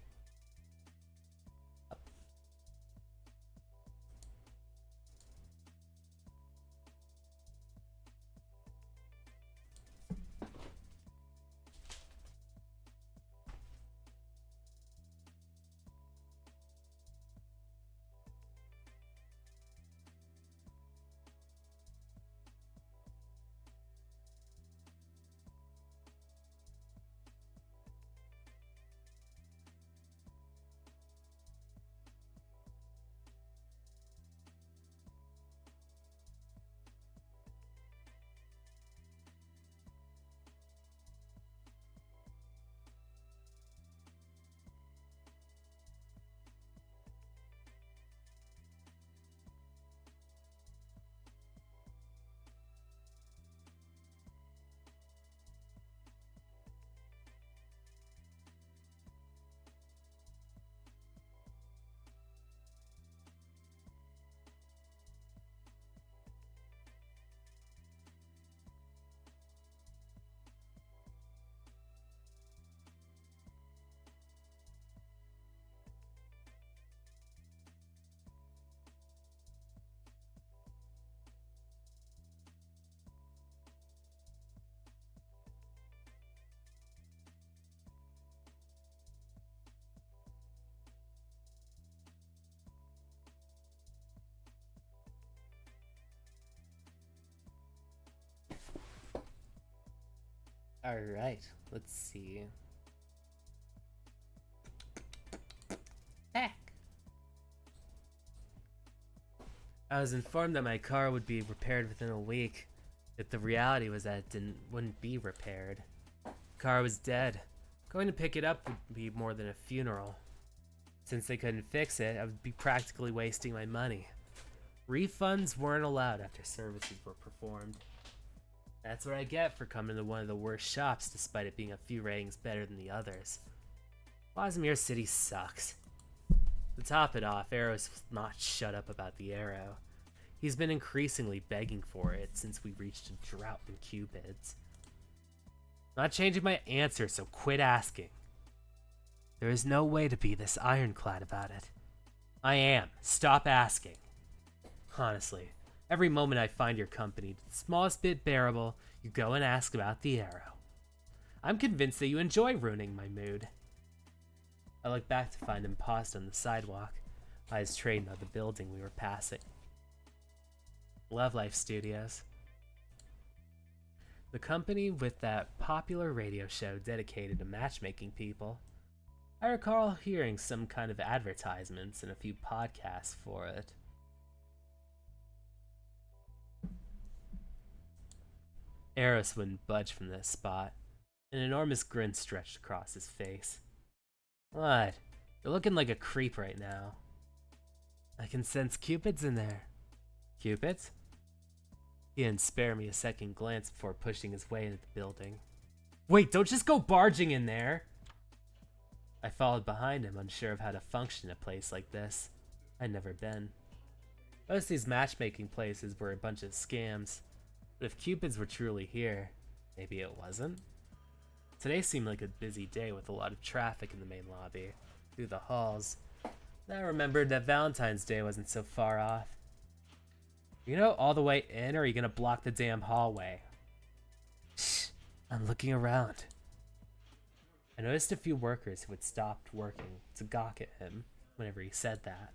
Alright, let's see. Heck. I was informed that my car would be repaired within a week, yet the reality was that it wouldn't be repaired. The car was dead. Going to pick it up would be more than a funeral. Since they couldn't fix it, I would be practically wasting my money. Refunds weren't allowed after services were performed. That's what I get for coming to one of the worst shops despite it being a few ratings better than the others. Bosmere City sucks. To top it off, Eros will not shut up about the arrow. He's been increasingly begging for it since we reached a drought in Cupids. Not changing my answer, so quit asking. There is no way to be this ironclad about it. I am. Stop asking. Honestly, every moment I find your company the smallest bit bearable, you go and ask about the arrow. I'm convinced that you enjoy ruining my mood. I look back to find him paused on the sidewalk, eyes trained on the building we were passing. Love Life Studios. The company with that popular radio show dedicated to matchmaking people. I recall hearing some kind of advertisements and a few podcasts for it. Eros wouldn't budge from this spot. An enormous grin stretched across his face. What? You're looking like a creep right now. I can sense Cupids in there. Cupids? He didn't spare me a second glance before pushing his way into the building. Wait, don't just go barging in there! I followed behind him, unsure of how to function in a place like this. I'd never been. Most of these matchmaking places were a bunch of scams. But if Cupids were truly here, maybe it wasn't? Today seemed like a busy day with a lot of traffic in the main lobby, through the halls. Then I remembered that Valentine's Day wasn't so far off. You know all the way in, or are you gonna block the damn hallway? Shh, I'm looking around. I noticed a few workers who had stopped working to gawk at him whenever he said that.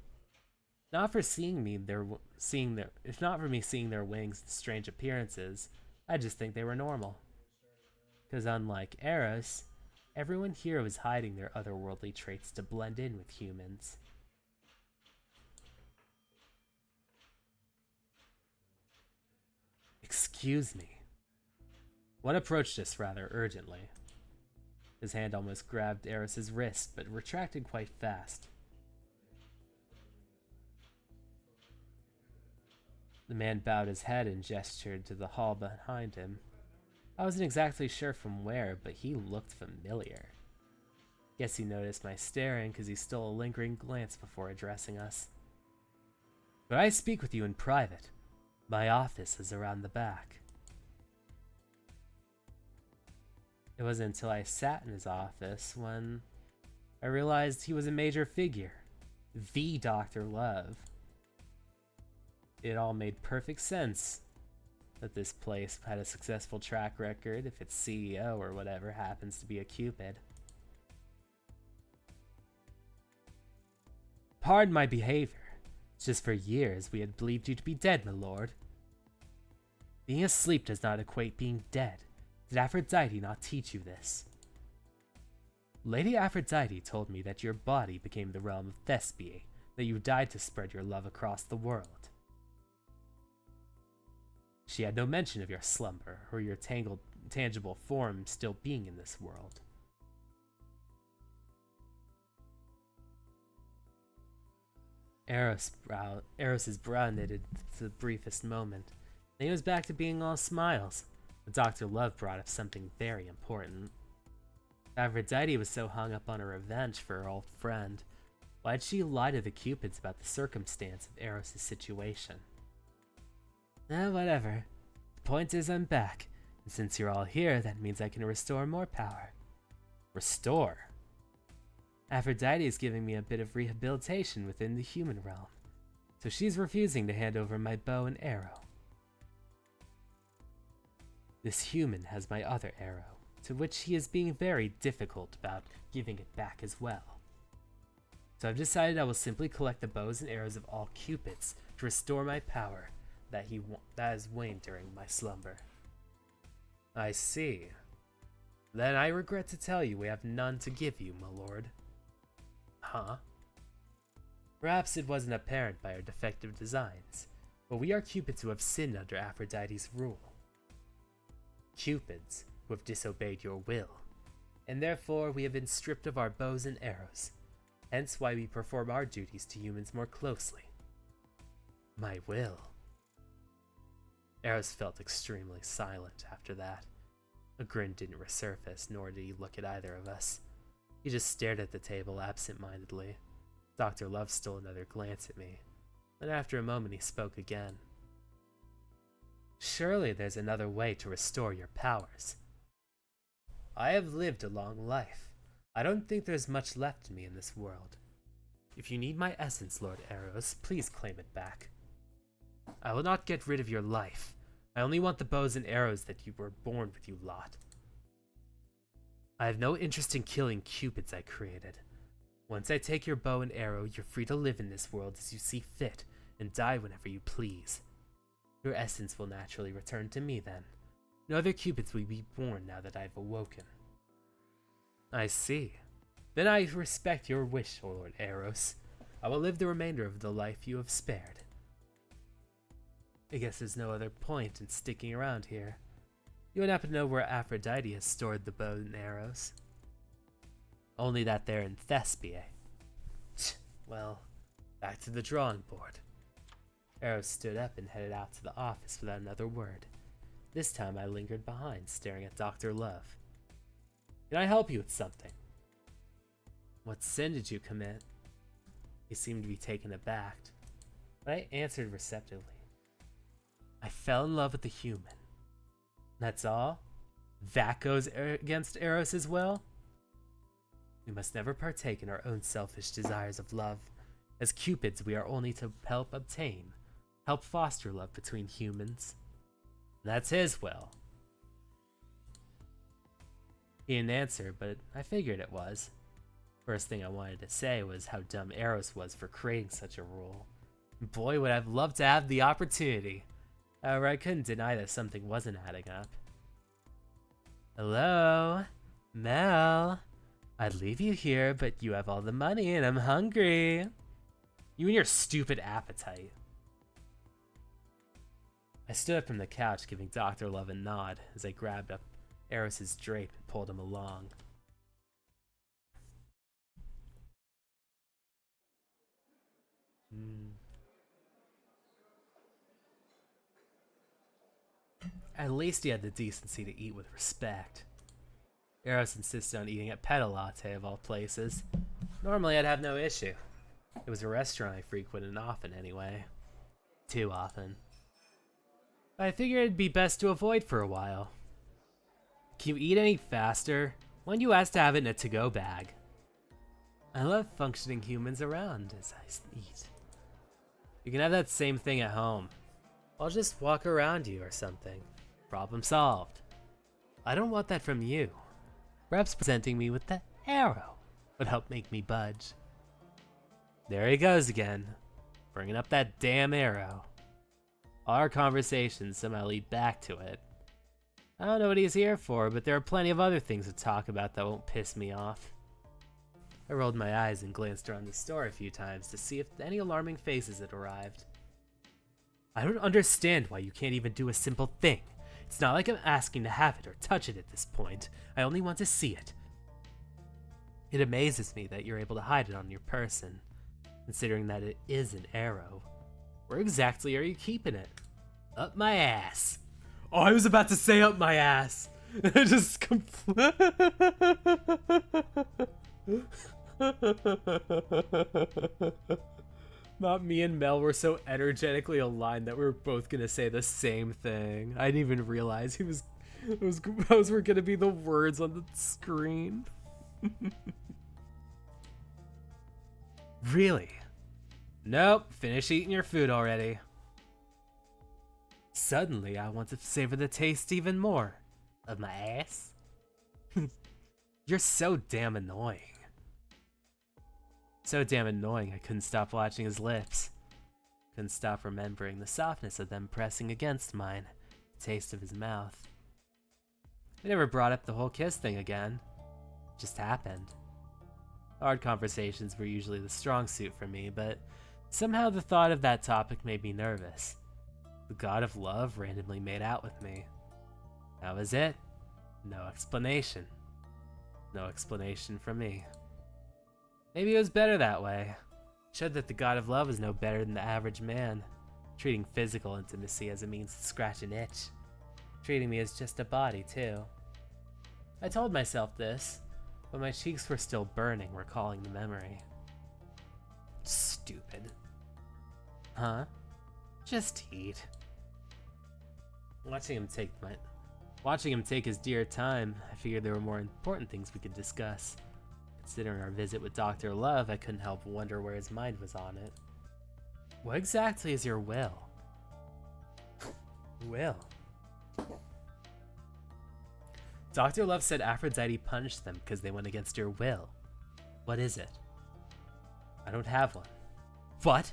Not for if not for me seeing their wings and strange appearances, I just think they were normal. Because unlike Eros, everyone here was hiding their otherworldly traits to blend in with humans. Excuse me. One approached us rather urgently. His hand almost grabbed Eros's wrist, but retracted quite fast. The man bowed his head and gestured to the hall behind him. I wasn't exactly sure from where, but he looked familiar. Guess he noticed my staring because he stole a lingering glance before addressing us. But I speak with you in private. My office is around the back. It wasn't until I sat in his office when I realized he was a major figure. The Dr. Love. It all made perfect sense that this place had a successful track record if its CEO or whatever happens to be a Cupid. Pardon my behavior. It's just for years we had believed you to be dead, my lord. Being asleep does not equate being dead. Did Aphrodite not teach you this? Lady Aphrodite told me that your body became the realm of Thespiae, that you died to spread your love across the world. She had no mention of your slumber, or your tangible form still being in this world. Eros's brow knitted for the briefest moment. Then he was back to being all smiles. But Dr. Love brought up something very important. Aphrodite was so hung up on her revenge for her old friend. Why'd she lie to the Cupids about the circumstance of Eros' situation? Whatever. The point is I'm back, and since you're all here, that means I can restore more power. Restore? Aphrodite is giving me a bit of rehabilitation within the human realm, so she's refusing to hand over my bow and arrow. This human has my other arrow, to which he is being very difficult about giving it back as well. So I've decided I will simply collect the bows and arrows of all Cupids to restore my power that has waned during my slumber. I see. Then I regret to tell you we have none to give you, my lord. Huh? Perhaps it wasn't apparent by our defective designs, but we are Cupids who have sinned under Aphrodite's rule. Cupids who have disobeyed your will, and therefore we have been stripped of our bows and arrows, hence why we perform our duties to humans more closely. My will. Eros felt extremely silent after that. A grin didn't resurface, nor did he look at either of us. He just stared at the table absent-mindedly. Dr. Love stole another glance at me. Then after a moment he spoke again. Surely there's another way to restore your powers. I have lived a long life. I don't think there's much left in me in this world. If you need my essence, Lord Eros, please claim it back. I will not get rid of your life. I only want the bows and arrows that you were born with, you lot. I have no interest in killing Cupids I created. Once I take your bow and arrow, you're free to live in this world as you see fit, and die whenever you please. Your essence will naturally return to me then. No other Cupids will be born now that I've awoken. I see. Then I respect your wish, O Lord Eros. I will live the remainder of the life you have spared. I guess there's no other point in sticking around here. You would happen to know where Aphrodite has stored the bow and arrows? Only that they're in Thespia. Well, back to the drawing board. Eros stood up and headed out to the office without another word. This time I lingered behind, staring at Dr. Love. Can I help you with something? What sin did you commit? He seemed to be taken aback, but I answered receptively. I fell in love with a human. That's all? That goes against Eros as well? We must never partake in our own selfish desires of love. As Cupids, we are only to help foster love between humans. That's his will. He didn't answer, but I figured it was. First thing I wanted to say was how dumb Eros was for creating such a rule. Boy, would I've loved to have the opportunity. However, I couldn't deny that something wasn't adding up. Hello? Mel? I'd leave you here, but you have all the money and I'm hungry. You and your stupid appetite. I stood up from the couch, giving Dr. Love a nod as I grabbed up Eros' drape and pulled him along. At least he had the decency to eat with respect. Eros insisted on eating at Peta Latte of all places. Normally I'd have no issue. It was a restaurant I frequented often anyway. Too often. But I figured it'd be best to avoid for a while. Can you eat any faster? When you asked to have it in a to-go bag? I love functioning humans around as I eat. You can have that same thing at home. I'll just walk around you or something. Problem solved. I don't want that from you. Perhaps presenting me with the arrow would help make me budge. There he goes again, bringing up that damn arrow. Our conversations somehow lead back to it. I don't know what he's here for, but there are plenty of other things to talk about that won't piss me off. I rolled my eyes and glanced around the store a few times to see if any alarming faces had arrived. I don't understand why you can't even do a simple thing. It's not like I'm asking to have it or touch it at this point. I only want to see it. It amazes me that you're able to hide it on your person, considering that it is an arrow. Where exactly are you keeping it? Up my ass. Oh, I was about to say up my ass. I just Not me and Mel were so energetically aligned that we were both gonna say the same thing. I didn't even realize those were gonna be the words on the screen. Really? Nope, finish eating your food already. Suddenly, I want to savor the taste even more. Of my ass? You're so damn annoying. So damn annoying I couldn't stop watching his lips. Couldn't stop remembering the softness of them pressing against mine, the taste of his mouth. We never brought up the whole kiss thing again. It just happened. Hard conversations were usually the strong suit for me, but somehow the thought of that topic made me nervous. The god of love randomly made out with me. That was it. No explanation. No explanation from me. Maybe it was better that way. It showed that the god of love was no better than the average man, treating physical intimacy as a means to scratch an itch. Treating me as just a body, too. I told myself this, but my cheeks were still burning, recalling the memory. Stupid. Huh? Just eat. Watching him take his dear time, I figured there were more important things we could discuss. Considering our visit with Dr. Love, I couldn't help but wonder where his mind was on it. What exactly is your will? Will? Dr. Love said Aphrodite punished them because they went against your will. What is it? I don't have one. What?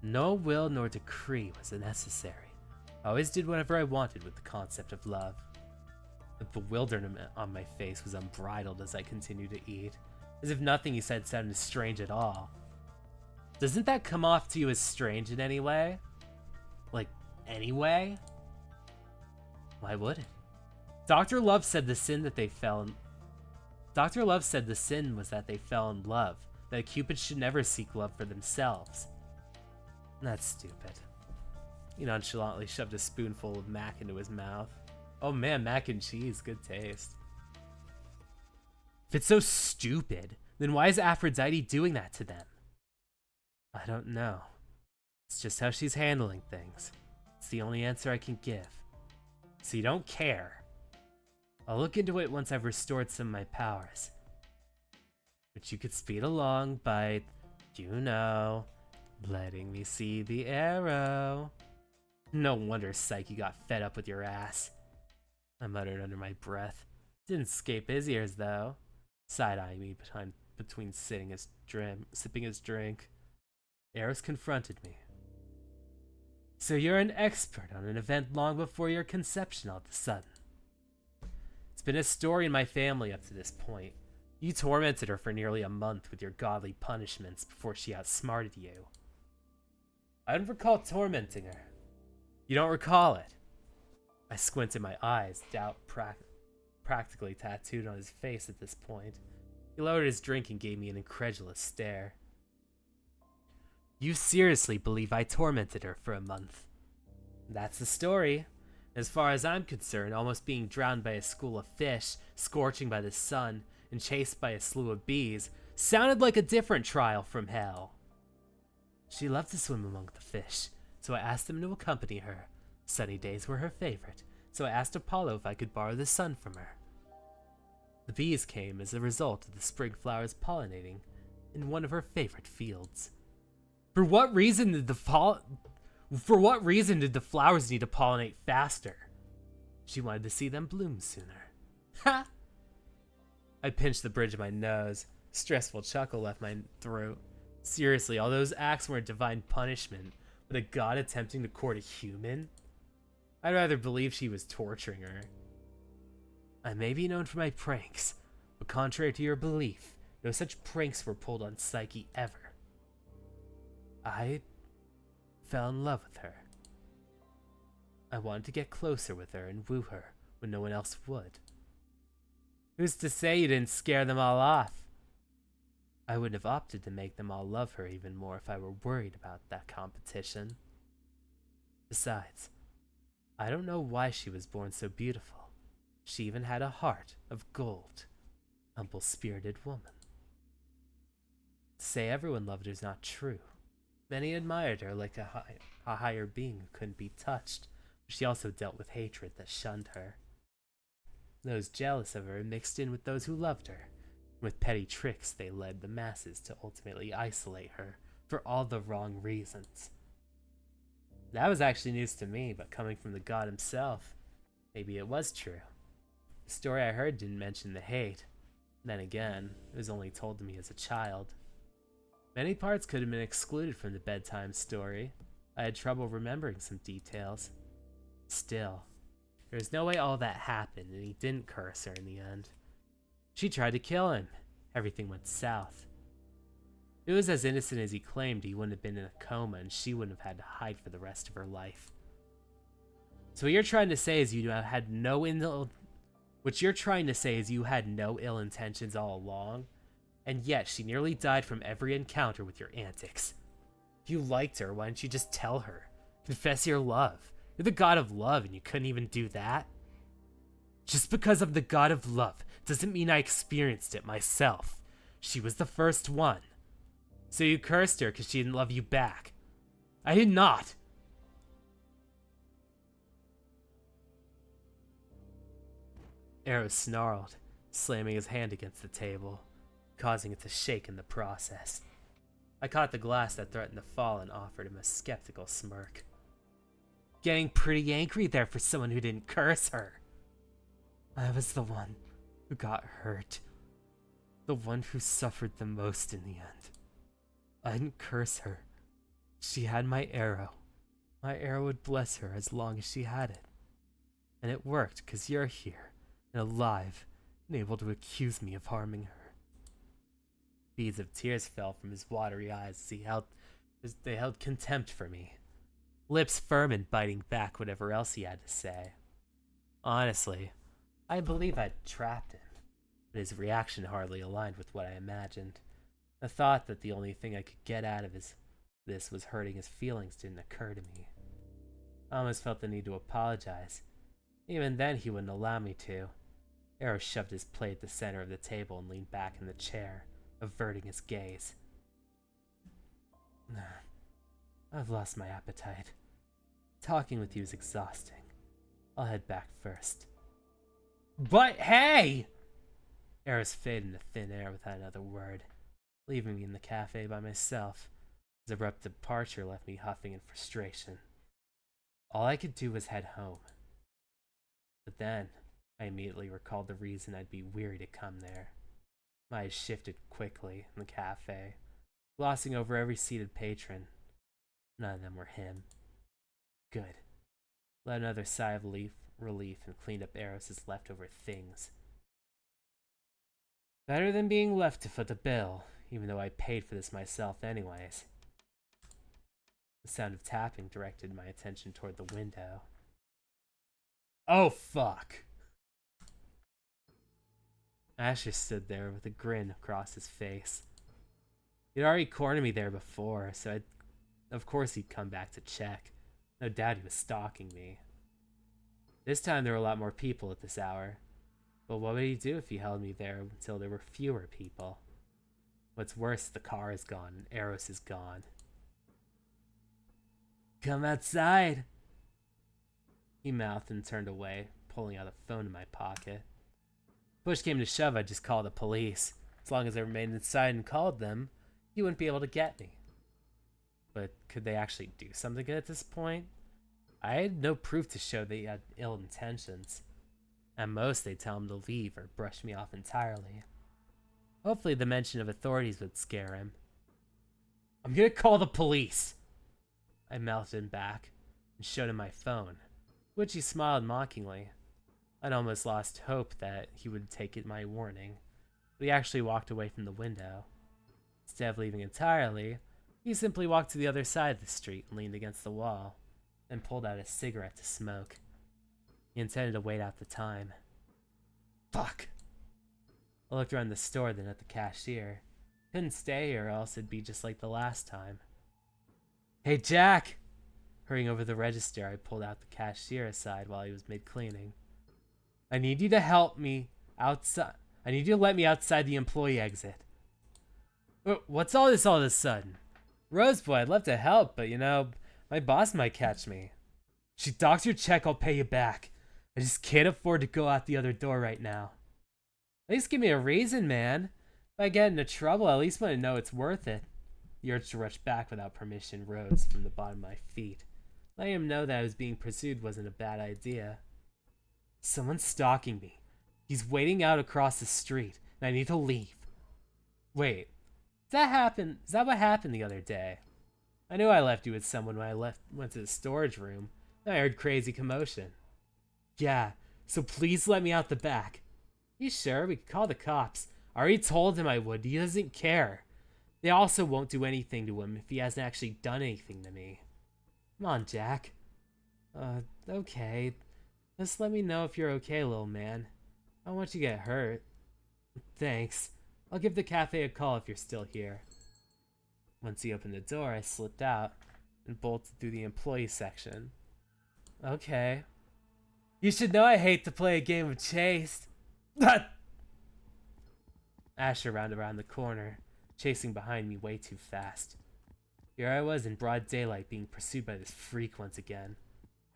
No will nor decree was necessary. I always did whatever I wanted with the concept of love. The bewilderment on my face was unbridled as I continued to eat, as if nothing he said sounded strange at all. Doesn't that come off to you as strange in any way? Like, anyway? Why would it? Dr. Love said the sin was that they fell in love, that Cupid should never seek love for themselves. That's stupid. He nonchalantly shoved a spoonful of mac into his mouth. Oh man, mac and cheese, good taste. If it's so stupid, then why is Aphrodite doing that to them? I don't know. It's just how she's handling things. It's the only answer I can give. So you don't care. I'll look into it once I've restored some of my powers. But you could speed along by, letting me see the arrow. No wonder Psyche got fed up with your ass. I muttered under my breath. Didn't escape his ears, though. Side-eyeing me between sipping his drink. Eros confronted me. So you're an expert on an event long before your conception all of a sudden. It's been a story in my family up to this point. You tormented her for nearly a month with your godly punishments before she outsmarted you. I don't recall tormenting her. You don't recall it? I squinted my eyes, doubt practically tattooed on his face at this point. He lowered his drink and gave me an incredulous stare. You seriously believe I tormented her for a month? That's the story. As far as I'm concerned, almost being drowned by a school of fish, scorching by the sun, and chased by a slew of bees sounded like a different trial from hell. She loved to swim among the fish, so I asked him to accompany her. Sunny days were her favorite, so I asked Apollo if I could borrow the sun from her. The bees came as a result of the spring flowers pollinating in one of her favorite fields. For what reason did the flowers need to pollinate faster? She wanted to see them bloom sooner. Ha! I pinched the bridge of my nose. A stressful chuckle left my throat. Seriously, all those acts were a divine punishment, with a god attempting to court a human? I'd rather believe she was torturing her. I may be known for my pranks, but contrary to your belief, no such pranks were pulled on Psyche ever. I fell in love with her. I wanted to get closer with her and woo her when no one else would. Who's to say you didn't scare them all off? I would have opted to make them all love her even more if I were worried about that competition. Besides, I don't know why she was born so beautiful. She even had a heart of gold. Humble-spirited woman. To say everyone loved her is not true. Many admired her like a higher being who couldn't be touched, but she also dealt with hatred that shunned her. Those jealous of her mixed in with those who loved her. With petty tricks, they led the masses to ultimately isolate her for all the wrong reasons. That was actually news to me, but coming from the god himself, maybe it was true. The story I heard didn't mention the hate. Then again, it was only told to me as a child. Many parts could have been excluded from the bedtime story. I had trouble remembering some details. Still, There's no way all that happened and he didn't curse her in the end. She tried to kill him. Everything went south. If it was as innocent as he claimed, he wouldn't have been in a coma and she wouldn't have had to hide for the rest of her life. So what you're trying to say is you had no ill intentions all along, and yet she nearly died from every encounter with your antics. If you liked her, why didn't you just tell her? Confess your love. You're the god of love and you couldn't even do that? Just because I'm the god of love doesn't mean I experienced it myself. She was the first one. So you cursed her because she didn't love you back. I did not. Eros snarled, slamming his hand against the table, causing it to shake in the process. I caught the glass that threatened to fall and offered him a skeptical smirk. Getting pretty angry there for someone who didn't curse her. I was the one who got hurt. The one who suffered the most in the end. I didn't curse her. She had my arrow. My arrow would bless her as long as she had it. And it worked because you're here, and alive, and able to accuse me of harming her. Beads of tears fell from his watery eyes as they held contempt for me. Lips firm and biting back whatever else he had to say. Honestly, I believe I'd trapped him, but his reaction hardly aligned with what I imagined. The thought that the only thing I could get out of this was hurting his feelings didn't occur to me. I almost felt the need to apologize. Even then, he wouldn't allow me to. Eros shoved his plate at the center of the table and leaned back in the chair, averting his gaze. I've lost my appetite. Talking with you is exhausting. I'll head back first. But hey! Eros faded into thin air without another word, leaving me in the cafe by myself. His abrupt departure left me huffing in frustration. All I could do was head home. But then, I immediately recalled the reason I'd be weary to come there. My eyes shifted quickly in the cafe, glossing over every seated patron. None of them were him. Good. Let another sigh of relief and cleaned up Eros' leftover things. Better than being left to foot the bill, even though I paid for this myself anyways. The sound of tapping directed my attention toward the window. Oh, fuck! Asher stood there with a grin across his face. He'd already cornered me there before, so of course he'd come back to check. No doubt he was stalking me. This time there were a lot more people at this hour. But what would he do if he held me there until there were fewer people? What's worse, the car is gone and Eros is gone. Come outside, he mouthed and turned away, pulling out a phone in my pocket. Push came to shove, I'd just call the police. As long as I remained inside and called them, he wouldn't be able to get me. But could they actually do something at this point? I had no proof to show they had ill intentions. At most, they'd tell him to leave or brush me off entirely. Hopefully the mention of authorities would scare him. I'm gonna call the police! I mouthed him back and showed him my phone, which he smiled mockingly. I'd almost lost hope that he would take it my warning, but he actually walked away from the window. Instead of leaving entirely, he simply walked to the other side of the street and leaned against the wall, then pulled out a cigarette to smoke. He intended to wait out the time. Fuck! I looked around the store, then at the cashier. Couldn't stay here, or else it'd be just like the last time. Hey, Jack! Hurrying over the register, I pulled out the cashier aside while he was mid-cleaning. I need you to help me outside. I need you to let me outside the employee exit. What's all this all of a sudden? Roseboy, I'd love to help, but my boss might catch me. She docks your check, I'll pay you back. I just can't afford to go out the other door right now. At least give me a reason, man. If I get into trouble, I at least want to know it's worth it. The urge to rush back without permission rose from the bottom of my feet. Letting him know that I was being pursued wasn't a bad idea. Someone's stalking me. He's waiting out across the street, and I need to leave. Wait, Is that what happened the other day? I knew I left you with someone when I went to the storage room. Then I heard crazy commotion. Yeah, so please let me out the back. You sure? We could call the cops. I already told him I would. He doesn't care. They also won't do anything to him if he hasn't actually done anything to me. Come on, Jack. Okay. Just let me know if you're okay, little man. I don't want you to get hurt. Thanks. I'll give the cafe a call if you're still here. Once he opened the door, I slipped out and bolted through the employee section. Okay. You should know I hate to play a game of chase. Asher ran around the corner, chasing behind me way too fast. Here I was in broad daylight being pursued by this freak once again.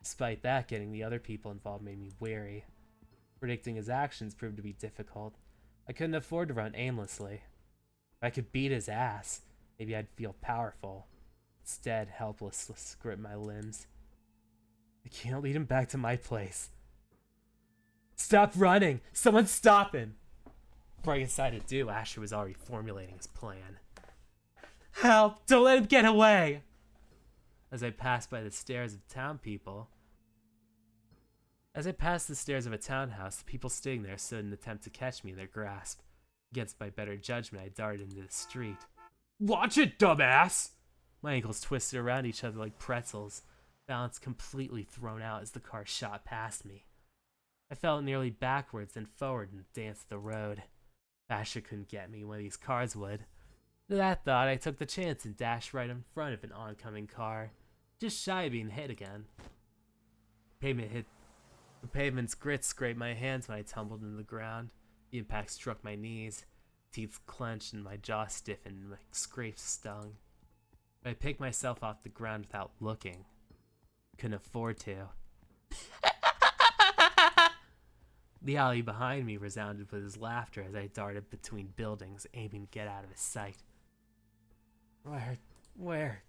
Despite that, getting the other people involved made me wary. Predicting his actions proved to be difficult. I couldn't afford to run aimlessly. If I could beat his ass, maybe I'd feel powerful. Instead, helplessness gripped my limbs. I can't lead him back to my place. Stop running! Someone stop him! Before I decided to do, Asher was already formulating his plan. Help! Don't let him get away! As I passed by the stairs of town people, As I passed the stairs of a townhouse, the people sitting there stood in an attempt to catch me in their grasp. Against my better judgment, I darted into the street. Watch it, dumbass! My ankles twisted around each other like pretzels, balance completely thrown out as the car shot past me. I fell nearly backwards and forward and danced the road. Asher couldn't get me, one of these cars would. With that thought, I took the chance and dashed right in front of an oncoming car, just shy of being hit again. The pavement's grit scraped my hands when I tumbled into the ground. The impact struck my knees. Teeth clenched and my jaw stiffened and my scrapes stung. But I picked myself off the ground without looking. Couldn't afford to. The alley behind me resounded with his laughter as I darted between buildings, aiming to get out of his sight. Where?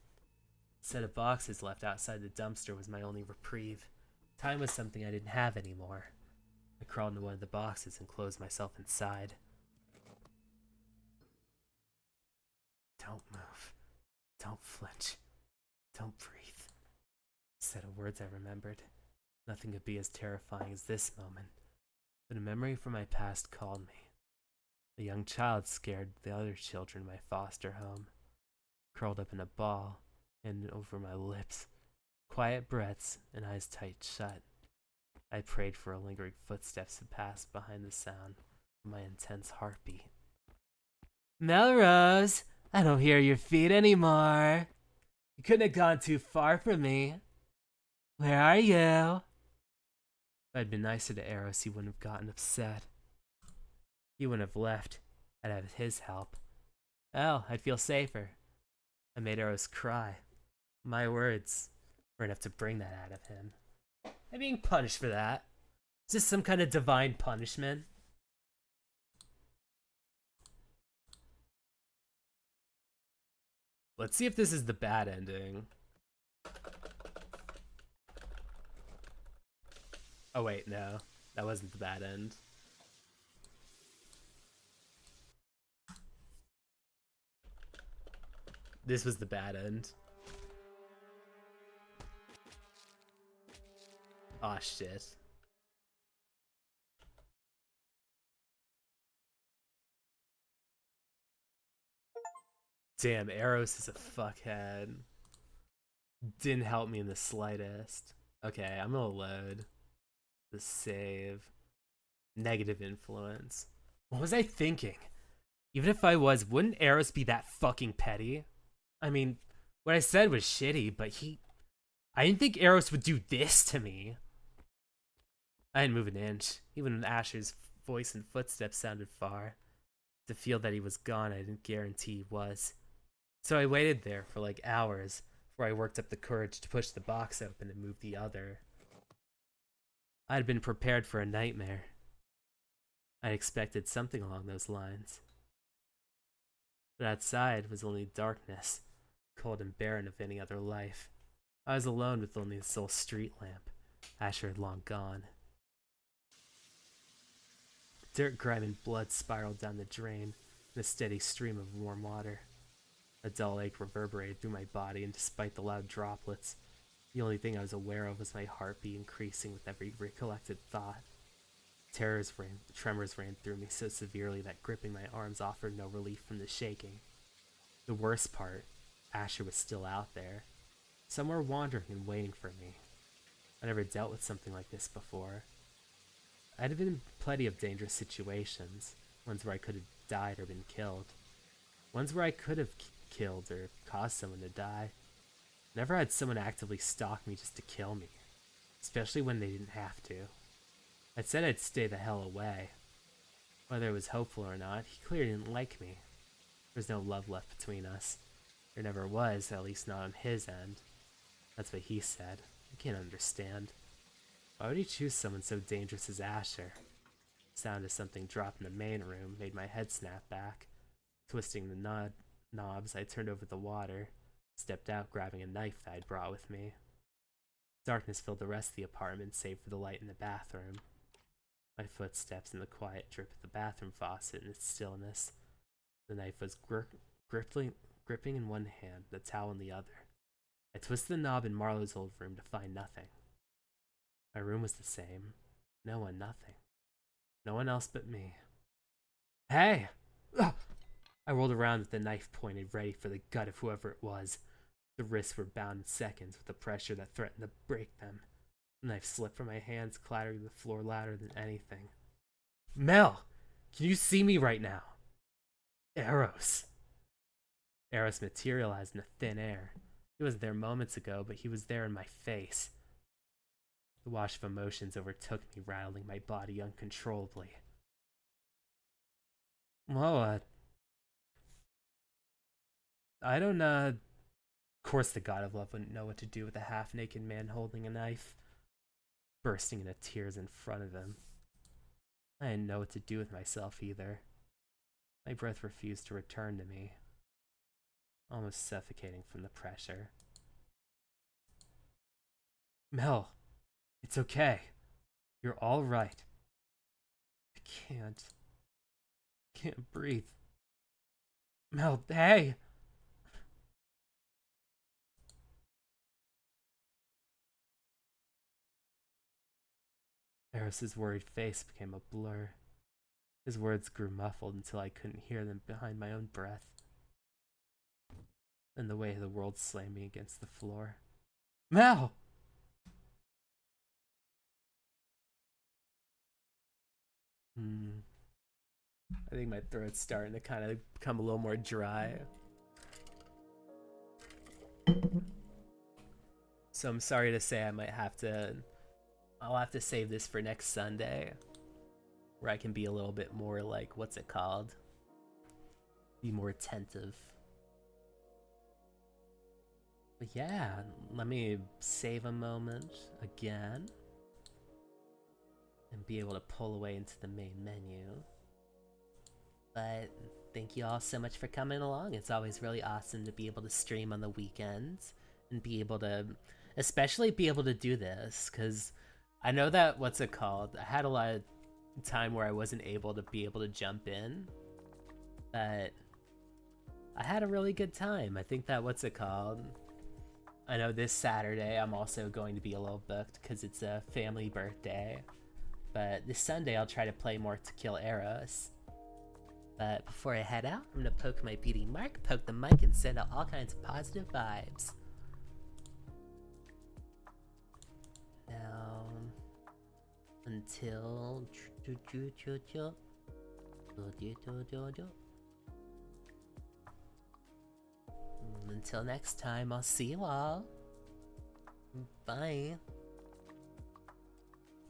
A set of boxes left outside the dumpster was my only reprieve. Time was something I didn't have anymore. I crawled into one of the boxes and closed myself inside. Don't move. Don't flinch. Don't breathe. A set of words I remembered. Nothing could be as terrifying as this moment. But a memory from my past called me. A young child scared the other children in my foster home. Curled up in a ball, and over my lips. Quiet breaths and eyes tight shut. I prayed for a lingering footsteps to pass behind the sound of my intense heartbeat. Melrose, I don't hear your feet anymore. You couldn't have gone too far from me. Where are you? If I'd been nicer to Eros, he wouldn't have gotten upset. He wouldn't have left. I'd have his help. Oh, I'd feel safer. I made Eros cry. My words were enough to bring that out of him. I'm being punished for that. Is this some kind of divine punishment? Let's see if this is the bad ending. Oh wait, no. That wasn't the bad end. This was the bad end. Aw, shit. Damn, Eros is a fuckhead. Didn't help me in the slightest. Okay, I'm gonna load the save. Negative influence. What was I thinking? Even if I was, wouldn't Eros be that fucking petty? I mean, what I said was shitty, but I didn't think Eros would do this to me. I didn't move an inch, even when Asher's voice and footsteps sounded far. To feel that he was gone, I didn't guarantee he was. So I waited there for like hours before I worked up the courage to push the box open and move the other. I had been prepared for a nightmare. I expected something along those lines. But outside was only darkness, cold and barren of any other life. I was alone with only the sole street lamp. Asher had long gone. Dirt, grime, and blood spiraled down the drain in a steady stream of warm water. A dull ache reverberated through my body, and despite the loud droplets, The only thing I was aware of was my heartbeat increasing with every recollected thought. Tremors ran through me so severely that gripping my arms offered no relief from the shaking. The worst part, Asher was still out there, somewhere wandering and waiting for me. I never dealt with something like this before. I'd been in plenty of dangerous situations, ones where I could have died or been killed, ones where I could have killed or caused someone to die. Never had someone actively stalk me just to kill me, especially when they didn't have to. I said I'd stay the hell away. Whether it was hopeful or not, he clearly didn't like me. There was no love left between us. There never was, at least not on his end. That's what he said. I can't understand. Why would he choose someone so dangerous as Asher? The sound of something drop in the main room made my head snap back. Twisting the knobs, I turned over the water, stepped out grabbing a knife that I'd brought with me. Darkness filled the rest of the apartment save for the light in the bathroom. My footsteps and the quiet drip of the bathroom faucet in its stillness. The knife was gripping in one hand, the towel in the other. I twisted the knob in Marlowe's old room to find nothing. My room was the same. No one, nothing. No one else but me. Hey! Ugh! I rolled around with the knife pointed, ready for the gut of whoever it was. The wrists were bound in seconds with a pressure that threatened to break them. The knife slipped from my hands, clattering the floor louder than anything. Mel! Can you see me right now? Eros. Eros materialized in the thin air. He wasn't there moments ago, but he was there in my face. The wash of emotions overtook me, rattling my body uncontrollably. Well, I don't, Of course the god of love wouldn't know what to do with a half-naked man holding a knife, bursting into tears in front of him. I didn't know what to do with myself either. My breath refused to return to me, almost suffocating from the pressure. Mel, it's okay. You're all right. I can't breathe. Mel, hey! Eris's worried face became a blur. His words grew muffled until I couldn't hear them behind my own breath. Then the weight of the world slammed me against the floor. Mel! I think my throat's starting to kind of become a little more dry. So I'm sorry to say I'll have to save this for next Sunday, where I can be a little bit more like, what's it called? Be more attentive. But yeah, let me save a moment again and be able to pull away into the main menu. But thank you all so much for coming along. It's always really awesome to be able to stream on the weekends and be able to, especially be able to do this, because I know that, what's it called? I had a lot of time where I wasn't able to jump in, but I had a really good time. I think that, what's it called? I know this Saturday I'm also going to be a little booked because it's a family birthday, but this Sunday I'll try to play more To Kill Eros. But before I head out, I'm gonna poke my beauty mark, poke the mic, and send out all kinds of positive vibes. Now, until next time, I'll see you all. Bye.